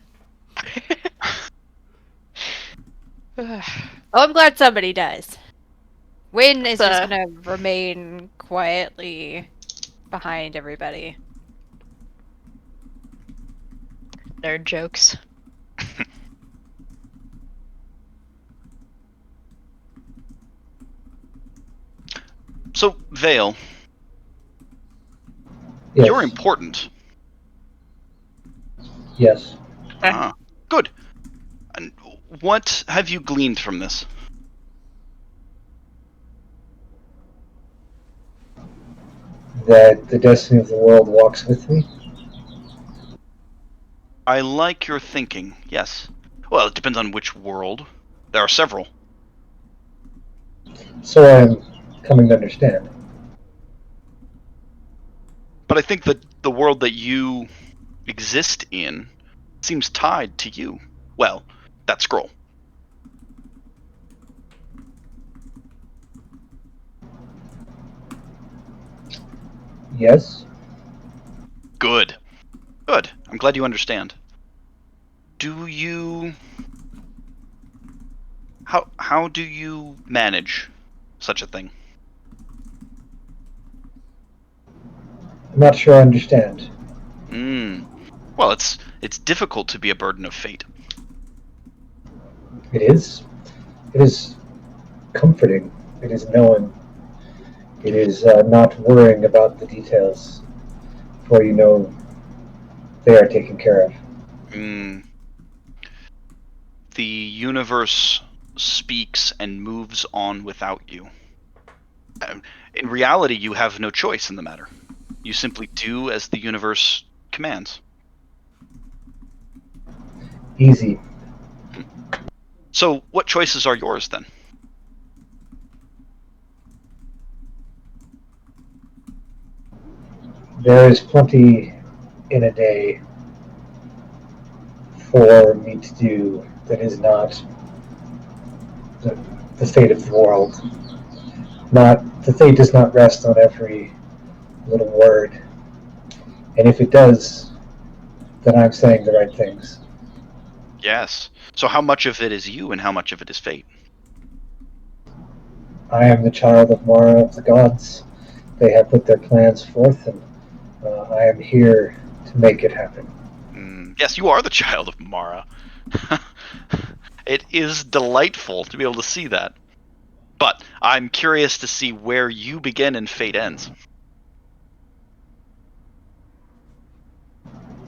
Oh, I'm glad somebody does. Wynn is just Uh. gonna remain quietly behind everybody. Nerd jokes. So, Vale, Yes. you're important. Yes. Ah, good. And what have you gleaned from this? That the destiny of the world walks with me. I like your thinking, yes. Well, it depends on which world. There are several. So I'm coming to understand. But I think that the world that you exist in seems tied to you. Well, that scroll. Yes. Good. Good. I'm glad you understand. Do you... How do you manage such a thing? I'm not sure I understand. Well, it's difficult to be a burden of fate. It is. It is comforting. It is knowing. It is not worrying about the details, for you know they are taken care of. The universe speaks and moves on without you. In reality, you have no choice in the matter. You simply do as the universe commands. Easy. So, what choices are yours then? There is plenty in a day for me to do that is not the fate of the world. The fate does not rest on every little word. And if it does, then I'm saying the right things. Yes. So how much of it is you and how much of it is fate? I am the child of Mara of the gods. They have put their plans forth, and I am here to make it happen. Yes, you are the child of Mara. It is delightful to be able to see that. But I'm curious to see where you begin and fate ends.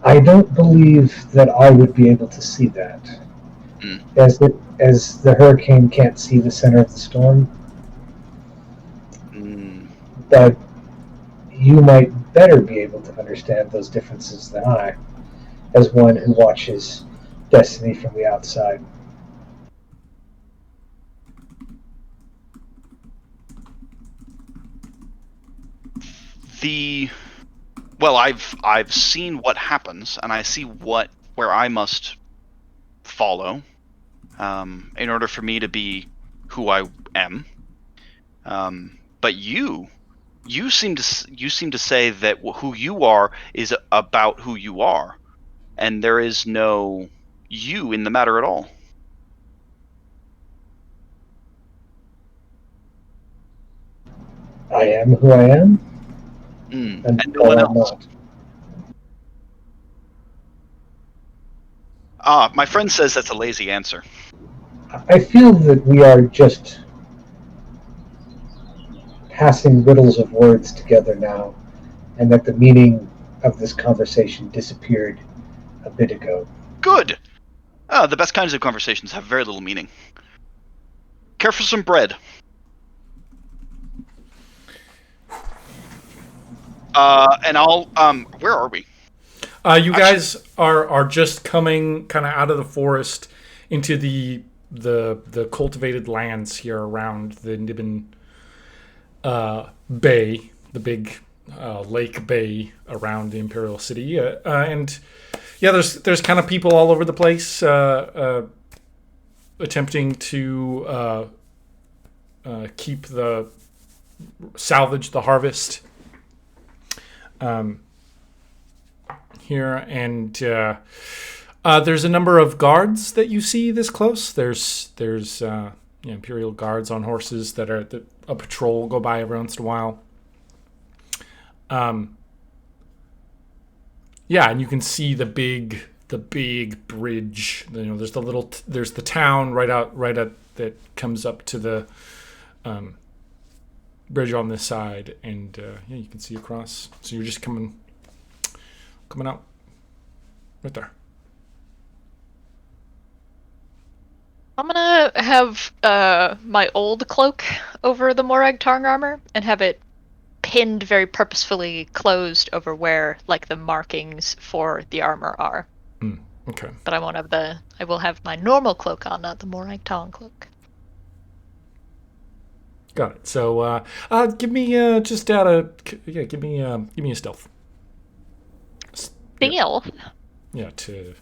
I don't believe that I would be able to see that, Hmm. as the hurricane can't see the center of the storm. But you might better be able to understand those differences than I, as one who watches Destiny from the outside. Well, I've seen what happens, and I see where I must follow in order for me to be who I am. But you seem to say that who you are is about who you are, and there is no you in the matter at all. I am who I am, And no one else. My friend says that's a lazy answer. I feel that we are just passing riddles of words together now, and that the meaning of this conversation disappeared a bit ago. Good. The best kinds of conversations have very little meaning. Care for some bread. And I'll where are we? You guys are just coming kind of out of the forest into the cultivated lands here around the Niben Bay, the big lake bay around the Imperial City, and yeah, there's kind of people all over the place attempting to salvage the harvest. Here, and there's a number of guards that you see this close. There's Imperial guards on horses that a patrol go by every once in a while. Yeah, and you can see the big bridge. There's there's the town right at that comes up to the bridge on this side, and you can see across. So you're just coming out right there. I'm gonna have my old cloak over the Morag Tarn armor and have it pinned very purposefully closed over where like the markings for the armor are. Okay. But I will have my normal cloak on, not the Morag Tarn cloak. Got it. So give me give me a stealth. Stealth. Yeah, to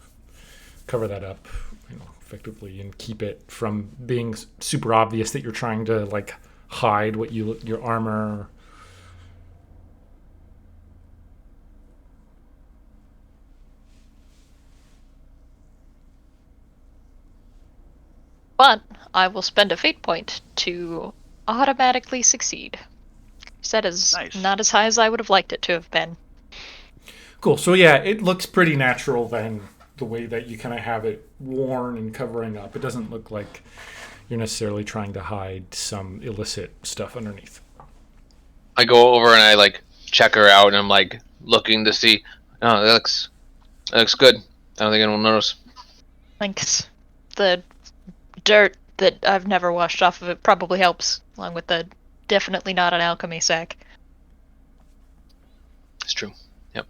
cover that up, effectively, and keep it from being super obvious that you're trying to like hide your armor. But I will spend a fate point to automatically succeed. That is Nice. not as high as I would have liked it to have been. Cool. So yeah, it looks pretty natural then, the way that you kind of have it worn and covering up. It doesn't look like you're necessarily trying to hide some illicit stuff underneath. I go over and I like check her out, and I'm like looking to see. Oh, that looks good. I don't think anyone will notice. Thanks. The dirt that I've never washed off of it probably helps, along with the definitely not an alchemy sack. It's true. Yep.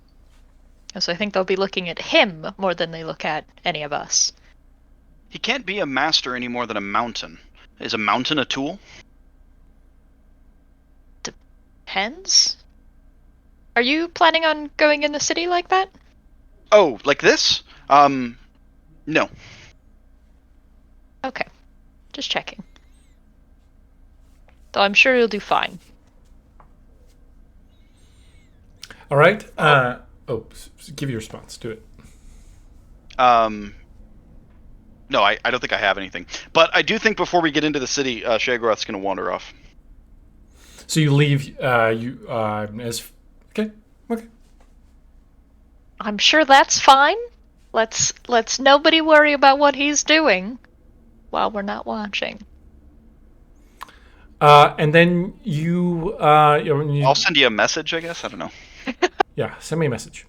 So I think they'll be looking at him more than they look at any of us. He can't be a master any more than a mountain. Is a mountain a tool? Depends. Are you planning on going in the city like that? Oh, like this? No. Okay. Just checking. Though I'm sure you'll do fine. All right. Give your response. Do it. No, I don't think I have anything. But I do think before we get into the city, Shagroth's going to wander off. So you leave. Okay. I'm sure that's fine. Let's nobody worry about what he's doing while we're not watching. And then you. I'll send you a message, I guess. I don't know. Yeah, send me a message.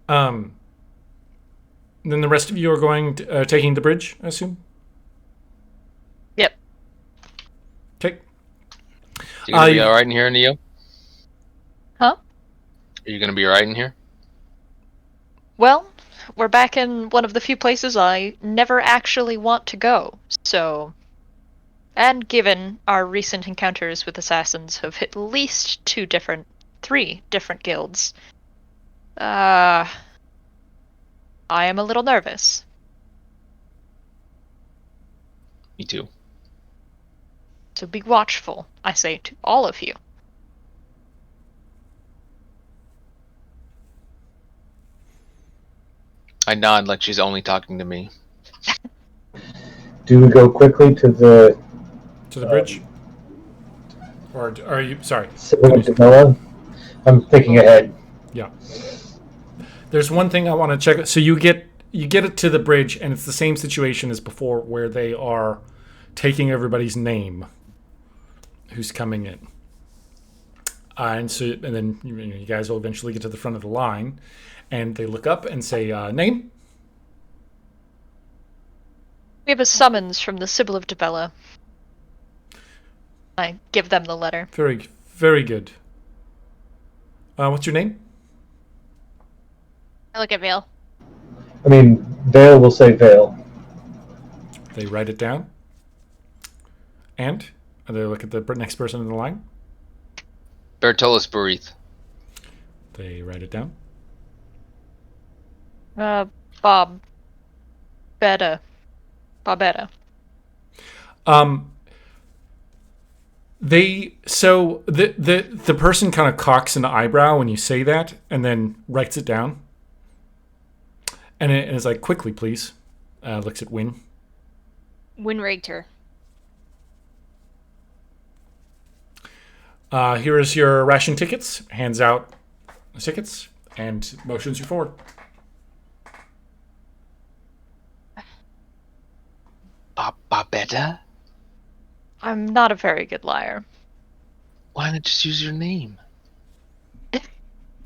Then the rest of you are going to, taking the bridge, I assume. Yep. Okay. You gonna be you- all right in here, Neo? Huh? Are you gonna be all right in here? Well, we're back in one of the few places I never actually want to go, so... And given our recent encounters with assassins of at least 3 different guilds, I am a little nervous. Me too. So be watchful, I say to all of you. I nod like she's only talking to me. Do we go quickly to the To the bridge? Or are you... Sorry. Civil of Demilla? I'm thinking ahead. Yeah. There's one thing I want to check. So you get it to the bridge, and it's the same situation as before, where they are taking everybody's name who's coming in. And then you guys will eventually get to the front of the line, and they look up and say, name? We have a summons from the Sibyl of Debella. I give them the letter. Very, very good. What's your name? I look at Vale. I mean, Vale will say Vale. They write it down. And they look at the next person in the line. Bertolus Berith. They write it down. Bob. Betta. Bobetta. The person kind of cocks an eyebrow when you say that, and then writes it down. And it's like, quickly, please. Looks at Win. Win Rater. Here is your ration tickets. Hands out the tickets and motions you forward. Babetta? I'm not a very good liar. Why not just use your name?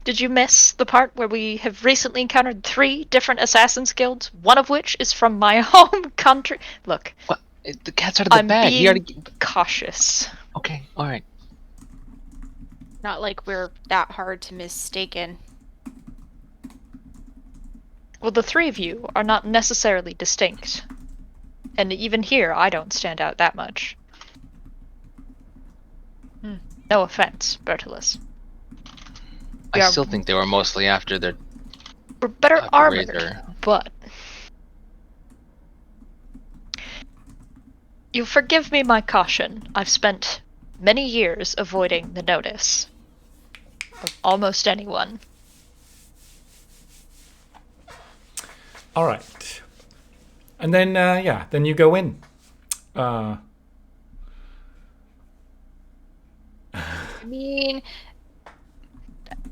Did you miss the part where we have recently encountered 3 different assassins guilds, one of which is from my home country? Look, What? The cat's out of the I'm bag. being He already... cautious. Okay, alright. Not like we're that hard to mistaken. Well, the 3 of you are not necessarily distinct. And even here, I don't stand out that much. No offense, Bertolus. I Yeah. still think they were mostly after their... We're better the armored, Razor. but... You forgive me my caution. I've spent many years avoiding the notice of almost anyone. All right. And then, then you go in. I mean,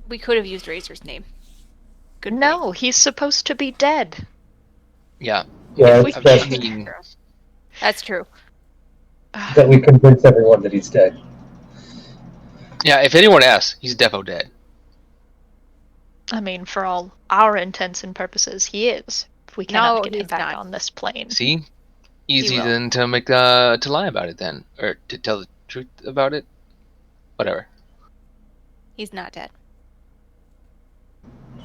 we could have used Razor's name. Good point. No, he's supposed to be dead. Yeah. Yeah, we it's I best mean, That's true. that we convince everyone that he's dead. yeah, if anyone asks, he's defo dead. I mean, for all our intents and purposes, he is. If we cannot No, get him he's back not. on this plane. See? Easy will. then to make to lie about it then. Or to tell the truth about it. Whatever. He's not dead.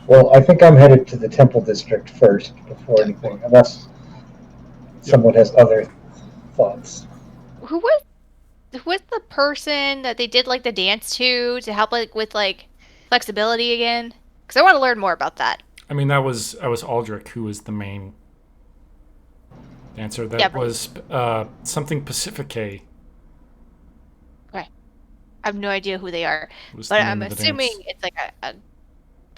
Well, I think I'm headed to the Temple District first before anything, unless someone has other thoughts. Who was the person that they did like the dance to help like with like flexibility again? Because I want to learn more about that. I mean, that was Aldrich who was the main dancer. That Yeah, but- was something Pacifique. I have no idea who they are, Was the but name I'm of the assuming dance. it's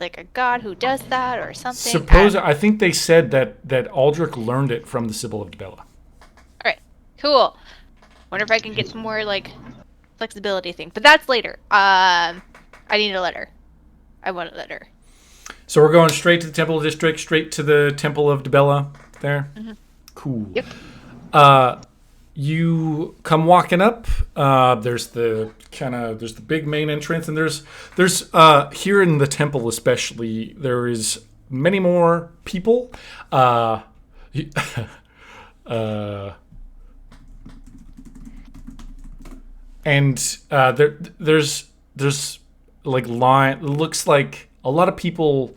like a god who does that or something. I think they said that Aldrich learned it from the Sibyl of Debella. All right, cool. Wonder if I can get some more like flexibility thing, but that's later. I need a letter. I want a letter. So we're going straight to the Temple District, straight to the Temple of Debella there. Cool. Yep. You come walking up. There's the big main entrance, and there's here in the temple especially there is many more people. And there's like line. It looks like a lot of people.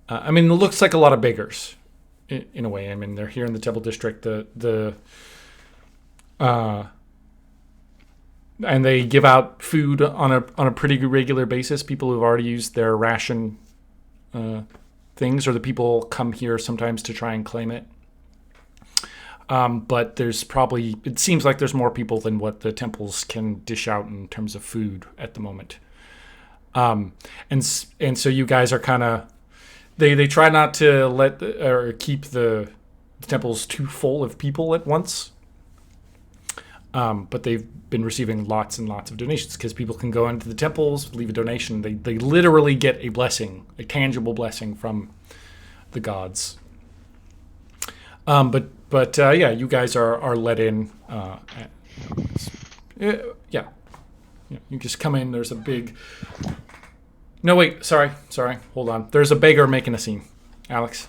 I mean, it looks like a lot of beggars, in a way. I mean, they're here in the Temple District. And they give out food on a pretty regular basis. People who've already used their ration things, or the people come here sometimes to try and claim it. But it seems like there's more people than what the temples can dish out in terms of food at the moment. And so you guys are kind of, they try not to keep the temples too full of people at once. But they've been receiving lots and lots of donations because people can go into the temples, leave a donation. They literally get a blessing, a tangible blessing from the gods. But yeah, you guys are let in. Yeah, you just come in. There's a big. No, wait. Sorry. Hold on. There's a beggar making a scene. Alex.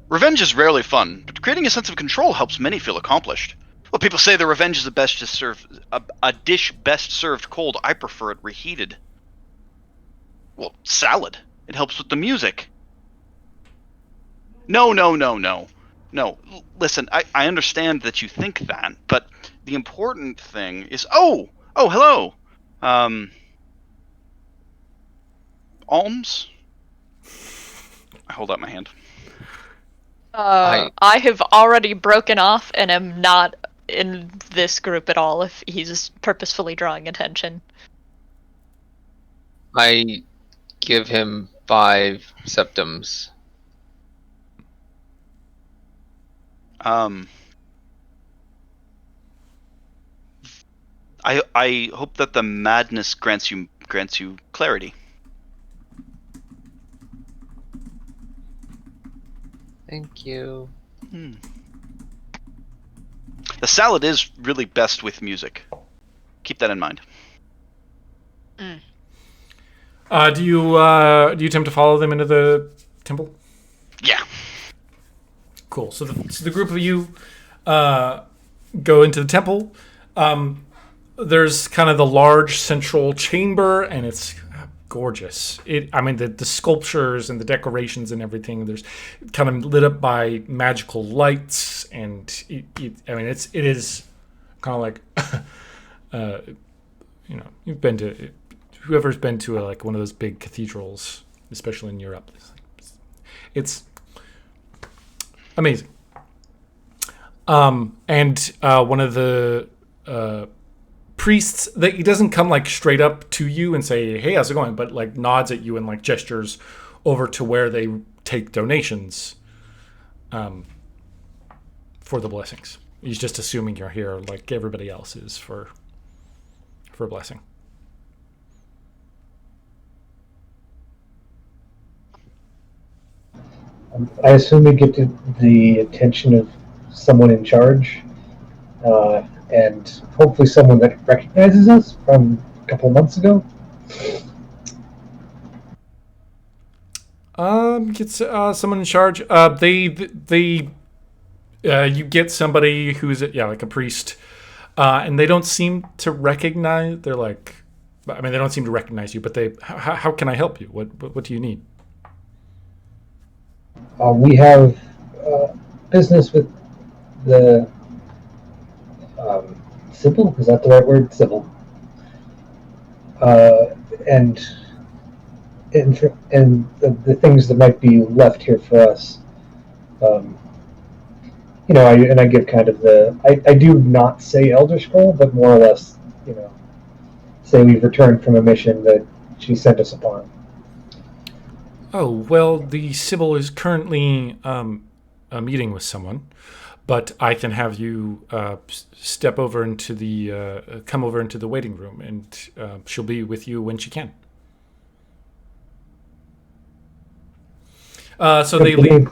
Revenge is rarely fun, but creating a sense of control helps many feel accomplished. Well, people say the revenge is a dish best served cold. I prefer it reheated. Well, salad. It helps with the music. No. Listen, I understand that you think that, but the important thing is... Oh, hello. Alms? I hold out my hand. I have already broken off and am not in this group at all if he's purposefully drawing attention. I give him 5 septums. I hope that the madness grants you clarity. Thank you. The salad is really best with music. Keep that in mind. Do you attempt to follow them into the temple? Yeah. Cool. So the group of you go into the temple. There's kind of the large central chamber, and it's gorgeous. The sculptures and the decorations and everything. There's kind of lit up by magical lights, and it is kind of like, you've been to, whoever's been to one of those big cathedrals, especially in Europe. It's amazing. And one of the priests, that he doesn't come straight up to you and say, "Hey, how's it going?" but nods at you and gestures over to where they take donations for the blessings. He's just assuming you're here like everybody else is for a blessing. I assume we get to the attention of someone in charge, and hopefully someone that recognizes us from a couple months ago. Gets someone in charge. You get somebody who's like a priest, and they don't seem to recognize. They don't seem to recognize you. But how can I help you? What do you need? We have business with the Sybil. Is that the right word? Sybil. And the things that might be left here for us. I give kind of I do not say Elder Scroll, but more or less, say we've returned from a mission that she sent us upon. Oh, well, the Sybil is currently meeting with someone, but I can have you come over into the waiting room, and she'll be with you when she can. So they lead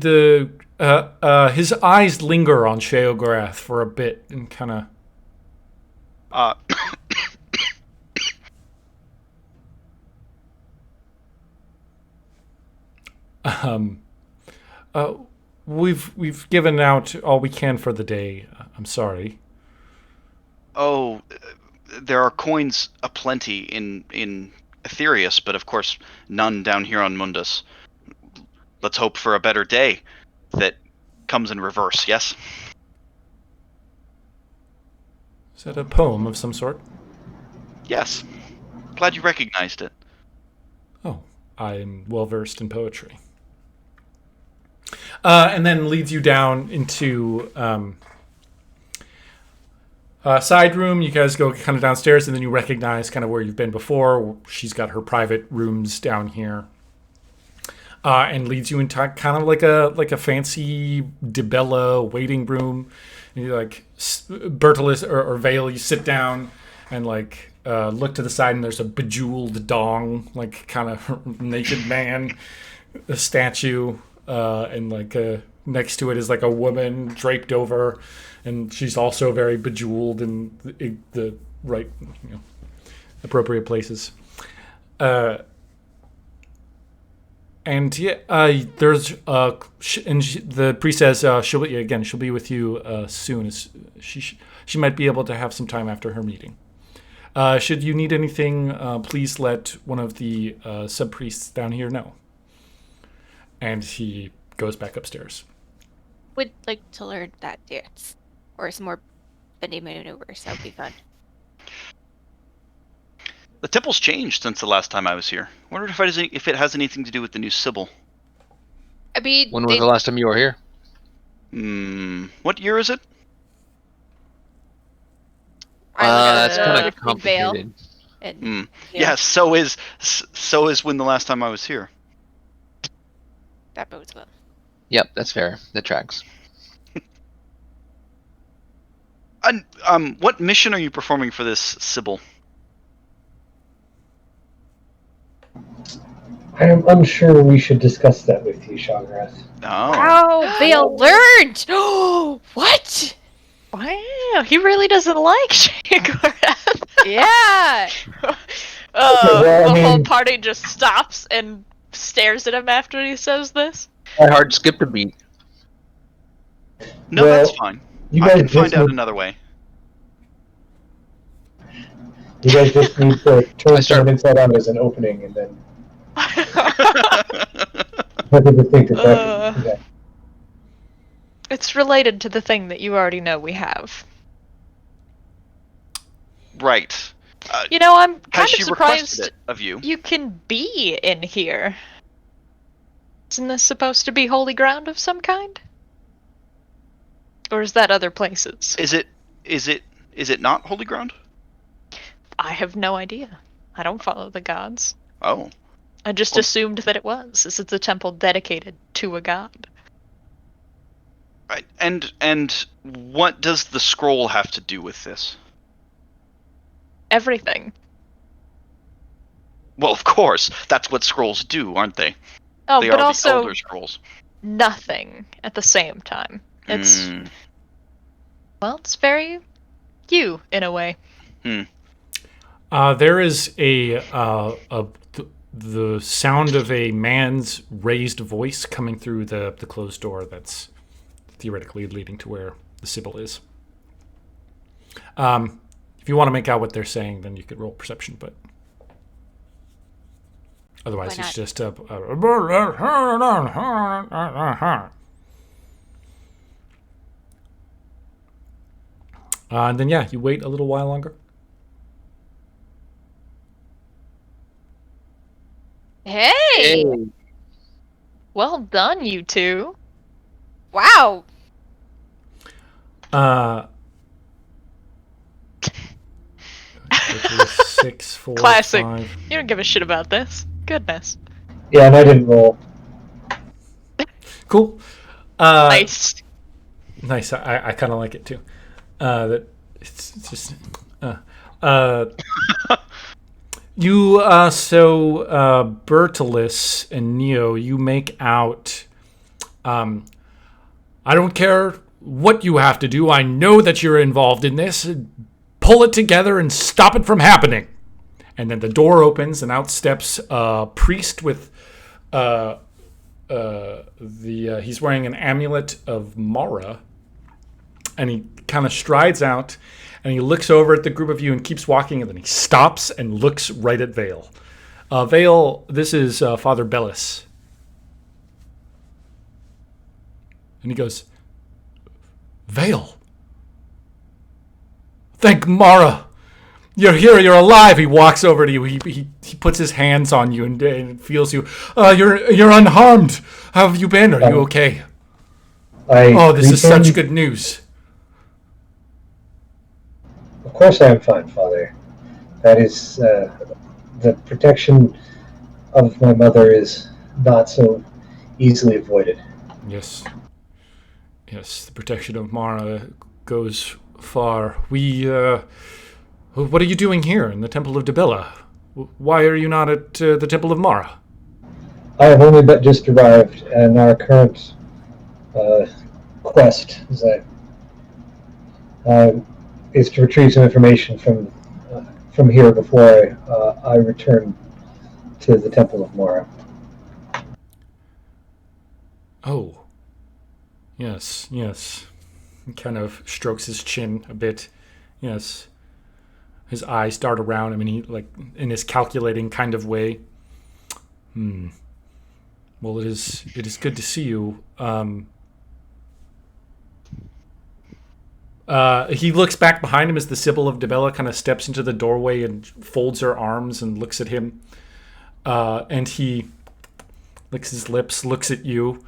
his eyes linger on Sheogorath for a bit and kind of... We've given out all we can for the day. I'm sorry. Oh, there are coins aplenty in Aetherius, but of course none down here on Mundus. Let's hope for a better day that comes in reverse, yes? Is that a poem of some sort? Yes. Glad you recognized it. Oh, I'm well versed in poetry. And then leads you down into a side room. You guys go kind of downstairs, and then you recognize kind of where you've been before. She's got her private rooms down here. And leads you into kind of like a fancy Dibella waiting room. And you like Bertolus or Vale, you sit down and like look to the side, and there's a bejeweled dong, like kind of naked man, a statue, and like next to it is like a woman draped over, and she's also very bejeweled in the right, appropriate places. And yeah, there's and the priest says she'll be with you soon. As she might be able to have some time after her meeting. Should you need anything, please let one of the sub priests down here know. And he goes back upstairs. Would like to learn that dance or some more bendy maneuvers. That would be fun. The temple's changed since the last time I was here. I wonder if it has anything to do with the new Sibyl. I mean, When was the last time you were here? What year is it? It's kind of Vale. complicated. And, Yes, so is when the last time I was here. that bodes well. Yep, that's fair. That tracks. And what mission are you performing for this Sibyl? I am unsure we should discuss that with you, Shagras. Oh. Wow, Vale learned! Oh, what? Wow, he really doesn't like Shangorath. Yeah! well, I The whole mean- party just stops and stares at him after he says this. My heart skipped a beat. No, Well, that's fine. You I guys can find just out need, another way. you guys just need to turn I start- someone inside out as an opening, and then I think that Uh. It's related to the thing that you already know we have. Right. You know, I'm Has kind she of requested surprised it of you? you can be in here. Isn't this supposed to be holy ground of some kind? Or is that other places? Is it not holy ground? I have no idea. I don't follow the gods. Oh. I just Well- assumed that it was. This is a temple dedicated to a god. Right. And what does the scroll have to do with this? Everything. Well, of course, that's what scrolls do, aren't they? Oh, They but are the also Elder Scrolls. nothing at the same time. It's Mm. well, it's very you in a way. There is the sound of a man's raised voice coming through the closed door that's theoretically leading to where the Sibyl is. If you want to make out what they're saying, then you could roll perception, but otherwise Why it's not? just and then yeah, you wait a little while longer. Hey! Well done, you two. Wow! Six, four, Classic. 5. You don't give a shit about this. Goodness. Yeah, and I didn't roll. Cool. Nice. Nice. I kind of like it too. That it's just. You Bertolus and Neo, you make out. I don't care what you have to do. I know that you're involved in this. Pull it together and stop it from happening. And then the door opens and out steps a priest with he's wearing an amulet of Mara, and he kind of strides out, and he looks over at the group of you and keeps walking, and then he stops and looks right at Vale. Vale, this is Father Bellis. And he goes, Vale. Thank Mara. You're here. You're alive. He walks over to you. He puts his hands on you and feels you. You're unharmed. How have you been? Are you okay? This is such good news. Of course I am fine, Father. That is, the protection of my mother is not so easily avoided. Yes. Yes, the protection of Mara goes far. What are you doing here in the Temple of Dibella? Why are you not at the Temple of Mara? I have only but just arrived, and our current quest is to retrieve some information from here before I return to the Temple of Mara. Oh. Yes. He kind of strokes his chin a bit. Yes. His eyes dart around. I mean, he, like, in his calculating kind of way. Well, it is good to see you. He looks back behind him as the Sibyl of Dibella kind of steps into the doorway and folds her arms and looks at him. And he licks his lips, looks at you.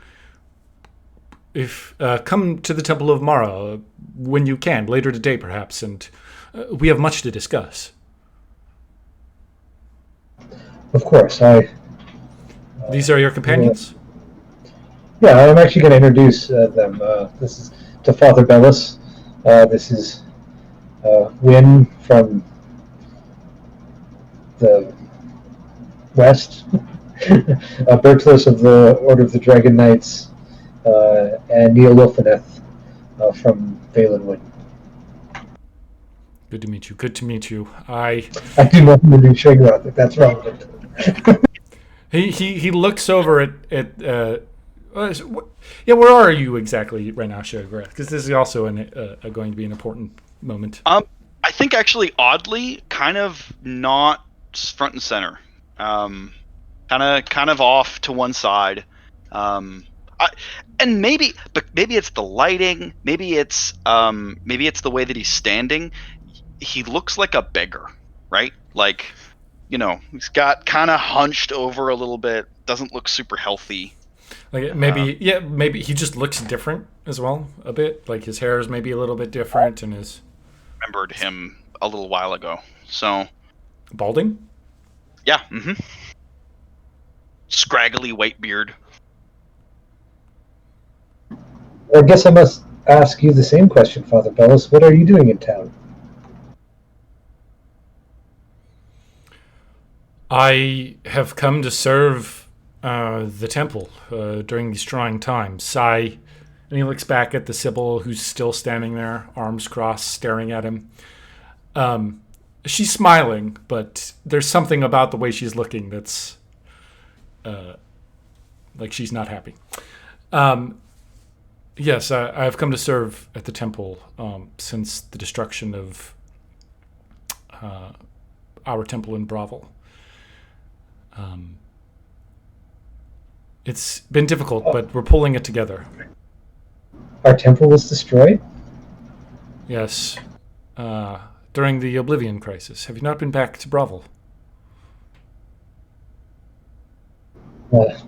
Come to the Temple of Mara when you can, later today perhaps, and we have much to discuss. Of course, These are your companions? Yeah, I'm actually going to introduce them. This is to Father Bellis. This is Wynn from the west, Bertolus of the Order of the Dragon Knights, and Neil Wilfineth from Valenwood. Good to meet you. I do nothing to do Shigra, if that's relevant. He looks over at where are you exactly right now, Shigra? Because this is also going to be an important moment. I think actually, oddly, kind of not front and center. Kind of off to one side. And maybe it's the lighting. Maybe it's the way that he's standing. He looks like a beggar, right? Like, he's got kind of hunched over a little bit. Doesn't look super healthy. Like maybe he just looks different as well a bit. Like his hair is maybe a little bit different, and his remembered him a little while ago. So balding. Yeah. Scraggly white beard. Well, I guess I must ask you the same question, Father Bellis. What are you doing in town? I have come to serve the temple during these trying times. And he looks back at the Sibyl, who's still standing there, arms crossed, staring at him. She's smiling, but there's something about the way she's looking that's like she's not happy. Yes, I've come to serve at the temple since the destruction of our temple in Bravel. It's been difficult, but we're pulling it together. Our temple was destroyed? Yes. During the Oblivion Crisis. Have you not been back to Bravel?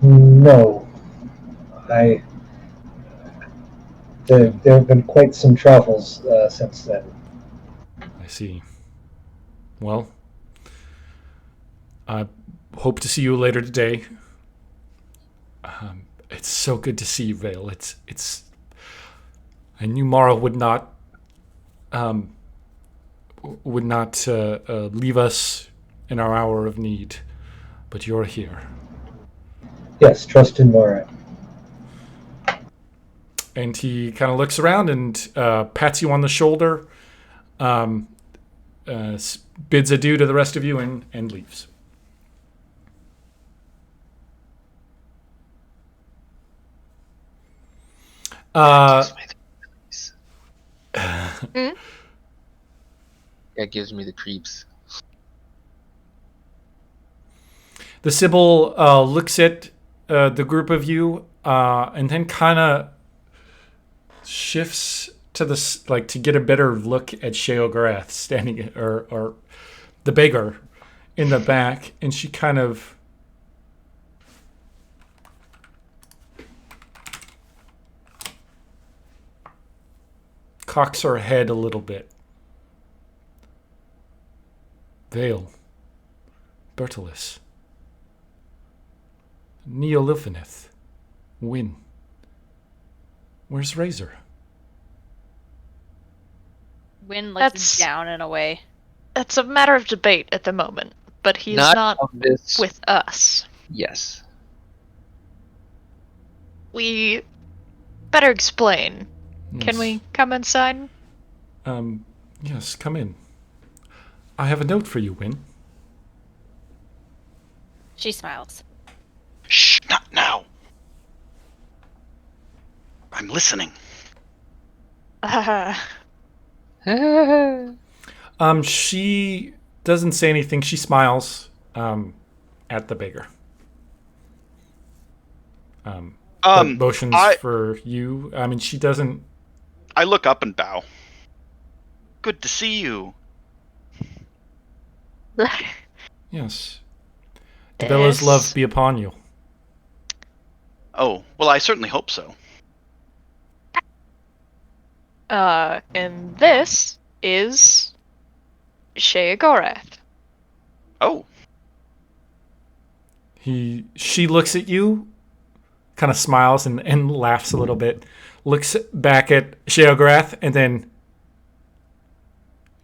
No. There have been quite some travels since then. I see. Well, I hope to see you later today. It's so good to see you, Vale. It's. I knew Mara would not leave us in our hour of need, but you're here. Yes, trust in Mara. And he kind of looks around and pats you on the shoulder, bids adieu to the rest of you, and leaves. Uh, That gives me the creeps. the Sybil looks at the group of you and then kind of shifts to to get a better look at Sheogorath standing or the beggar in the back, and she kind of cocks her head a little bit. Vale, Bertolus, Neolithineth, Win. Where's Razor? Win looks That's- down in a way. That's a matter of debate at the moment, but he's not of this. with us. Yes. We better explain. Can Yes. we come inside? Yes, come in. I have a note for you, Win. She smiles. Shh, not now. I'm listening. She doesn't say anything. She smiles at the beggar. But motions for you. I mean, she doesn't. I look up and bow. Good to see you. Yes. Debella's Yes. love be upon you. Oh, well, I certainly hope so. And this is Sheogorath. Oh, She looks at you, kind of smiles and laughs a little bit, looks back at Sheogorath, and then,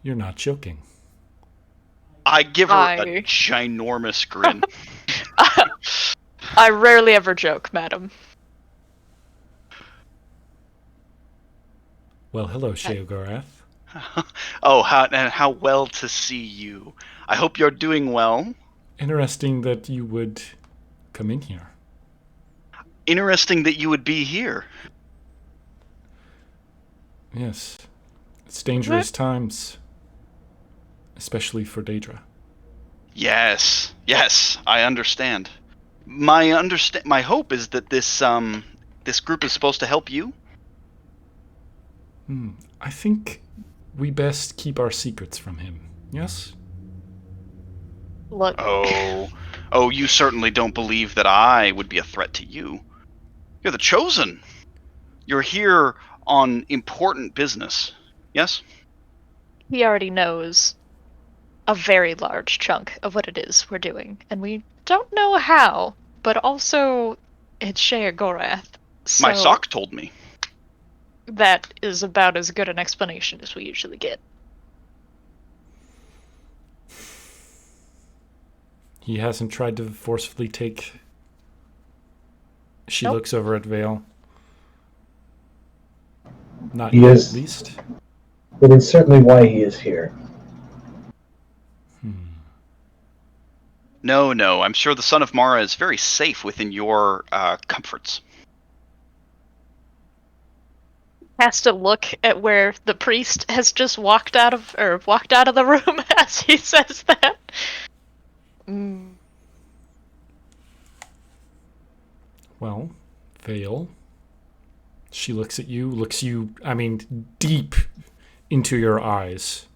you're not joking. I give her I- a ginormous grin. I rarely ever joke, madam. Well, hello, Sheogorath. Oh, how well to see you. I hope you're doing well. Interesting that you would come in here. Interesting that you would be here. Yes. It's dangerous times, especially for Daedra. Yes, I understand. My hope is that this group is supposed to help you. I think we best keep our secrets from him. Yes? Look, Oh, you certainly don't believe that I would be a threat to you. You're the chosen. You're here on important business. Yes? he already knows a very large chunk of what it is we're doing, and we don't know how, but also it's Sheogorath. So My sock told me. that is about as good an explanation as we usually get. He hasn't tried to forcefully take. She Nope. looks over at Vale. Not He yet, is. at least. But it's certainly why he is here. No, I'm sure the son of Mara is very safe within your comforts. Has to look at where the priest has just walked out of the room as he says that. Well, Vale. She looks at you, I mean, deep into your eyes.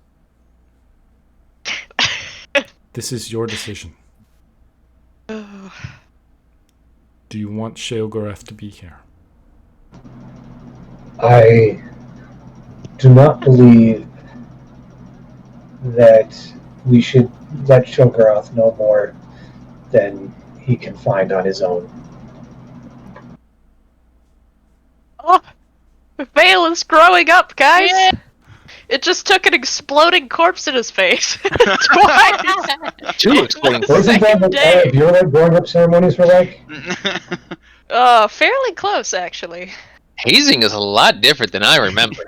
This is your decision. Do you want Sheogorath to be here? I do not believe that we should let Shogaroth know more than he can find on his own. Oh, Vale is growing up, guys. Yeah. It just took an exploding corpse in his face. Twice. Two exploding. Wasn't that what day. all of your growing up ceremonies were like? Fairly close, actually. Hazing is a lot different than I remember.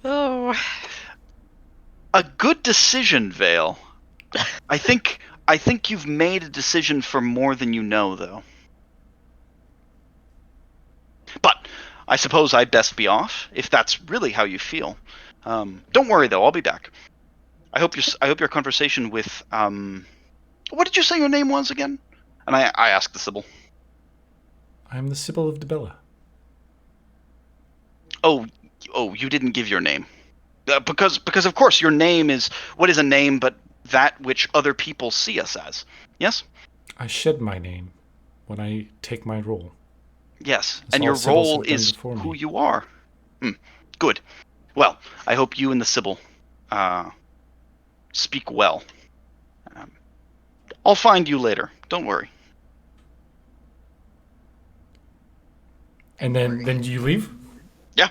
Oh, A good decision, Vale. I think you've made a decision for more than you know, though. I suppose I'd best be off, if that's really how you feel. Don't worry, though. I'll be back. I hope your conversation with what did you say your name was again? And I asked the Sybil. I'm the Sybil of Debella. Oh, you didn't give your name. Because of course your name is, what is a name but that which other people see us as? Yes? I shed my name when I take my role. Yes, That's and all your Sybils role have done is before who me. you are. Good. Well, I hope you and the Sybil speak well. I'll find you later. Don't worry. And then you leave? Yeah.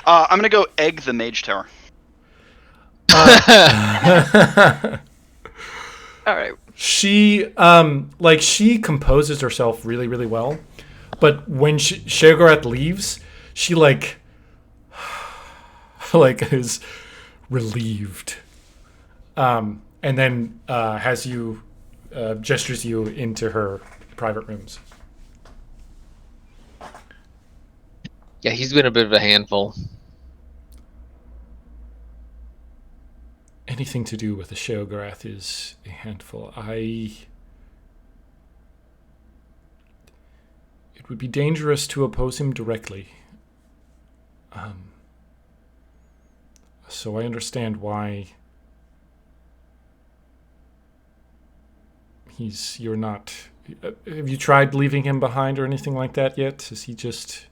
I'm gonna go egg the Mage Tower. All right. She she composes herself really, really well, but when Sheogorath leaves, she like is relieved, and then has you gestures you into her private rooms. Yeah, he's been a bit of a handful. Anything to do with the Sheogorath is a handful. It would be dangerous to oppose him directly. So I understand why you're not... have you tried leaving him behind or anything like that yet? Is he just...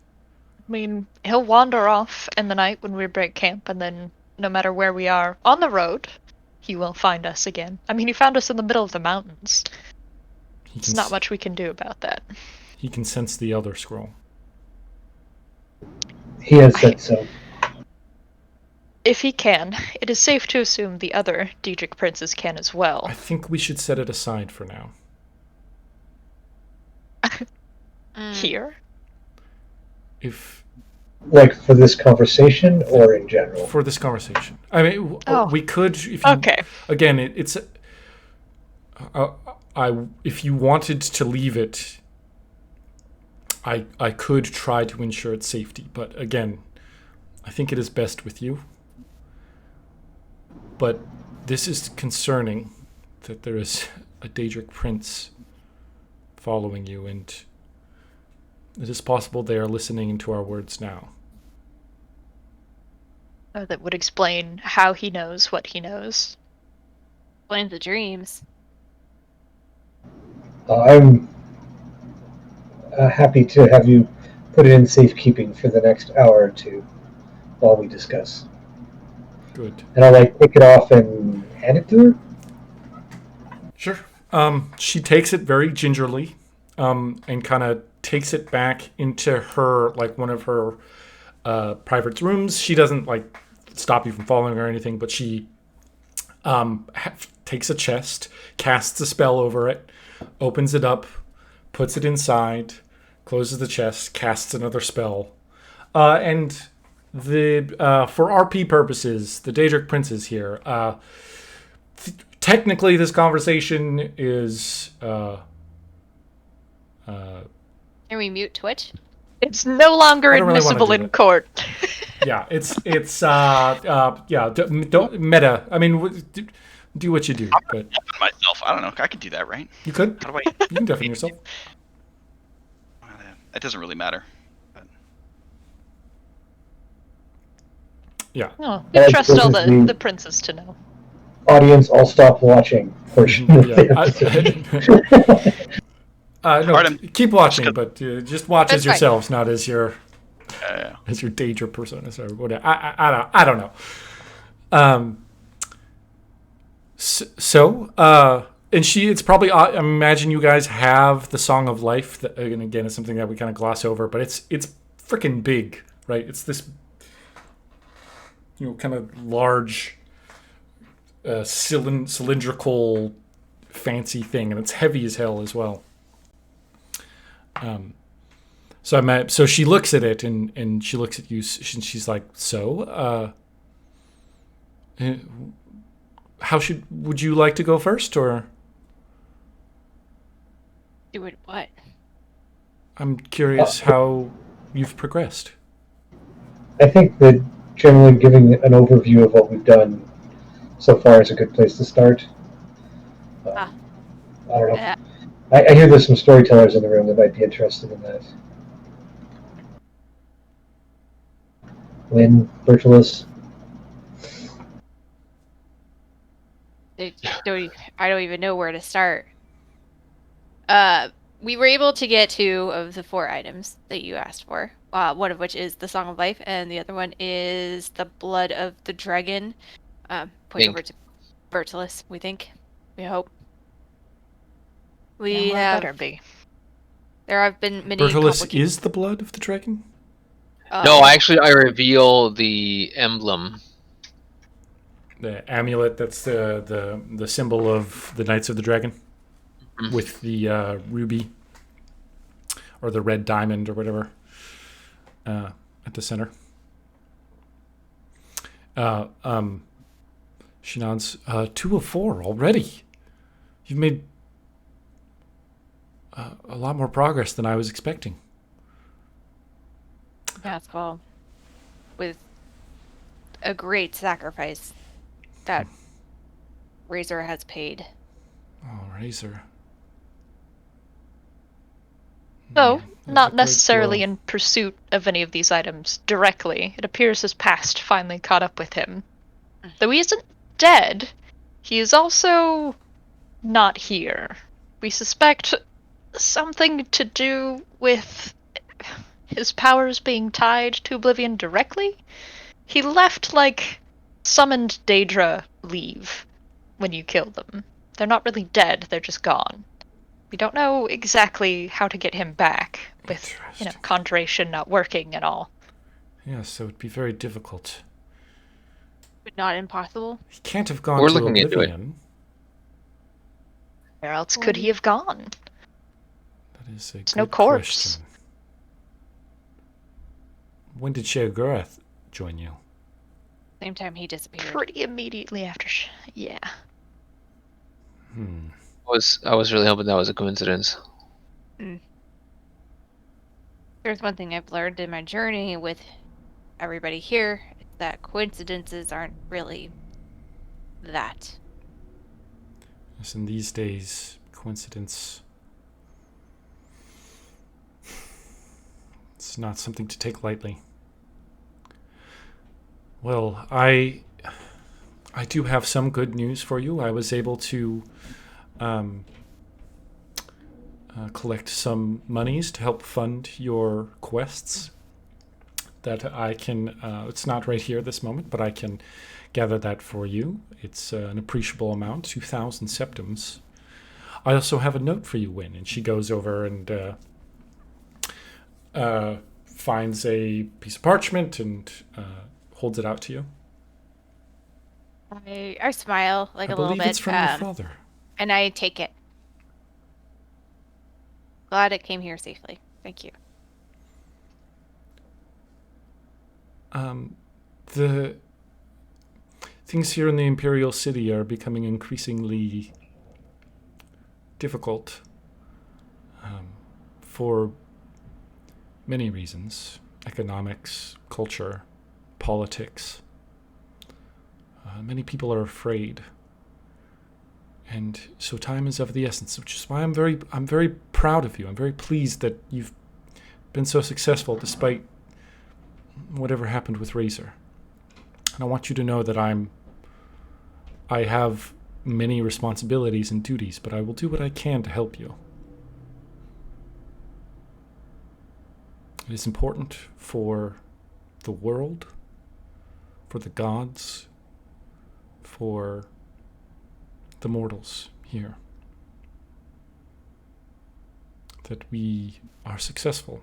I mean, he'll wander off in the night when we break camp, and then no matter where we are on the road, he will find us again. I mean, he found us in the middle of the mountains. There's not much we can do about that. He can sense the Elder Scroll. He has said so. If he can, it is safe to assume the other Daedric princes can as well. I think we should set it aside for now. Here? If... Like, for this conversation or in general? For this conversation. I mean, we could... If you, okay. Again, it's... if you wanted to leave it, I could try to ensure its safety. But again, I think it is best with you. But this is concerning, that there is a Daedric prince following you, and it is possible they are listening to our words now. Oh, that would explain how he knows what he knows. Explains the dreams. I'm happy to have you put it in safekeeping for the next hour or two while we discuss. Good. And I'll pick it off and hand it to her? Sure. She takes it very gingerly, and kind of takes it back into her, one of her private rooms. She doesn't stop you from following her or anything, but she takes a chest, casts a spell over it, opens it up, puts it inside, closes the chest, casts another spell, and for RP purposes, the Daedric princes here. Technically, this conversation is. Can we mute Twitch? It's no longer I don't really wanna admissible do in it. court. Yeah, don't meta. I mean, do what you do, but Myself, I don't know. I could do that, right? you could. How do I? You can deafen yourself. It doesn't really matter. Yeah. Oh, you As trust all this is the princes to know. Audience, I'll stop watching portion of Yeah. the episode. No, Artem, keep watching, but just watch That's as fine. yourselves, not as your Daedra personas or whatever. I don't know. And it's probably, I imagine you guys have the Song of Life, that, and again, it's something that we kind of gloss over, but it's freaking big, right? It's this, kind of large, cylindrical, fancy thing, and it's heavy as hell as well. So she looks at it, and she looks at you, and she's like, would you like to go first, or? Do it what? I'm curious how you've progressed. I think that generally giving an overview of what we've done so far is a good place to start. Ah. I don't know. Yeah. I hear there's some storytellers in the room that might be interested in that. Lynn, Bertolus. I don't even know where to start. We were able to get 2 of the 4 items that you asked for. One of which is the Song of Life, and the other one is the Blood of the Dragon. Point over to Bertolus, we think. We hope. We Well, have. better be. There have been many. Bertolus is the blood of the dragon? No, I reveal the emblem. The amulet, that's the symbol of the Knights of the Dragon, with the ruby or the red diamond or whatever at the center. She nods. 2 of 4 already. You've made a lot more progress than I was expecting. Yes, well, with a great sacrifice that Razor has paid. Oh, Razor. So, That's a not great necessarily blow. in pursuit of any of these items directly. It appears his past finally caught up with him. Though he isn't dead, he is also not here. We suspect something to do with his powers being tied to Oblivion directly. He left like summoned Daedra leave when you killed them. They're not really dead, they're just gone. We don't know exactly how to get him back, with, Interesting. conjuration not working at all. Yes, so it'd be very difficult. But not impossible. He can't have gone We're to looking into it. Oblivion. Where else could he have gone? That is a There's good no corpse. question. When did Sheogorath join you? Same time he disappeared. Pretty immediately after. Yeah. I was really hoping that was a coincidence. There's one thing I've learned in my journey with everybody here, is that coincidences aren't really that. Yes, in these days, coincidence. It's not something to take lightly. Well, I do have some good news for you. I was able to collect some monies to help fund your quests. That I can, it's not right here this moment, but I can gather that for you. It's an appreciable amount, 2,000 septims. I also have a note for you, Wynn. And she goes over and finds a piece of parchment and holds it out to you. I smile like I a little believe bit, it's from your father. and I take it. Glad it came here safely. Thank you. The things here in the Imperial City are becoming increasingly difficult for many reasons: economics, culture, politics. Many people are afraid, and so time is of the essence. Which is why I'm very proud of you. I'm very pleased that you've been so successful despite whatever happened with Razor. And I want you to know that I have many responsibilities and duties, but I will do what I can to help you. It is important for the world, for the gods, for the mortals here, that we are successful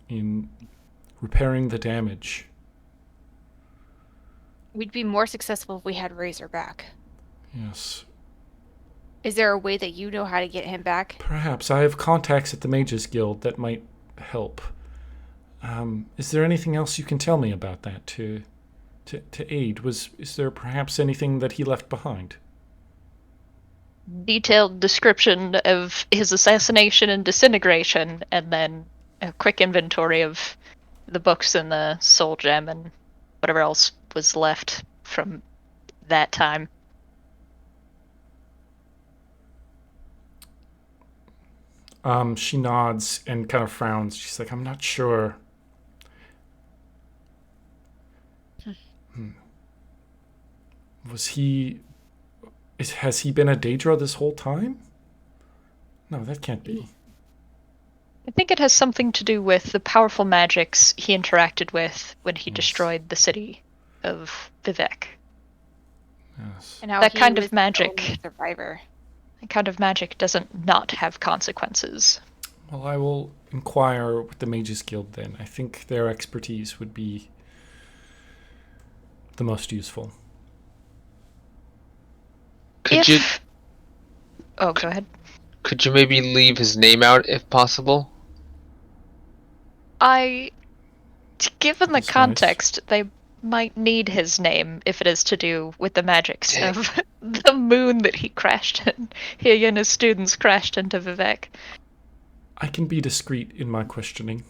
in repairing the damage. We'd be more successful if we had Razor back. Yes. Is there a way that you know how to get him back? Perhaps. I have contacts at the Mages Guild that might help. Is there anything else you can tell me about that to aid? Is there perhaps anything that he left behind? Detailed description of his assassination and disintegration, and then a quick inventory of the books and the soul gem and whatever else was left from that time. She nods and kind of frowns. She's like, I'm not sure. Has he been a Daedra this whole time? No, that can't be. I think it has something to do with the powerful magics he interacted with when he destroyed the city of Vivek. Yes. And how That he kind of was the magic. only survivor. That kind of magic doesn't not have consequences. Well, I will inquire with the Mages Guild then. I think their expertise would be the most useful. Could you Oh, go ahead. could you maybe leave his name out if possible? Given the That's nice. context, they might need his name if it is to do with the magics of the moon that he crashed in. He and his students crashed into Vivek. I can be discreet in my questioning.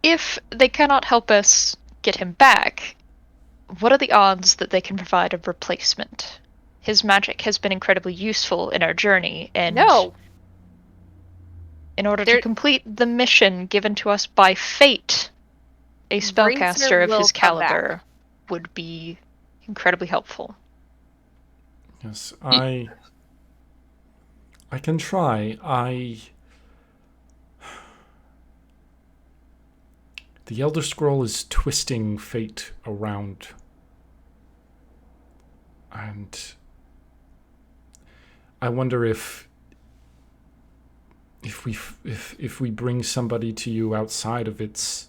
If they cannot help us get him back, what are the odds that they can provide a replacement? His magic has been incredibly useful in our journey, and No! in order There- to complete the mission given to us by fate, a spellcaster of will his come back. caliber would be incredibly helpful. Yes, I can try. The Elder Scroll is twisting fate around. And I wonder if we bring somebody to you outside of its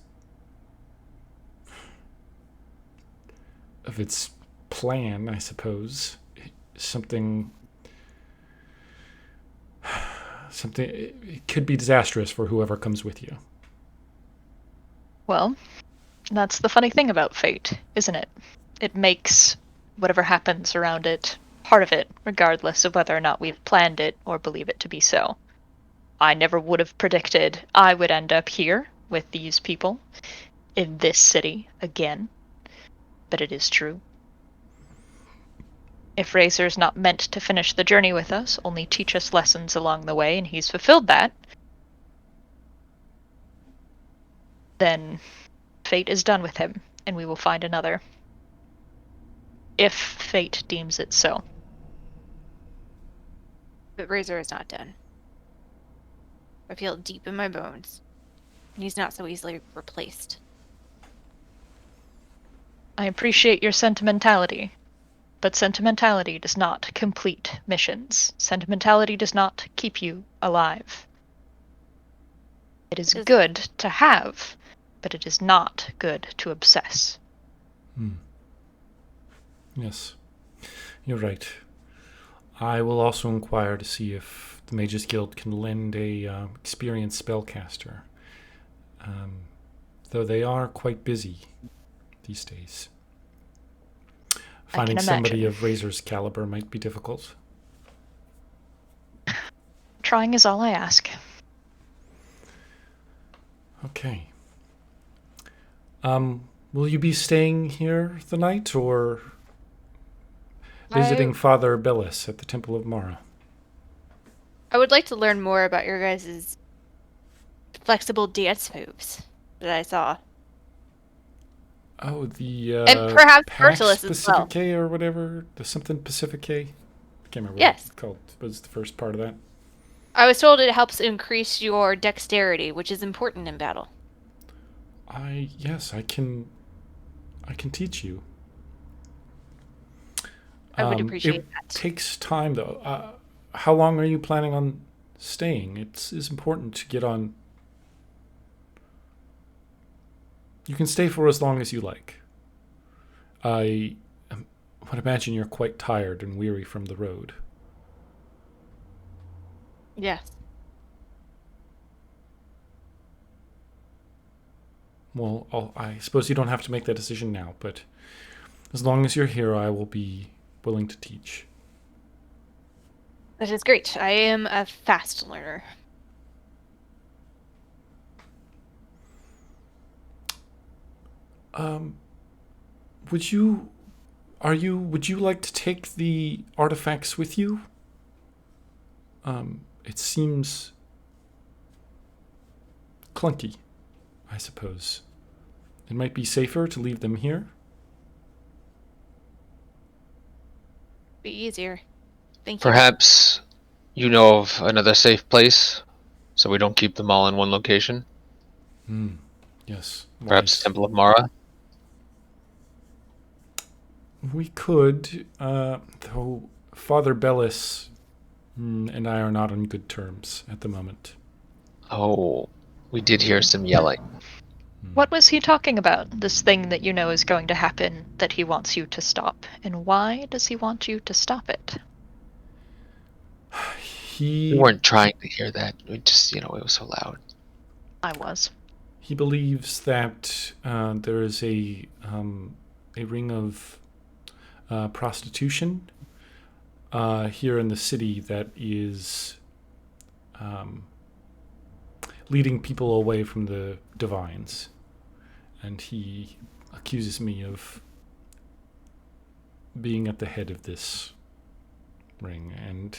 plan, I suppose, something it could be disastrous for whoever comes with you. Well, that's the funny thing about fate, isn't it? It makes whatever happens around it part of it, regardless of whether or not we've planned it or believe it to be so. I never would have predicted I would end up here with these people in this city again, but it is true. If Razor's not meant to finish the journey with us, only teach us lessons along the way, and he's fulfilled that, then fate is done with him, and we will find another. If fate deems it so. But Razor is not done. I feel it deep in my bones. And he's not so easily replaced. I appreciate your sentimentality, but sentimentality does not complete missions. Sentimentality does not keep you alive. It is good to have, but it is not good to obsess. Yes, you're right. I will also inquire to see if the Mages Guild can lend a experienced spellcaster, though they are quite busy these days. Finding somebody imagine. of Razor's caliber might be difficult. Trying is all I ask. Okay. Will you be staying here the night, or visiting Father Bellis at the Temple of Mara? I would like to learn more about your guys' flexible dance moves that I saw. Oh, the And perhaps Pax Bertilis as well. Pacificae or whatever, the something Pacificae. I can't remember Yes. what it's called. What was the first part of that? I was told it helps increase your dexterity, which is important in battle. Yes, I can teach you. I would appreciate it that. Takes time though. How long are you planning on staying? It's important to get on. You can stay for as long as you like. I would imagine you're quite tired and weary from the road. Yes. Well, I suppose you don't have to make that decision now, but as long as you're here, I will be willing to teach. That is great. I am a fast learner. Would you like to take the artifacts with you? It seems clunky, I suppose. It might be safer to leave them here. Be easier. Thank you. Perhaps you know of another safe place, so we don't keep them all in one location. Yes. Perhaps wise. Temple of Mara. We could, though Father Bellis and I are not on good terms at the moment. Oh, we did hear some yelling. What was he talking about? This thing that you know is going to happen that he wants you to stop. And why does he want you to stop it? We He weren't trying to hear that. We just, it was so loud. I was. he believes that there is a ring of prostitution here in the city that is leading people away from the divines. And he accuses me of being at the head of this ring. And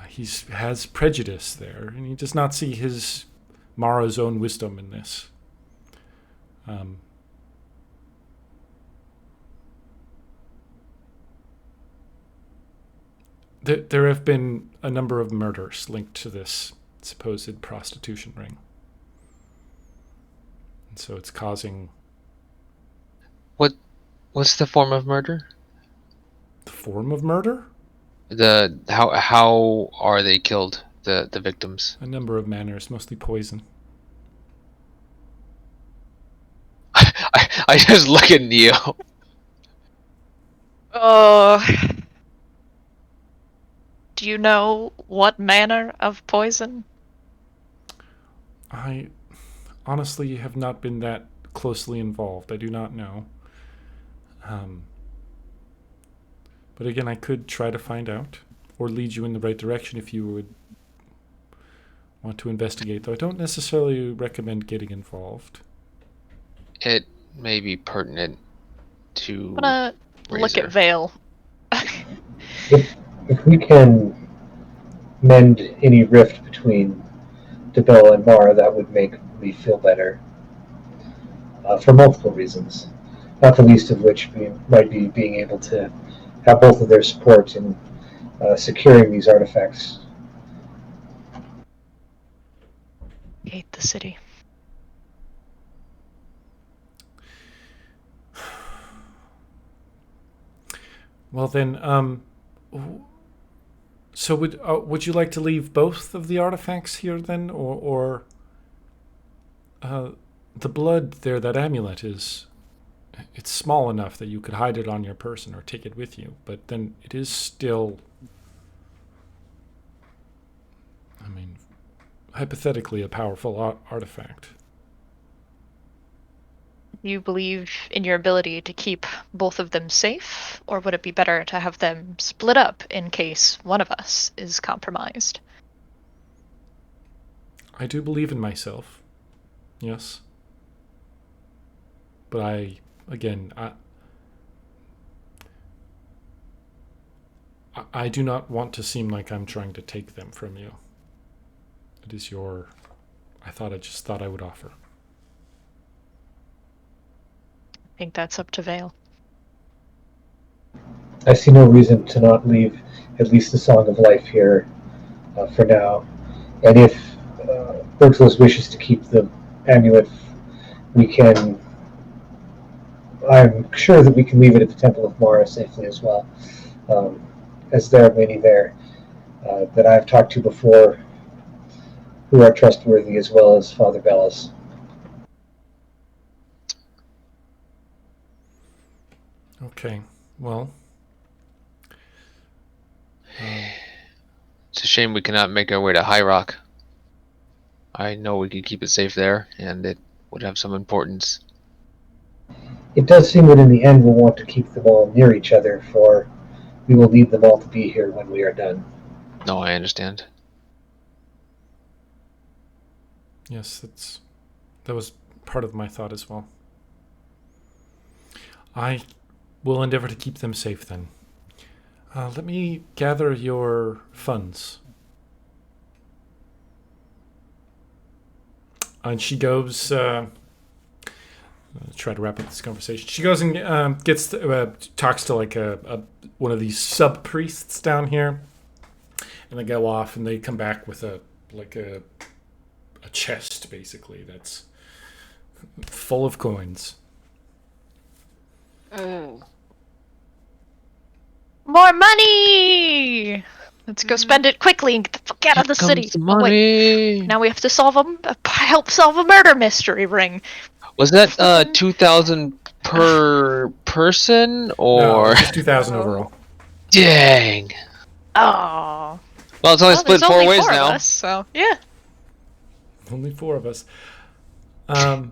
he has prejudice there. And he does not see his Mara's own wisdom in this. There have been a number of murders linked to this supposed prostitution ring. And so it's causing... What's the form of murder? The form of murder? How are they killed, the victims? A number of manners, mostly poison. I just look at Neo. Do you know what manner of poison? I honestly have not been that closely involved. I do not know. But again, I could try to find out or lead you in the right direction if you would want to investigate, though I don't necessarily recommend getting involved. It may be pertinent to I'm gonna look at Razor. Vale. If we can mend any rift between DeBella and Mara, that would make me feel better. For multiple reasons. Not the least of which might be being able to have both of their support in securing these artifacts. Hate the city. Well then, so would you like to leave both of the artifacts here then, or the blood there, that amulet it's small enough that you could hide it on your person or take it with you, but then it is still, I mean, hypothetically a powerful artifact. You believe in your ability to keep both of them safe, or would it be better to have them split up in case one of us is compromised? I do believe in myself, yes. But I do not want to seem like I'm trying to take them from you. It is I just thought I would offer. I think that's up to Vale. I see no reason to not leave at least the Song of Life here for now. And if Berglos wishes to keep the amulet, I'm sure that we can leave it at the Temple of Mara safely as well, as there are many there that I've talked to before who are trustworthy, as well as Father Bellis. Okay, well. It's a shame we cannot make our way to High Rock. I know we could keep it safe there, and it would have some importance. It does seem that in the end we'll want to keep them all near each other, for we will need them all to be here when we are done. No, I understand. Yes, that was part of my thought as well. I will endeavor to keep them safe then. Let me gather your funds. And she goes. Try to wrap up this conversation. She goes and talks to like one of these sub priests down here, and they go off and they come back with a chest basically that's full of coins. Oh. More money! Let's go spend it quickly and get the fuck out of the city. Comes the Oh, wait. money. Now we have to help solve a murder mystery ring. Was that 2,000 per person No, or? just 2,000 overall. Dang. Oh. Well, it's only split there's four only ways four of now. us, so yeah. Only 4 of us.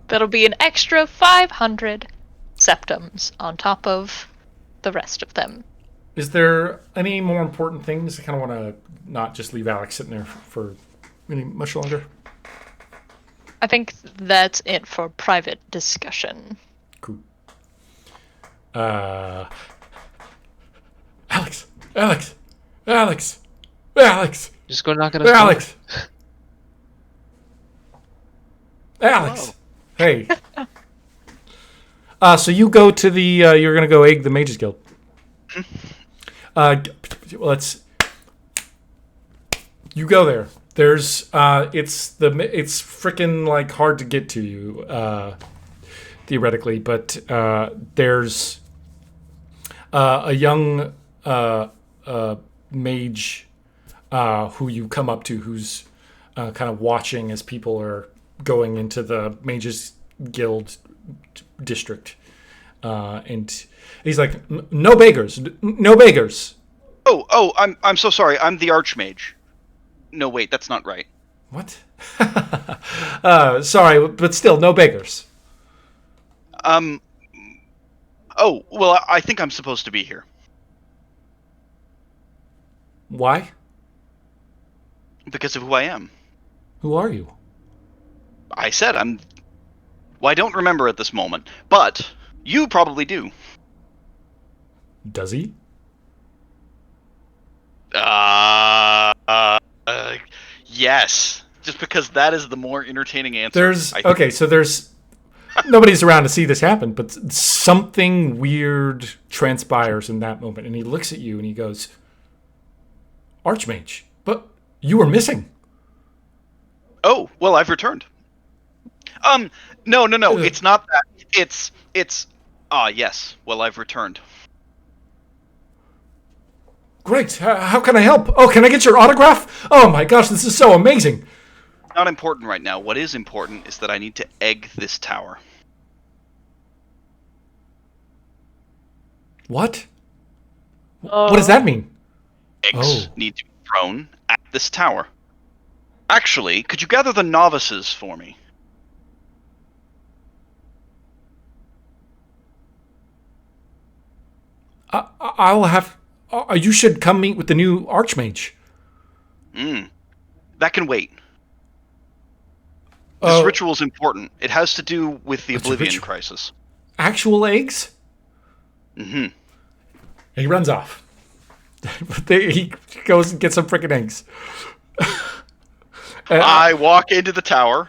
That'll be an extra 500 septums on top of the rest of them. Is there any more important things? I kind of want to not just leave Alex sitting there for much longer. I think that's it for private discussion. Cool. Alex! Alex! Alex! Alex! Just go knock on his door. Alex! Alex! Hey. So you go to the, you're going to go egg the Mages Guild. You go there. There's, it's freaking like hard to get to you, theoretically, but, there's, a young, mage, who you come up to who's, kind of watching as people are going into the Mages Guild district. And he's like, no beggars, no beggars. Oh, I'm so sorry. I'm the Archmage. No, wait, that's not right. What? Sorry, but still, no beggars. Oh, well, I think I'm supposed to be here. Why? Because of who I am. Who are you? I said I'm... Well, I don't remember at this moment, but you probably do. Does he? Yes. Just because that is the more entertaining answer. There's nobody's around to see this happen, but something weird transpires in that moment, and he looks at you and he goes, Archmage, but you were missing. Oh, well, I've returned. No, it's not that. It's, yes, well, I've returned. Great, how can I help? Oh, can I get your autograph? Oh my gosh, this is so amazing. Not important right now. What is important is that I need to egg this tower. What? What does that mean? Eggs need to be thrown at this tower. Actually, could you gather the novices for me? I'll have... you should come meet with the new Archmage. That can wait. This ritual is important. It has to do with the Oblivion Crisis. Actual eggs? Mm-hmm. And he runs off. He goes and gets some freaking eggs. I walk into the tower.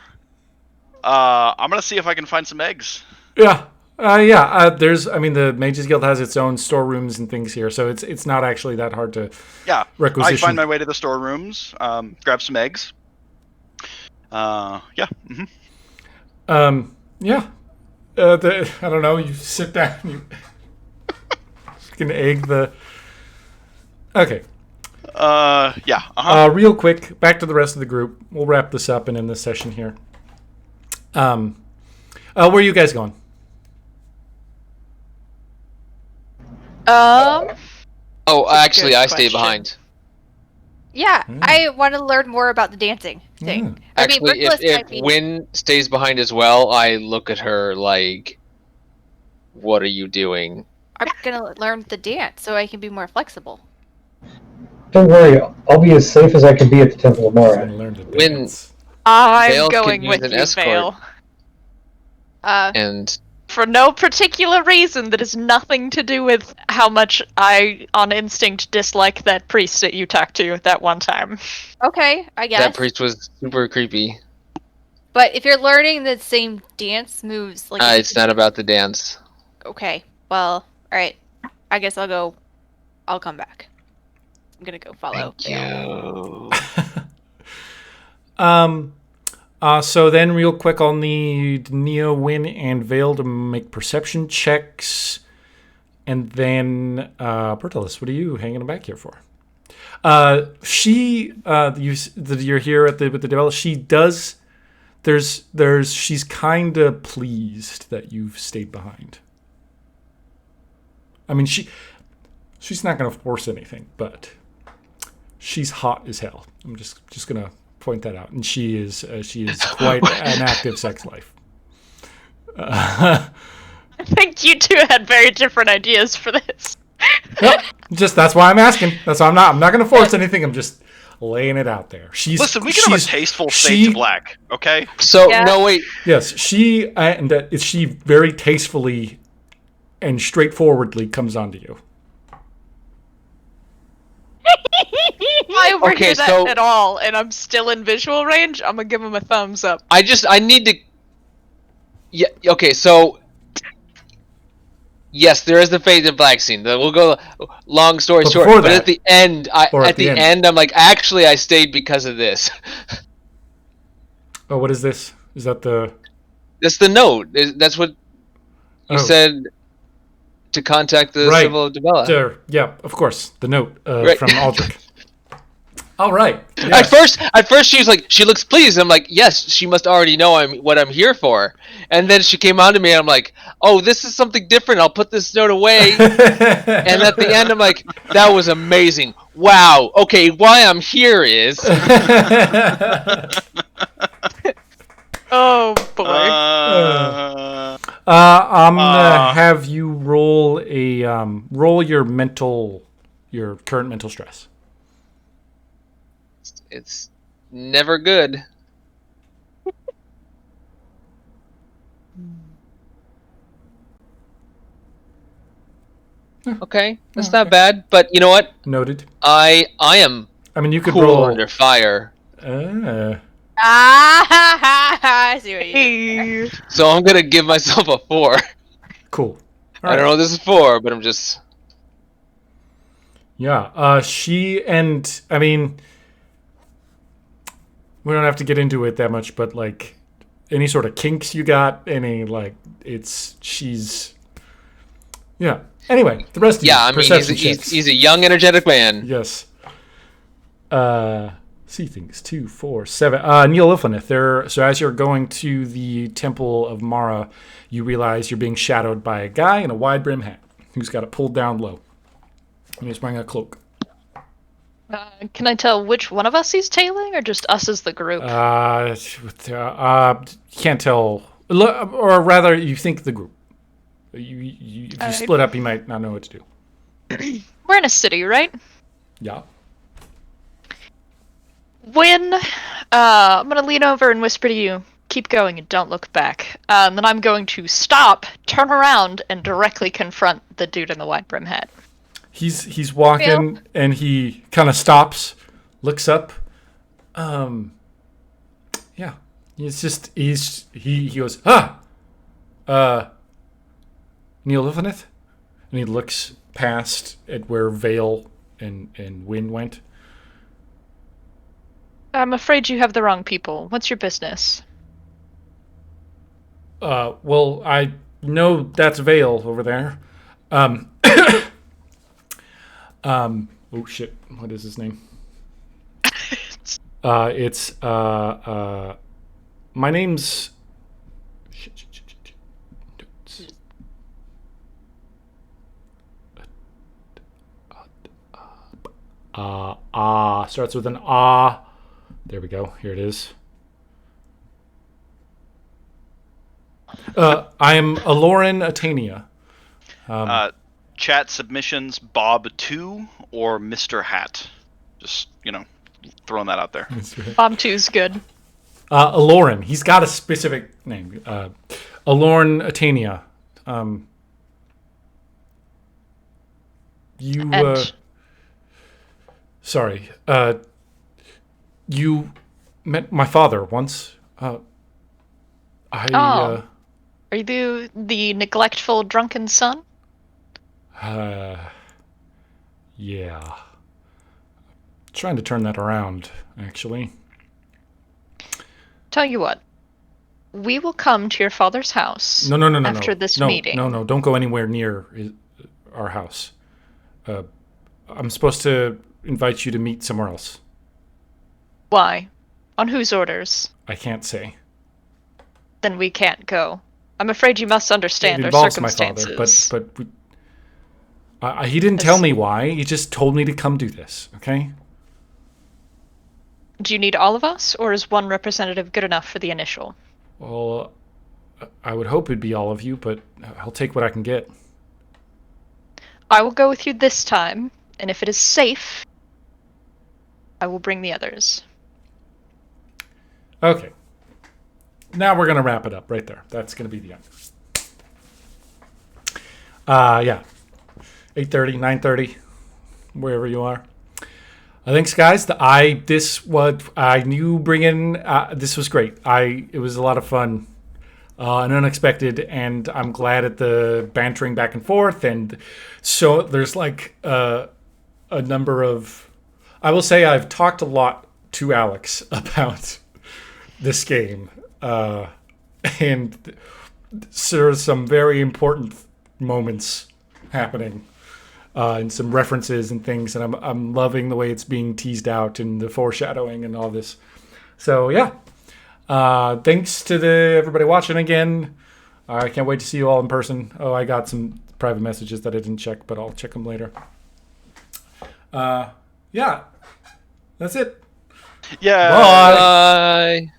I'm gonna see if I can find some eggs. Yeah. The Mages Guild has its own storerooms and things here, so it's not actually that hard to requisition. I find my way to the storerooms, grab some eggs. I don't know, you sit down, you can egg the... Okay. Real quick, back to the rest of the group. We'll wrap this up and end this session here. Where are you guys going? Oh, actually, I stay question. behind. Yeah, I want to learn more about the dancing thing. I mean, Actually, Brickless if might be... Wynn stays behind as well, I look at her like, what are you doing? I'm gonna learn the dance so I can be more flexible. Don't worry, I'll be as safe as I can be at the Temple of I'm Mara. gonna learn to When- dance. I'm Vale could going use with an you, escort. Vale. And For no particular reason that has nothing to do with how much I, on instinct, dislike that priest that you talked to that one time. Okay, I guess. that priest was super creepy. But if you're learning the same dance moves, like It's not about the dance. okay, well, all right. I guess I'll come back. I'm gonna go follow. Vale. So then real quick, I'll need Neo, Win, and Vale to make perception checks. And then, Bertolus, what are you hanging back here for? You're here with the developer. She does, she's kind of pleased that you've stayed behind. I mean, she's not going to force anything, but she's hot as hell. I'm just going to point that out. And she is quite an active sex life. I think you two had very different ideas for this. Yep. That's why I'm asking. That's why I'm not going to force anything. I'm just laying it out there. Listen, we can have a tasteful shade to black, okay? So Yeah. no wait. Yes, she very tastefully and straightforwardly comes onto you. I overhear Okay, that so- at all, and I'm still in visual range. I'm gonna give him a thumbs up. I need to. Yeah. Okay. So. Yes, there is the fade to black scene. We'll go long story But short. before But that- at the end, at the end, I'm like, actually, I stayed because of this. Oh, what is this? Is that the? That's the note. That's what you Oh. said to contact the Right. Civil of Debella. Yeah, of course. The note Right. from Aldrich. All right. Yes. At first, she was like, she looks pleased. I'm like, yes, she must already know what I'm here for. And then she came on to me, and I'm like, oh, this is something different. I'll put this note away. And at the end, I'm like, that was amazing. Wow. Okay, why I'm here is. Oh boy. I'm gonna have you roll your current mental stress. It's never good. Okay, that's not bad. But you know what? Noted. I am I mean, you could cool roll. under fire. I see what you did. Hey. So I'm gonna give myself a 4. Cool. I don't know what this is for, but I'm just. Yeah. She and I mean, we don't have to get into it that much, but like, any sort of kinks you got, she's. Yeah. Anyway, the rest of Yeah, you, I mean, perception checks. he's a young, energetic man. Yes. See things 2, 4, 7. Neil Ilfenith, so as you're going to the Temple of Mara, you realize you're being shadowed by a guy in a wide brim hat who's got it pulled down low. And he's wearing a cloak. Can I tell which one of us he's tailing, or just us as the group? Can't tell, or rather, you think the group. If you split up, you might not know what to do. We're in a city, right? Yeah. When I'm gonna lean over and whisper to you, keep going and don't look back. And then I'm going to stop, turn around, and directly confront the dude in the wide brim hat. He's walking and he kind of stops, looks up. Yeah. He goes, Neil Ilfenith? And he looks past at where Vale and Wynn went. I'm afraid you have the wrong people. What's your business? Well, I know that's Vale over there. Oh shit, what is his name? It's my name's shit. Starts with an ah. There we go. Here it is. I am Aloran Atania. Chat submissions, Bob2 or Mr. Hat. Just, throwing that out there. Bomb 2's good. Aloran. He's got a specific name. Alorn Atania. And Sorry. You met my father once. are you the neglectful drunken son? Yeah. Trying to turn that around, actually. Tell you what. We will come to your father's house No. after this no, meeting. No, don't go anywhere near our house. I'm supposed to invite you to meet somewhere else. Why? On whose orders? I can't say. Then we can't go. I'm afraid you must understand It our involves my circumstances. father, he didn't tell me why. He just told me to come do this, okay? Do you need all of us, or is one representative good enough for the initial? Well, I would hope it'd be all of you, but I'll take what I can get. I will go with you this time, and if it is safe, I will bring the others. Okay. Now we're going to wrap it up right there. That's going to be the end. Yeah. 8:30, 9:30, wherever you are. Thanks, guys. This was great. It was a lot of fun and unexpected, and I'm glad at the bantering back and forth. And so there's like a number of. I will say I've talked a lot to Alex about this game, and there's some very important moments happening. And some references and things, and I'm loving the way it's being teased out and the foreshadowing and all this. So yeah, thanks to everybody watching again. I can't wait to see you all in person. Oh, I got some private messages that I didn't check, but I'll check them later. Yeah, that's it. Yeah. Bye. Bye.